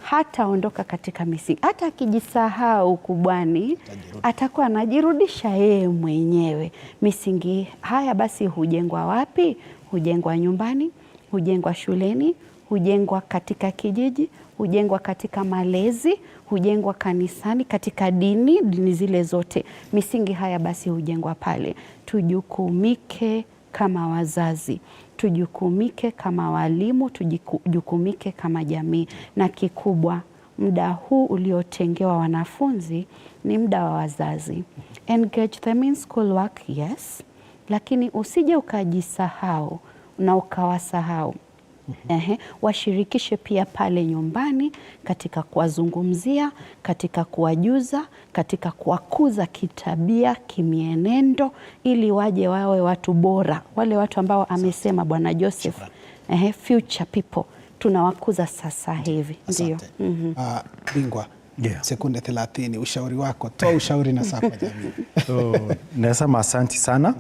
hata ondoka katika misingi. Hata akijisahau kubwani, atakuwa anajirudisha yeye mwenyewe. Misingi haya basi hujengwa wapi? Hujengwa nyumbani, hujengwa shuleni, hujengwa katika kijiji, hujengwa katika malezi, hujengwa kanisani, katika dini zile zote. Misingi haya basi hujengwa pale. Tujukumike kama wazazi, tujukumike kama walimu, tujukumike kama jamii. Na kikubwa, muda huu uliotengewa wanafunzi ni muda wa wazazi. Engage them in school work, yes. lakini usije ukajisahau na ukawasahau. Washirikishe pia pale nyumbani katika kuwazungumzia, katika kuwajuza, katika kuwakuza kitabia, kimienendo, ili waje wawe watu bora, wale watu ambao amesema Bwana Joseph, future people tunawakuza sasa hivi. Ndio. Bingwa, sekunde 30, ushauri wako, toa ushauri na saa kwa jamii. Nasema asante sana.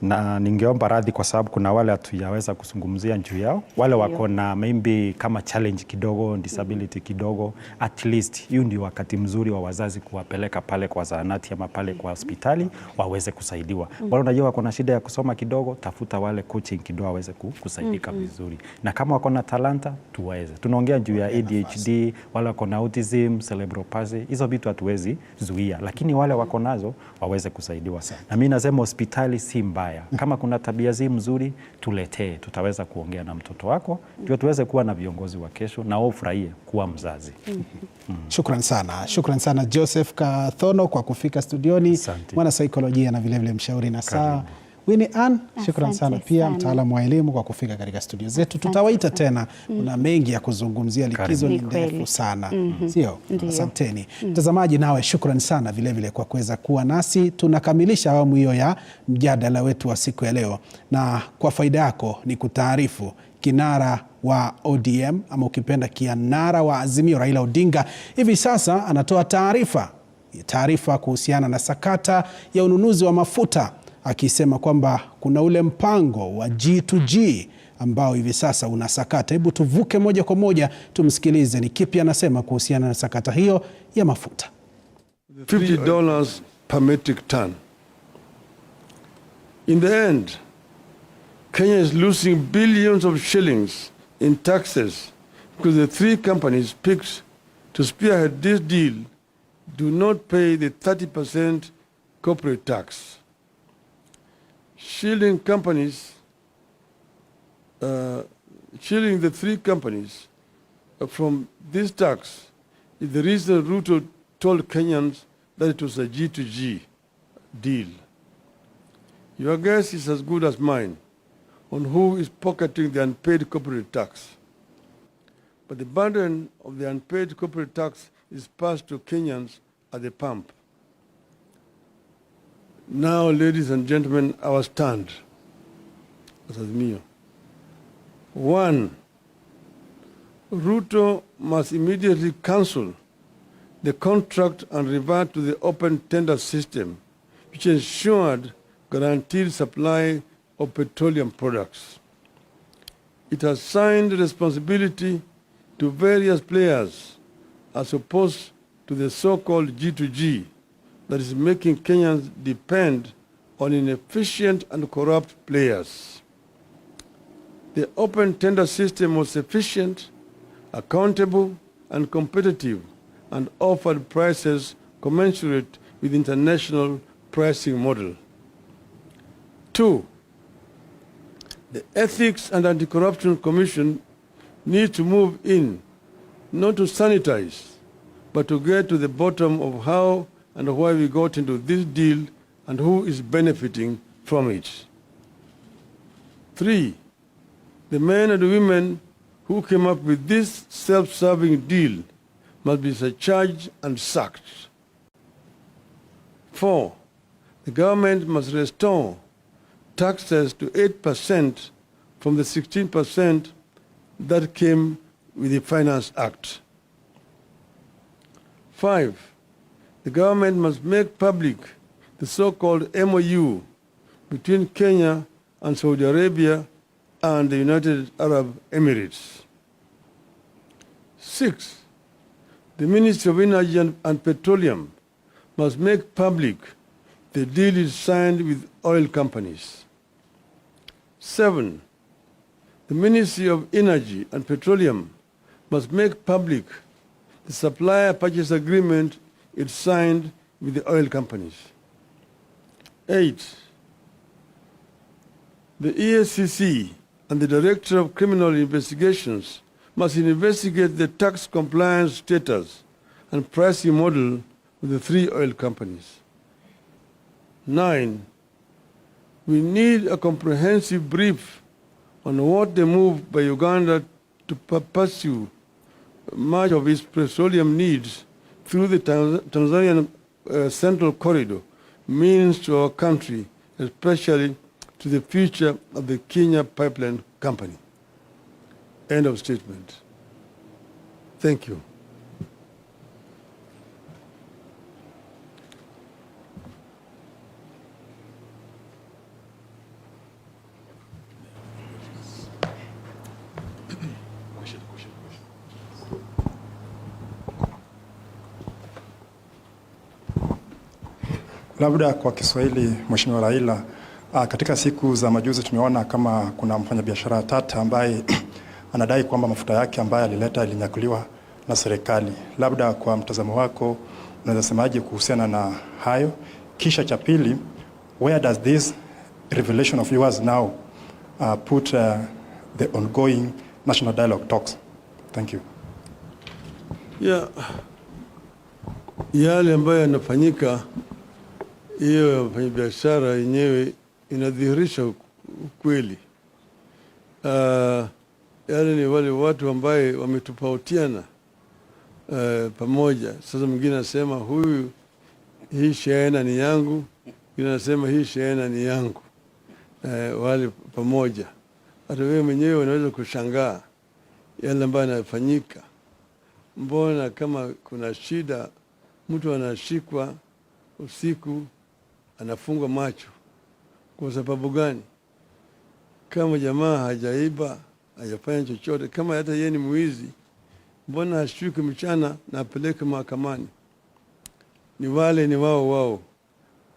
Na ningeomba radhi kwa sababu kuna wale hatujaweza kuzungumzia juu yao, wale wako na maybe kama challenge kidogo, disability kidogo, at least hiyo ndio wakati mzuri wa wazazi kuwapeleka pale kwa zahanati ama pale kwa hospitali waweze kusaidiwa. Wale unajua wako na shida ya kusoma kidogo, tafuta wale coaching kidogo waweze kusaidika vizuri. Na kama wako na talanta tuweze. Tunaongea juu ya ADHD, wale wako na autism, cerebral palsy, hizo vitu hatuwezi zuia, lakini wale wako nazo waweze kusaidiwa. Na mimi nasema hospitali si mbaya. Kama kuna tabia zi mzuri tuletee, tutaweza kuongea na mtoto wako ndio tuweze kuwa na viongozi wa kesho na wao furahie kuwa mzazi. Shukran sana. Shukran sana Joseph Kathono kwa kufika studioni, mwana saikolojia na vile vile mshauri na saa. Winnie Ann, shukran sana pia, mtaalamu wa elimu kwa kufika katika studio zetu. Tutawaita tena, kuna mengi ya kuzungumzia, likizo ni ndefu sana. Sio? Asanteni. Mtazamaji nawe shukran sana vile vile kwa kuweza kuwa nasi. Tunakamilisha awamu hiyo ya mjadala wetu wa siku ya leo, na kwa faida yako ni kutaarifu kinara wa ODM ama ukipenda kinara wa Azimio Raila Odinga hivi sasa anatoa taarifa kuhusiana na sakata ya ununuzi wa mafuta, akisema kwamba kuna ule mpango wa G2G ambao hivi sasa unasakata. Hebu tuvuke moja kwa moja tumsikilize ni kipi anasema kuhusiana na sakata hiyo ya mafuta. $50 per metric ton. In the end, Kenya is losing billions of shillings in taxes because the three companies picked to spearhead this deal do not pay the 30% corporate tax. Shielding the three companies from this tax is the reason Ruto told Kenyans that it was a G2G deal. Your guess is as good as mine on who is pocketing the unpaid corporate tax. But the burden of the unpaid corporate tax is passed to Kenyans at the pump. Now, ladies and gentlemen, our stand as Azimio. 1, Ruto must immediately cancel the contract and revert to the open tender system, which ensured guaranteed supply of petroleum products. It has assigned responsibility to various players as opposed to the so-called G2G that is making Kenyans depend on inefficient and corrupt players. The open tender system was efficient, accountable, and competitive, and offered prices commensurate with international pricing model. 2, the Ethics and Anti-Corruption Commission needs to move in, not to sanitize, but to get to the bottom of how and why we got into this deal and who is benefiting from it. 3, the men and women who came up with this self-serving deal must be surcharged and sacked. 4, the government must restore taxes to 8% from the 16% that came with the Finance Act. 5, the government must make public the so-called MOU between Kenya and Saudi Arabia and the United Arab Emirates. 6, the Ministry of Energy and Petroleum must make public the deal is signed with oil companies. 7, the Ministry of Energy and Petroleum must make public the supplier purchase agreement it signed with the oil companies. 8, the EACC and the Director of Criminal Investigations must investigate the tax compliance status and pricing model of the three oil companies. 9, We need a comprehensive brief on what the move by Uganda to pursue much of its petroleum needs through the Tanzanian Central Corridor means to our country, especially to the future of the Kenya Pipeline Company. End of statement. Thank you. Labda kwa Kiswahili, Mheshimiwa Raila, katika siku za majuzi tumeona kama kuna mfanyabiashara tata ambaye anadai kwamba mafuta yake ambayo alileta ilinyakuliwa na serikali. Labda kwa mtazamo wako unaweza semaje kuhusiana na hayo? Kisha cha pili, where does this revelation of yours now put the ongoing national dialogue talks? Thank you. Yeah. Yale ambayo yanafanyika, hiyo biashara yenyewe inadhihirisha ukweli. Yale ni wale watu ambaye wametofautiana pamoja. Sasa mwingine anasema huyu, hii shehena ni yangu, mwingine anasema hii shehena ni yangu. Wale pamoja. Hata wewe mwenyewe unaweza kushangaa yale ambayo yanafanyika. Mbona kama kuna shida, mtu anashikwa usiku, anafungwa macho. Kwa sababu gani? Kama jamaa hajaiba, hajafanya chochote, kama hata yeye ni mwizi, mbona hashikwi mchana na apeleke mahakamani? Ni wale ni wao.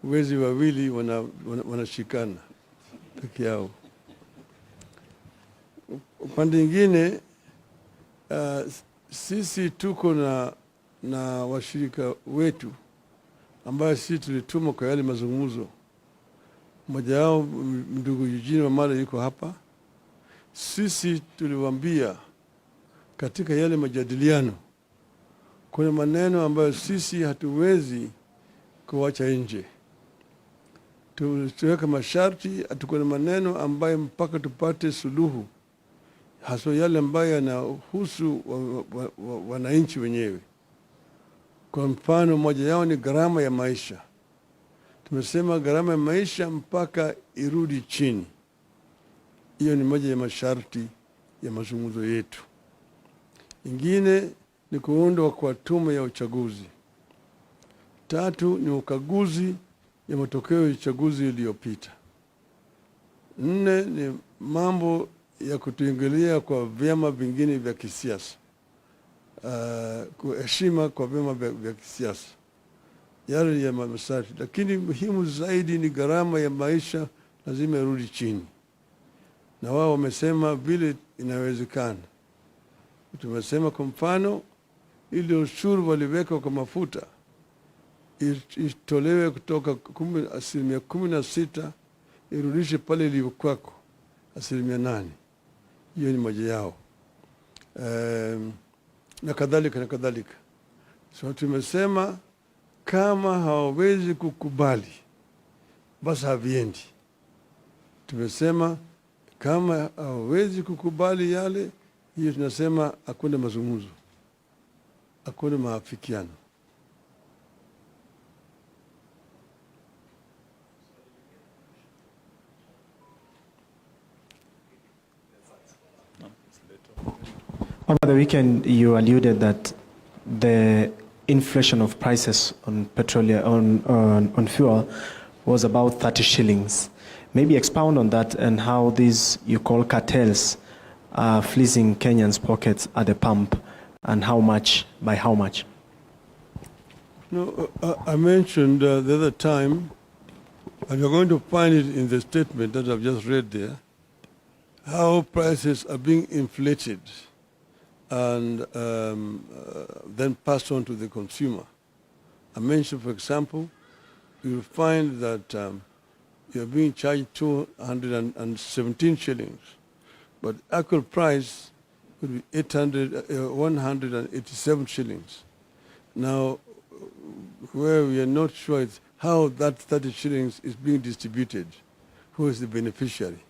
Wezi wawili wanashikana peke yao. Upande mwingine, sisi tuko na washirika wetu ambayo sisi tulituma kwa yale mazungumzo. Mmoja wao ndugu Eugene Wamala yuko hapa. Sisi tuliwaambia katika yale majadiliano kuna maneno ambayo sisi hatuwezi kuacha nje. Tuweka masharti, tukuna maneno ambayo mpaka tupate suluhu, hasa yale ambayo yanahusu wananchi wenyewe. Kwa mfano moja yao ni gharama ya maisha. Tumesema gharama ya maisha mpaka irudi chini. Hiyo ni moja ya masharti ya mazungumzo yetu. Ingine ni kuundwa kwa tume ya uchaguzi. Tatu ni ukaguzi ya matokeo ya uchaguzi iliyopita. Nne ni mambo ya kutuingilia kwa vyama vingine vya kisiasa. Kuheshima kwa vyama vya kisiasa. Yale ya masharti. Lakini muhimu zaidi ni gharama ya maisha lazima irudi chini. Na wao wamesema vile inawezekana. Tumesema kwa mfano ile ushuru waliweka kwa mafuta itolewe kutoka 16% irudishe pale iliyokuwako 8%. Hiyo ni moja yao. Na kadhalika. So tumesema kama hawawezi kukubali basi haviendi. Tumesema kama hawawezi kukubali yale, hiyo tunasema hakuna mazungumzo, hakuna maafikiano. Over the weekend, you alluded that the inflation of prices on petroleum, on fuel was about 30 shillings. Maybe expound on that and how these you call cartels are fleecing Kenyans' pockets at the pump, and how much, by how much? No, I mentioned the other time, and you're going to find it in the statement that I've just read there, how prices are being inflated and then passed on to the consumer. I mentioned, for example, you'll find that you're being charged 217 shillings, but actual price would be 187 shillings. Now, where we are not sure is how that 30 shillings is being distributed, who is the beneficiary.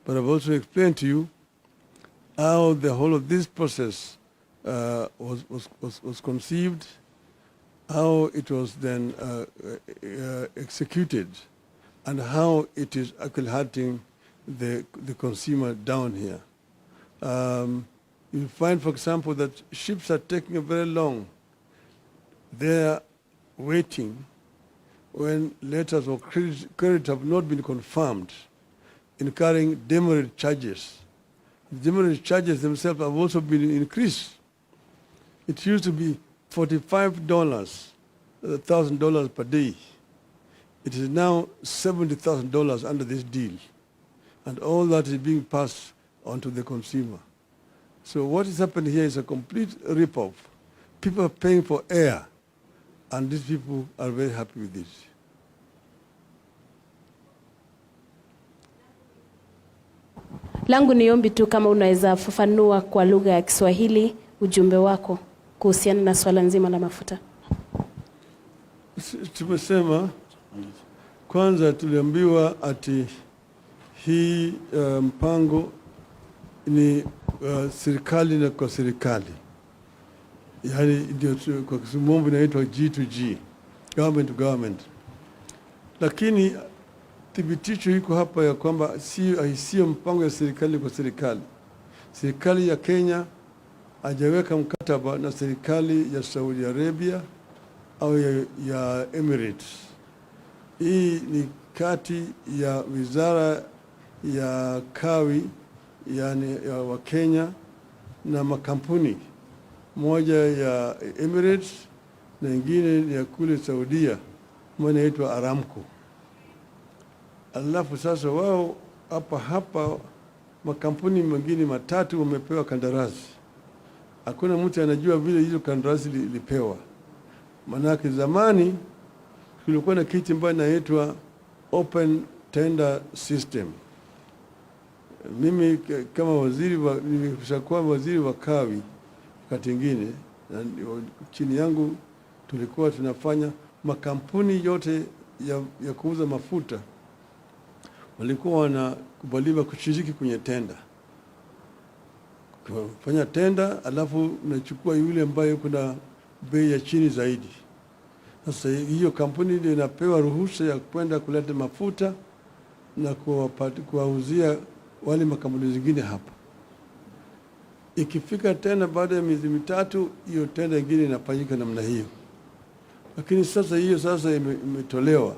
But I've also explained to you how the whole of this process was conceived, how it was then executed, and how it is actually hurting the consumer down here. You'll find, for example, that ships are taking a very long. They're waiting when letters of credit have not been confirmed, incurring demurrage charges. The demurrage charges themselves have also been increased. It used to be $45, $1,000 per day. It is now $70,000 under this deal. And all that is being passed on to the consumer. So what is happening here is a complete rip-off. People are paying for air, and these people are very happy with this. Langu ni ombi tu kama unaweza fafanua kwa lugha ya Kiswahili ujumbe wako kuhusiana na swala nzima la mafuta. Tumesema kwanza tuliambiwa ati hii mpango ni serikali na kwa serikali. Yaani ndio kwa kimombo inaitwa G2G, government to government. Lakini thibitisho iko hapa ya kwamba sio mpango ya serikali kwa serikali. Serikali ya Kenya hajaweka mkataba na serikali ya Saudi Arabia au ya Emirates. Hii ni kati ya wizara ya kawi yani ya wa Kenya na makampuni, moja ya Emirates na nyingine ya kule Saudia mwana inaitwa Aramco. Alafu sasa wao hapa makampuni mengine matatu wamepewa kandarasi. Hakuna mtu anajua vile hizo kandarasi lipewa. Manake zamani kulikuwa na kitu ambacho inaitwa open tender system. Mimi kama nimeshakuwa waziri wa kawi wakati mwingine, chini yangu tulikuwa tunafanya makampuni yote ya kuuza mafuta walikuwa wanakubaliwa kushiriki kwenye tenda. Kufanya tenda, alafu unachukua yule ambaye kuna bei ya chini zaidi. Sasa hiyo kampuni ndio inapewa ruhusa ya kwenda kuleta mafuta na kuwauzia wale makampuni zingine hapa. Ikifika tena baada ya miezi mitatu, hiyo tenda nyingine inafanyika namna hiyo. Lakini sasa hiyo imetolewa.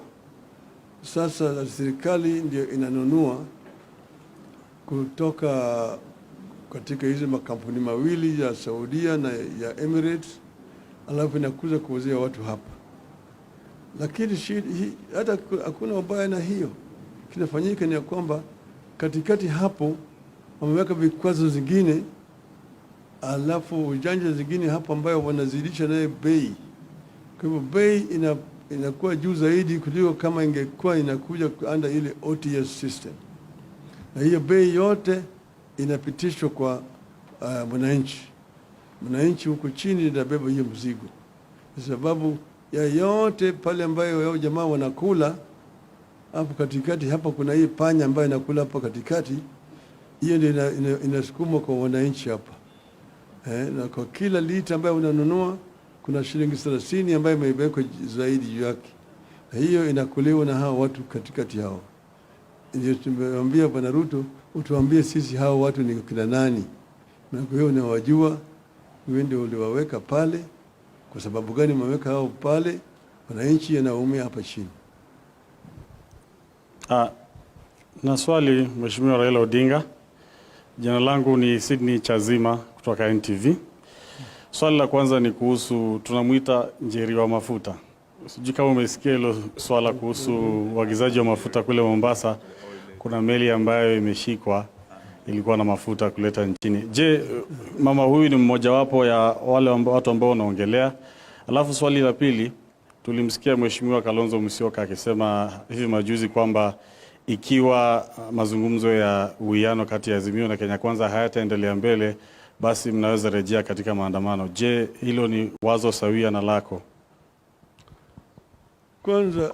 Sasa serikali ndio inanunua kutoka katika hizo makampuni mawili ya Saudia na ya Emirates, alafu inakuja kuuzia watu hapa. Lakini hata hakuna ubaya na hiyo. Kinafanyika ni kwamba katikati hapo wameweka vikwazo zingine, alafu ujanja zingine hapo ambayo wanazidisha naye bei. Kwa hivyo bei inakuwa juu zaidi kuliko kama ingekuwa inakuja under ile OTS system. Na hiyo bei yote inapitishwa kwa mwananchi. Mwananchi huko chini inabeba hiyo mzigo. Kwa sababu ya yote pale ambayo yao jamaa wanakula hapo katikati, hapa kuna hii panya ambayo inakula hapo katikati, hiyo ndio inasukumwa kwa wananchi hapa. Na kwa kila lita ambayo unanunua kuna shilingi 30 ambayo imewekwa zaidi juu yake. Na hiyo inakuliwa na hao watu katikati hao. Ndio tumemwambia Bwana Ruto, utuambie sisi hao watu ni kina nani? Na kwa hiyo unawajua, wewe ndio uliwaweka pale. Kwa sababu gani umeweka hao pale? Wananchi yanaumia hapa chini. Na swali Mheshimiwa Raila Odinga. Jina langu ni Sydney Chazima kutoka NTV. Swali la kwanza ni kuhusu tunamuita Njeri wa mafuta. Sijui kama umesikia hilo swala kuhusu uagizaji wa mafuta kule Mombasa. Kuna meli ambayo imeshikwa ilikuwa na mafuta kuleta nchini. Je, mama huyu ni mmoja wapo ya wale watu ambao wanaongelea? Alafu swali la pili, tulimsikia Mheshimiwa Kalonzo Musyoka akisema hivi majuzi kwamba ikiwa mazungumzo ya uwiano kati ya Azimio na Kenya Kwanza hayataendelea mbele, basi mnaweza rejea katika maandamano. Je, hilo ni wazo sawia na lako? Kwanza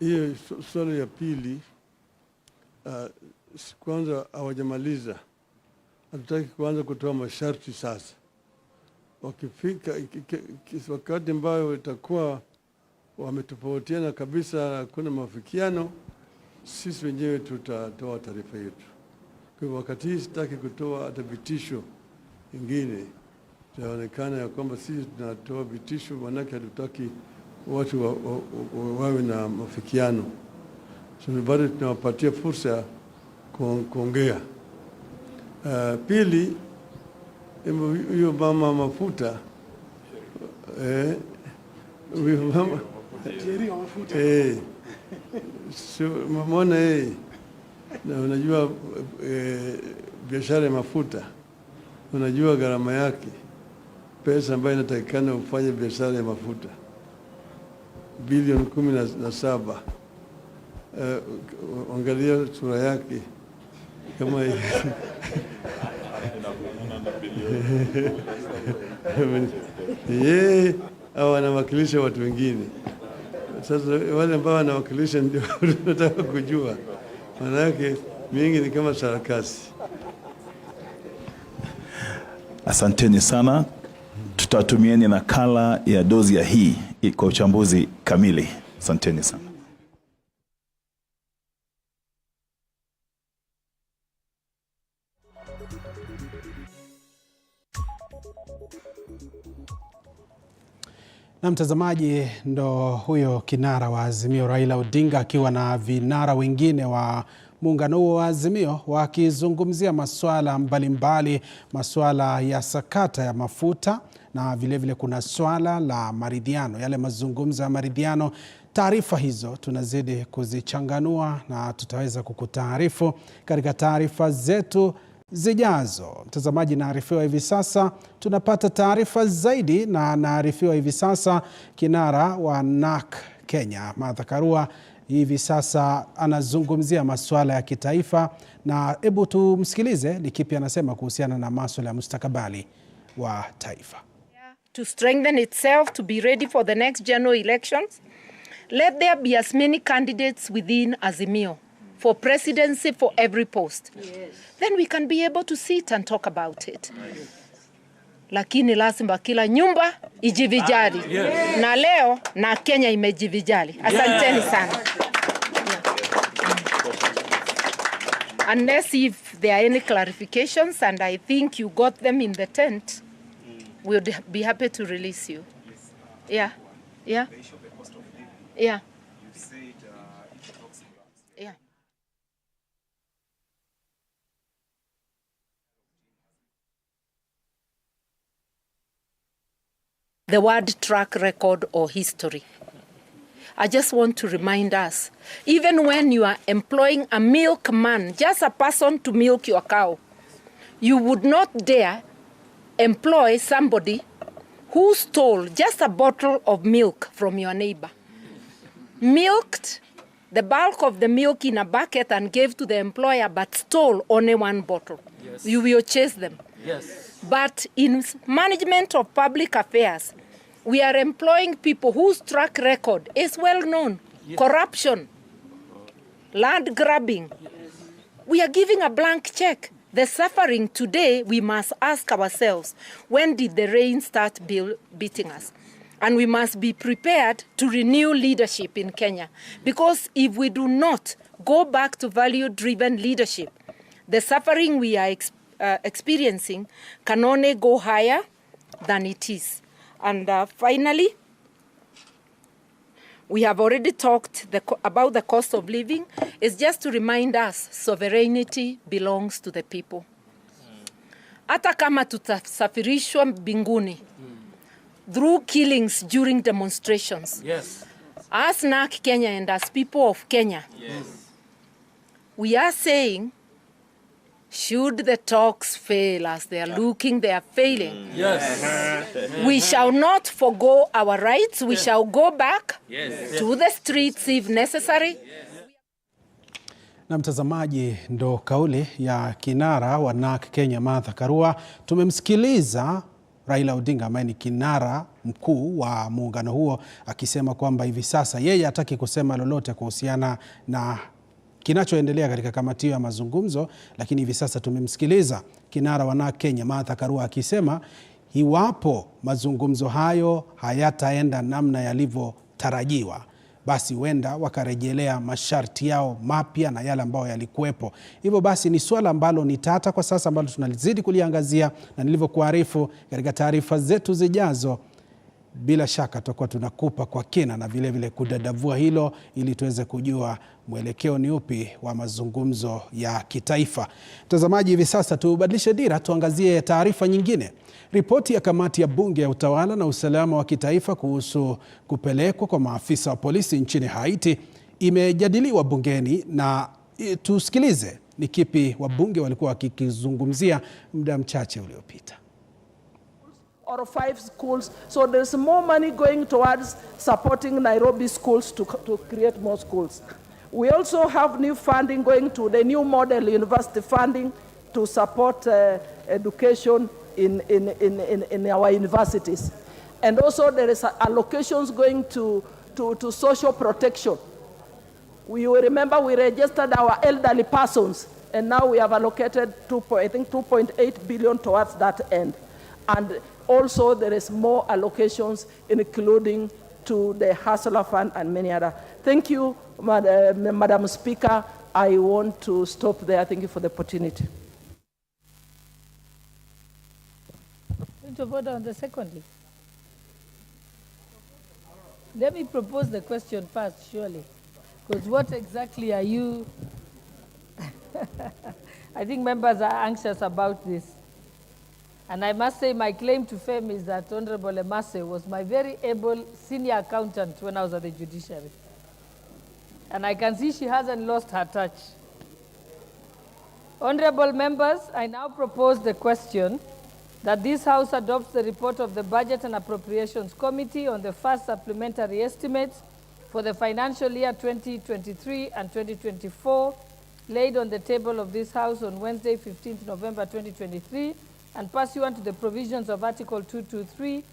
Hiyo swali ya pili, kwanza hawajamaliza. Hatutaki kuanza kutoa masharti sasa. Wakifika wakati ambayo itakuwa wametofautiana kabisa, kuna mafikiano, sisi wenyewe tutatoa taarifa yetu. Kwa wakati hii sitaki kutoa hata vitisho vingine. Itaonekana ya kwamba sisi tunatoa vitisho, manake hatutaki watu wawe na mafikiano. So bado tunawapatia fursa kuongea. Pili, huyo mama mafuta, huyo mama so mamona na unajua biashara ya mafuta, unajua gharama yake, pesa ambayo inatakikana ufanye biashara ya mafuta bilioni 17. Angalia sura yake kama yeye au anawakilisha watu wengine. Sasa wale ambao wanawakilisha ndio tunataka kujua, maana yake mingi ni kama sarakasi. Asanteni sana. Tutatumieni nakala ya dozi ya hii kwa uchambuzi kamili. Asanteni sana. Na mtazamaji, ndo huyo kinara wa Azimio Raila Odinga akiwa na vinara wengine wa muungano huo wa Azimio wakizungumzia masuala mbalimbali, masuala ya sakata ya mafuta na vile kuna swala la maridhiano, yale mazungumzo ya maridhiano. Taarifa hizo tunazidi kuzichanganua na tutaweza kukutaarifu katika taarifa zetu zijazo. Mtazamaji, naarifiwa hivi sasa tunapata taarifa zaidi, na naarifiwa hivi sasa kinara wa NARC Kenya Martha Karua hivi sasa anazungumzia masuala ya kitaifa, na hebu tumsikilize ni kipi anasema kuhusiana na masuala ya mustakabali wa taifa. To strengthen itself to be ready for the next general elections, let there be as many candidates within Azimio for presidency for every post. Yes. Then we can be able to sit and talk about it. Nice. Lakini lazima kila nyumba ijivijali. Yes. Na leo na Kenya imejivijali. Asanteni sana. Unless if there are any clarifications, and I think you got them in the tent, we'll be happy to release you. Yeah. Yeah. Yeah. Yeah. The word track record or history. I just want to remind us, even when you are employing a milkman, just a person to milk your cow, you would not dare employ somebody who stole just a bottle of milk from your neighbor, milked the bulk of the milk in a bucket and gave to the employer, but stole only one bottle. Yes. You will chase them. Yes. But in management of public affairs, we are employing people whose track record is well known. Yes. Corruption, land grabbing. Yes. We are giving a blank check. The suffering today, we must ask ourselves, when did the rain start beating us? And we must be prepared to renew leadership in Kenya. Because if we do not go back to value-driven leadership, the suffering we are experiencing can only go higher than it is. And finally, we have already talked about the cost of living. It's just to remind us, sovereignty belongs to the people. Hata kama tutasafirishwa mbinguni through killings during demonstrations. Yes. As NARC Kenya and as people of Kenya, yes, we are saying, should the talks fail as they are looking, they are failing. Yes. We shall not forgo our rights. We shall go back to the streets if necessary. Na mtazamaji, ndo kauli ya kinara wa NARC Kenya Martha Karua. Tumemsikiliza Raila Odinga ambaye ni kinara mkuu wa muungano huo, akisema kwamba hivi sasa yeye hataki kusema lolote kuhusiana na kinachoendelea katika kamati ya mazungumzo, lakini hivi sasa tumemsikiliza kinara wa Kenya Martha Karua akisema iwapo mazungumzo hayo hayataenda namna yalivyotarajiwa, basi huenda wakarejelea masharti yao mapya na yale ambayo yalikuwepo. Hivyo basi ni swala ambalo ni tata kwa sasa, ambalo tunalizidi kuliangazia, na nilivyokuarifu katika taarifa zetu zijazo, bila shaka tutakuwa tunakupa kwa kina na vile vile kudadavua hilo ili tuweze kujua mwelekeo ni upi wa mazungumzo ya kitaifa. Mtazamaji, hivi sasa tubadilishe dira, tuangazie taarifa nyingine. Ripoti ya kamati ya bunge ya utawala na usalama wa kitaifa kuhusu kupelekwa kwa maafisa wa polisi nchini Haiti imejadiliwa bungeni, na tusikilize ni kipi wabunge walikuwa wakikizungumzia muda mchache uliopita. Or 5 schools, so there's more money going towards supporting Nairobi schools to create more schools. We also have new funding going to the new model university funding to support education in our universities. And also there is allocations going to social protection. We remember we registered our elderly persons, and now we have allocated 2.8 billion towards that end. And also there is more allocations including to the Hustler Fund and many other. Thank you, Madam Speaker. I want to stop there. Thank you for the opportunity. To vote on the secondly. Let me propose the question first, surely. Because what exactly are you? I think members are anxious about this. And I must say my claim to fame is that Honorable Emase was my very able senior accountant when I was at the judiciary. And I can see she hasn't lost her touch. Honorable members, I now propose the question that this House adopts the report of the Budget and Appropriations Committee on the first supplementary estimates for the financial year 2023 and 2024, laid on the table of this House on Wednesday, 15th November 2023, and pursuant to the provisions of Article 223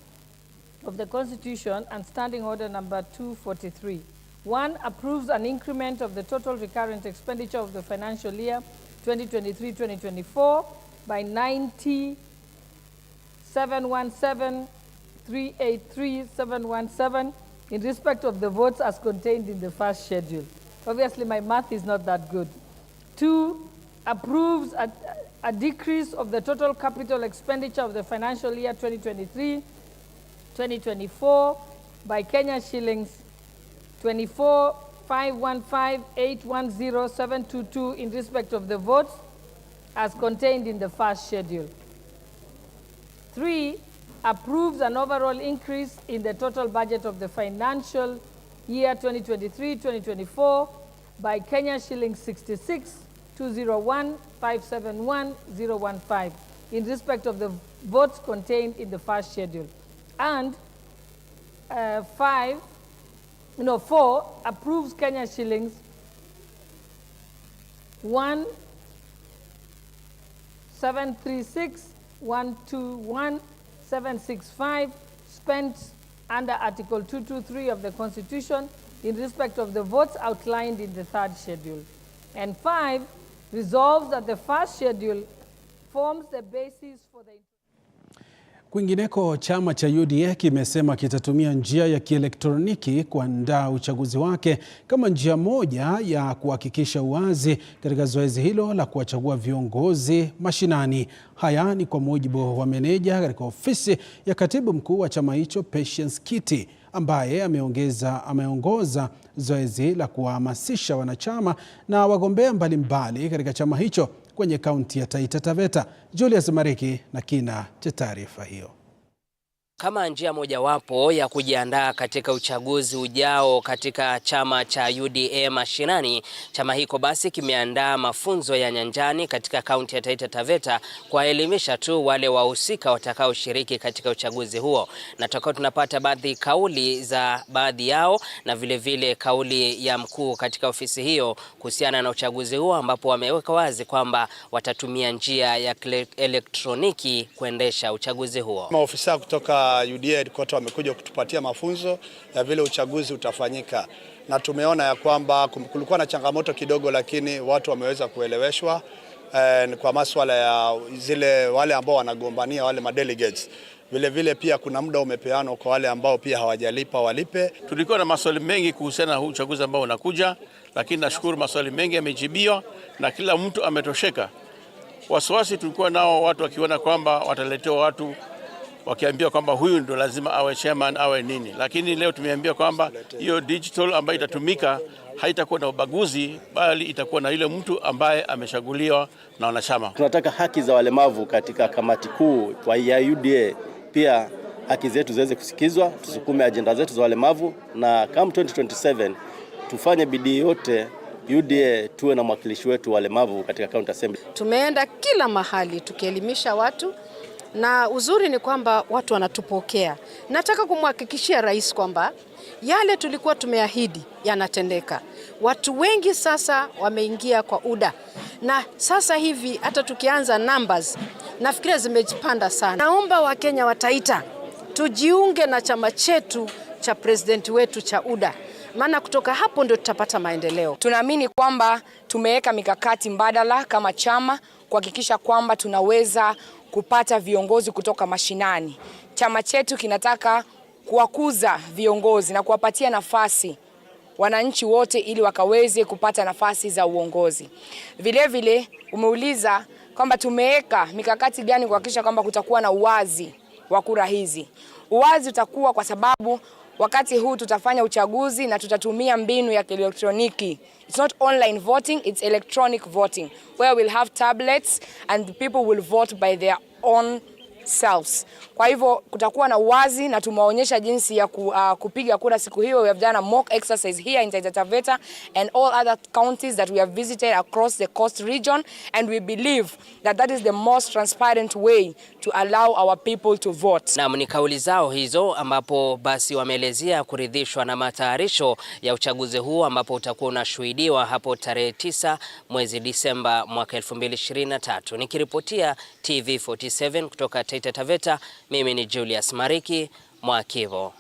of the Constitution and Standing Order number 243. 1. Approves an increment of the total recurrent expenditure of the financial year 2023-2024 by 90,717,383,717 in respect of the votes as contained in the first schedule. Obviously, my math is not that good. 2. Approves a decrease of the total capital expenditure of the financial year 2023-2024 by Kenya shillings 24,515,810,722 in respect of the votes as contained in the first schedule. 3. Approves an overall increase in the total budget of the financial year 2023-2024 by Kenya shillings 66,201,571,015 in respect of the votes contained in the first schedule. And 4. Approves Kenya shillings 1,736,121,765 spent under Article 223 of the Constitution in respect of the votes outlined in the third schedule. And 5. Resolves that the first schedule forms the basis for the... Kwingineko, chama cha UDA kimesema kitatumia njia ya kielektroniki kuandaa uchaguzi wake kama njia moja ya kuhakikisha uwazi katika zoezi hilo la kuwachagua viongozi mashinani. Haya ni kwa mujibu wa meneja katika ofisi ya katibu mkuu wa chama hicho Patience Kiti, ambaye ameongoza zoezi la kuwahamasisha wanachama na wagombea mbalimbali katika chama hicho kwenye kaunti ya Taita Taveta. Julius Mariki na kina cha taarifa hiyo. Kama njia mojawapo ya kujiandaa katika uchaguzi ujao katika chama cha UDA mashinani, chama hiko basi kimeandaa mafunzo ya nyanjani katika kaunti ya Taita Taveta kuwaelimisha tu wale wahusika watakaoshiriki katika uchaguzi huo. Na tutakuwa tunapata baadhi kauli za baadhi yao na vile kauli ya mkuu katika ofisi hiyo kuhusiana na uchaguzi huo, ambapo wameweka wazi kwamba watatumia njia ya elektroniki kuendesha uchaguzi huo. Maofisa kutoka UDA headquarters wamekuja kutupatia mafunzo ya vile uchaguzi utafanyika, na tumeona ya kwamba kulikuwa na changamoto kidogo, lakini watu wameweza kueleweshwa kwa masuala ya zile wale ambao wanagombania wale madelegates. Vile pia kuna muda umepeanwa kwa wale ambao pia hawajalipa walipe. Tulikuwa na maswali mengi kuhusiana na huu uchaguzi ambao unakuja, lakini nashukuru maswali mengi yamejibiwa na kila mtu ametosheka. Wasiwasi tulikuwa nao watu wakiona kwamba wataletewa watu wakiambia kwamba huyu ndo lazima awe chairman awe nini, lakini leo tumeambia kwamba hiyo digital ambayo itatumika haitakuwa na ubaguzi, bali itakuwa na yule mtu ambaye amechaguliwa na wanachama. Tunataka haki za walemavu katika kamati kuu kwa ya UDA, pia haki zetu ziweze kusikizwa, tusukume ajenda zetu za walemavu, na kama 2027 tufanye bidii yote UDA tuwe na mwakilishi wetu walemavu katika county assembly. Tumeenda kila mahali tukielimisha watu, na uzuri ni kwamba watu wanatupokea. Nataka kumhakikishia rais kwamba yale tulikuwa tumeahidi yanatendeka. Watu wengi sasa wameingia kwa UDA, na sasa hivi hata tukianza numbers nafikiria zimejipanda sana. Naomba Wakenya wa Taita tujiunge na chama chetu cha president wetu cha UDA, maana kutoka hapo ndio tutapata maendeleo. Tunaamini kwamba tumeweka mikakati mbadala kama chama kuhakikisha kwamba tunaweza kupata viongozi kutoka mashinani. Chama chetu kinataka kuwakuza viongozi na kuwapatia nafasi wananchi wote ili wakaweze kupata nafasi za uongozi. Vile umeuliza kwamba tumeweka mikakati gani kuhakikisha kwamba kutakuwa na uwazi wa kura hizi. Uwazi utakuwa kwa sababu wakati huu tutafanya uchaguzi na tutatumia mbinu ya elektroniki. It's not online voting, it's electronic voting, where we'll have tablets and the people will vote by their own selves. Kwa hivyo kutakuwa na uwazi, na tumeonyesha jinsi ya kupiga kura siku hiyo. We have done a mock exercise here in Taita Taveta and all other counties that we have visited across the coast region, and we believe that that is the most transparent way to allow our people to vote. Na ni kauli zao hizo, ambapo basi wameelezea kuridhishwa na matayarisho ya uchaguzi huu, ambapo utakuwa unashuhudiwa hapo tarehe 9 mwezi Disemba mwaka 2023. Nikiripotia TV47 kutoka Taita Taveta, mimi ni Julius Mariki Mwakivo.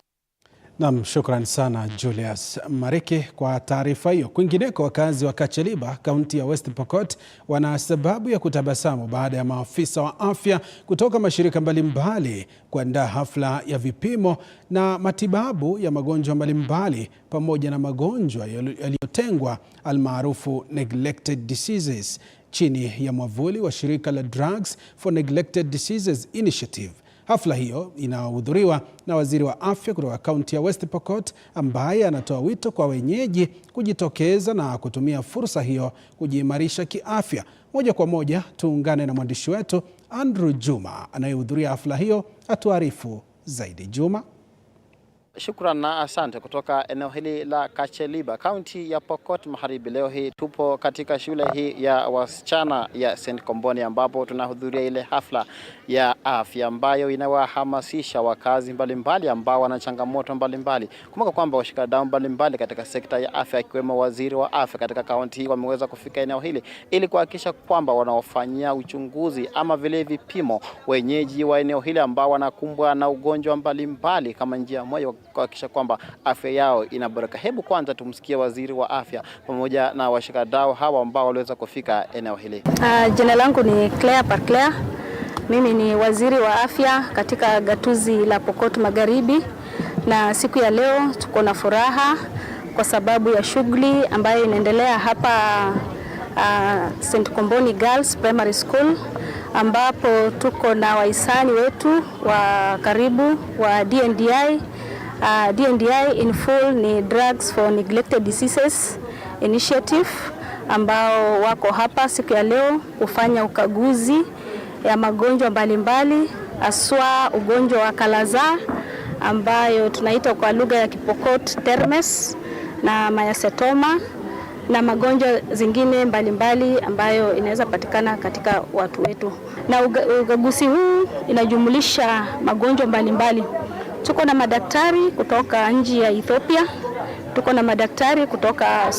Naam, shukrani sana Julius Mariki kwa taarifa hiyo. Kwingineko, wakazi wa Kacheliba, kaunti ya West Pokot, wana sababu ya kutabasamu baada ya maafisa wa afya kutoka mashirika mbalimbali kuandaa hafla ya vipimo na matibabu ya magonjwa mbalimbali pamoja na magonjwa yaliyotengwa almaarufu neglected diseases chini ya mwavuli wa shirika la Drugs for Neglected Diseases Initiative. Hafla hiyo inahudhuriwa na waziri wa afya kutoka kaunti ya West Pokot, ambaye anatoa wito kwa wenyeji kujitokeza na kutumia fursa hiyo kujiimarisha kiafya. Moja kwa moja tuungane na mwandishi wetu Andrew Juma anayehudhuria hafla hiyo atuarifu zaidi. Juma. Shukran na asante kutoka eneo hili la Kacheliba, kaunti ya Pokot Magharibi. Leo hii tupo katika shule hii ya wasichana ya St. Komboni, ambapo tunahudhuria ile hafla ya afya ambayo inawahamasisha wakazi mbalimbali ambao wana changamoto mbalimbali. Kumbuka kwamba washikadau mbalimbali katika sekta ya afya, ikiwemo waziri wa afya katika kaunti hii, wameweza kufika eneo hili ili kuhakikisha kwamba wanaofanyia uchunguzi ama vile vipimo wenyeji wa eneo hili ambao wanakumbwa na ugonjwa mbalimbali kama njia moja kuhakikisha kwamba afya yao inaboreka. Hebu kwanza tumsikie waziri wa afya pamoja na washikadau hawa ambao waliweza kufika eneo hili. Jina langu ni Claire Parclair. Mimi ni waziri wa afya katika gatuzi la Pokot Magharibi, na siku ya leo tuko na furaha kwa sababu ya shughuli ambayo inaendelea hapa St. Komboni Girls Primary School, ambapo tuko na wahisani wetu wa karibu wa DNDI. DNDI in full ni Drugs for Neglected Diseases Initiative, ambao wako hapa siku ya leo kufanya ukaguzi ya magonjwa mbalimbali aswa ugonjwa wa kalaza ambayo tunaita kwa lugha ya Kipokot termes na mayasetoma na magonjwa zingine mbalimbali ambayo inaweza patikana katika watu wetu. Na ukaguzi huu inajumulisha magonjwa mbalimbali. Tuko na madaktari kutoka nchi ya Ethiopia, tuko na madaktari kutoka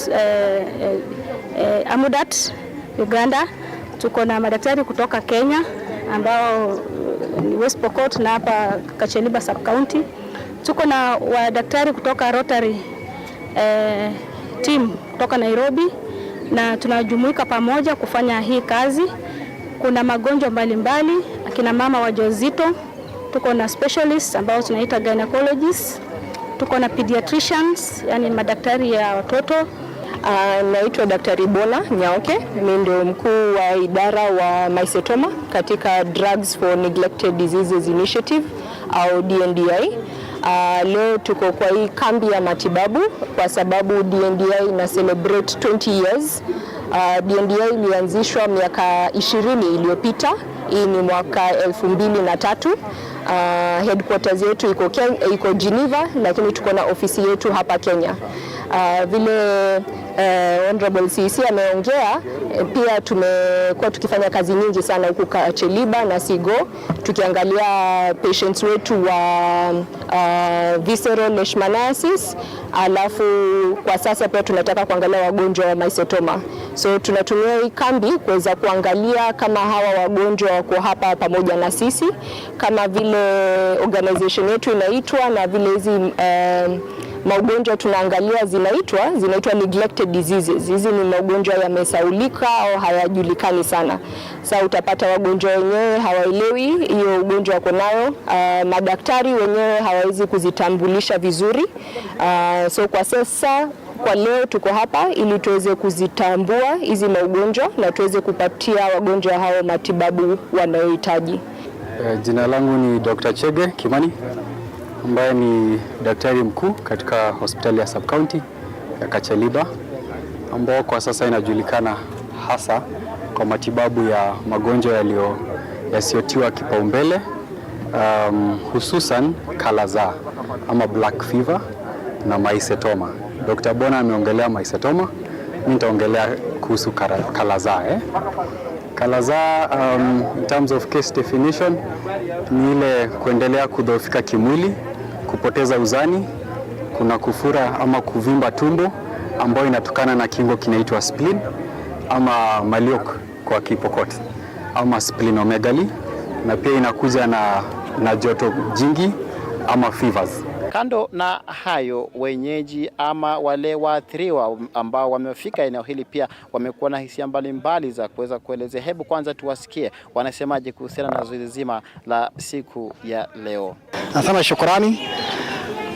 Amudat, Uganda, tuko na madaktari kutoka Kenya ambao ni West Pokot na hapa Kacheliba sub county. Tuko na wadaktari kutoka Rotary team kutoka Nairobi na tunajumuika pamoja kufanya hii kazi. Kuna magonjwa mbalimbali, akina mama wajawazito, tuko na specialists ambao tunaita gynecologists, tuko na pediatricians, yani madaktari ya watoto. Naitwa Daktari Bona Nyaoke, mimi ndio mkuu wa idara wa mycetoma katika Drugs for Neglected Diseases Initiative au DNDI. Leo tuko kwa hii kambi ya matibabu kwa sababu DNDI ina celebrate 20 years. DNDI ilianzishwa miaka 20 iliyopita. Hii ni mwaka 2003. Headquarters yetu iko Geneva, lakini tuko na ofisi yetu hapa Kenya. Vile Honorable CC ameongea, pia tumekuwa tukifanya kazi nyingi sana huku Kacheliba na Sigo, tukiangalia patients wetu wa visceral leishmaniasis, alafu kwa sasa pia tunataka kuangalia wagonjwa wa mycetoma. So tunatumia hii kambi kuweza kuangalia kama hawa wagonjwa wako hapa pamoja na sisi, kama vile organization yetu inaitwa na vile hizi magonjwa tunaangalia zinaitwa neglected diseases. Hizi ni magonjwa yamesaulika au hayajulikani sana. Sasa utapata wagonjwa wenyewe hawaelewi hiyo ugonjwa wako nayo. Madaktari wenyewe hawawezi kuzitambulisha vizuri. So kwa sasa, kwa leo tuko hapa ili tuweze kuzitambua hizi magonjwa na tuweze kupatia wagonjwa hao matibabu wanayohitaji. Jina langu ni Dr. Chege Kimani, ambaye ni daktari mkuu katika hospitali ya sub county ya Kacheliba, ambao kwa sasa inajulikana hasa kwa matibabu ya magonjwa yasiyotiwa kipaumbele, hususan kalaza ama black fever na mycetoma. Dr. Bona ameongelea mycetoma, mimi nitaongelea kuhusu kalaza. Kalaza, in terms of case definition, ni ile kuendelea kudhoofika kimwili, kupoteza uzani, kuna kufura ama kuvimba tumbo ambayo inatokana na kingo kinaitwa spleen ama maliok kwa Kipokot ama splenomegaly, na pia inakuja na joto jingi ama fevers. Kando na hayo, wenyeji ama wale waathiriwa ambao wamefika eneo hili pia wamekuwa na hisia mbalimbali za kuweza kuelezea. Hebu kwanza tuwasikie wanasemaje kuhusiana na zoezi zima la siku ya leo. Nasema shukrani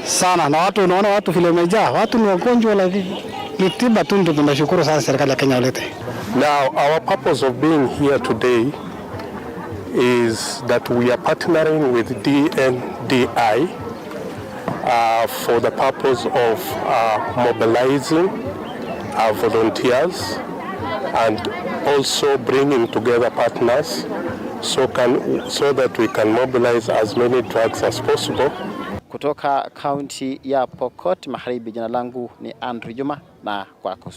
sana, na unaona watu vile wamejaa, watu ni wagonjwa, lakini ni tiba tu. Tunashukuru sana serikali ya Kenya ulete. Now our purpose of being here today is that we are partnering with DNDI for the purpose of mobilizing our volunteers and also bringing together partners so that we can mobilize as many drugs as possible. Kutoka kaunti ya Pokot Magharibi, jina langu ni Andrew Juma na kwako.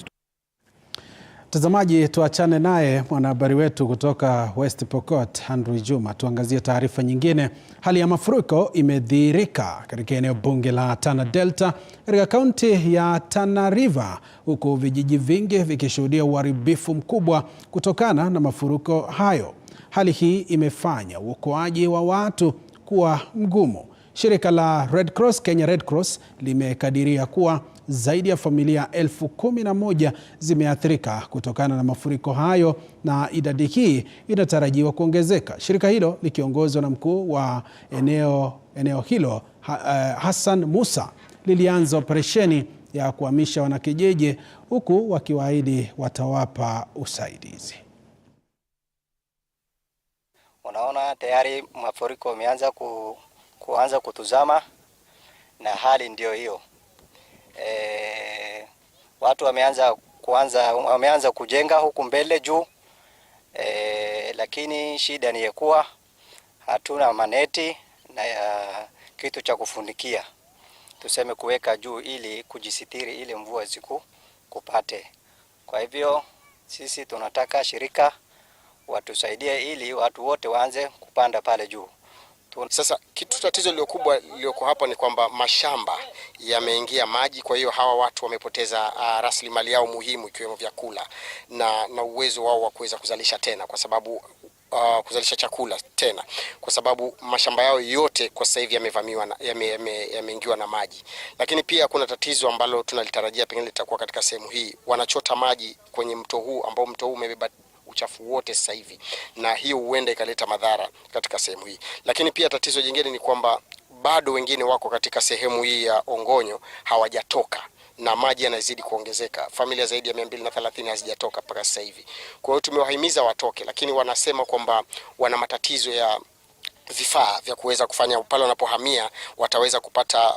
Mtazamaji, tuachane naye mwanahabari wetu kutoka West Pokot Andrew Juma, tuangazie taarifa nyingine. Hali ya mafuriko imedhihirika katika eneo bunge la Tana Delta katika kaunti ya Tana River, huku vijiji vingi vikishuhudia uharibifu mkubwa kutokana na mafuriko hayo. Hali hii imefanya uokoaji wa watu kuwa mgumu. Shirika la Red Cross, Kenya Red Cross, limekadiria kuwa zaidi ya familia 11,000 zimeathirika kutokana na mafuriko hayo, na idadi hii inatarajiwa kuongezeka. Shirika hilo likiongozwa na mkuu wa eneo hilo Hassan Musa lilianza operesheni ya kuhamisha wanakijiji, huku wakiwaahidi watawapa usaidizi. Unaona tayari mafuriko yameanza kuanza kutuzama, na hali ndio hiyo. Watu wameanza kujenga huku mbele juu, lakini shida ni kuwa hatuna maneti na kitu cha kufunikia, tuseme kuweka juu ili kujisitiri ili mvua kupate. Kwa hivyo sisi tunataka shirika watusaidie ili watu wote waanze kupanda pale juu. Sasa tatizo lililoko hapa ni kwamba mashamba yameingia maji, kwa hiyo hawa watu wamepoteza rasilimali yao muhimu ikiwemo vyakula na uwezo wao wa kuweza kuzalisha tena, kwa sababu kuzalisha chakula tena, kwa sababu mashamba yao yote kwa sasa hivi yamevamiwa yameingiwa na maji. Lakini pia kuna tatizo ambalo tunalitarajia pengine litakuwa katika sehemu hii. Wanachota maji kwenye mto huu ambao mto huu umebeba uchafu wote sasa hivi, na hiyo huenda ikaleta madhara katika sehemu hii. Lakini pia tatizo jingine ni kwamba bado wengine wako katika sehemu hii ya Ongonyo hawajatoka, na maji yanazidi kuongezeka. Familia zaidi ya 230 hazijatoka mpaka sasa hivi. Kwa hiyo tumewahimiza watoke, lakini wanasema kwamba wana matatizo ya vifaa vya kuweza kufanya pale wanapohamia, wataweza kupata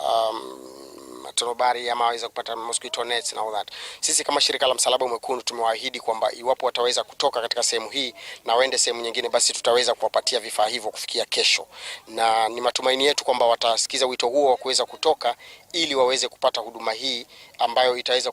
tonobari ama waweza kupata mosquito nets na all that. Sisi kama shirika la Msalaba Mwekundu tumewaahidi kwamba iwapo wataweza kutoka katika sehemu hii na waende sehemu nyingine, basi tutaweza kuwapatia vifaa hivyo kufikia kesho, na ni matumaini yetu kwamba watasikiza wito huo wa kuweza kutoka ili waweze kupata huduma hii ambayo itaweza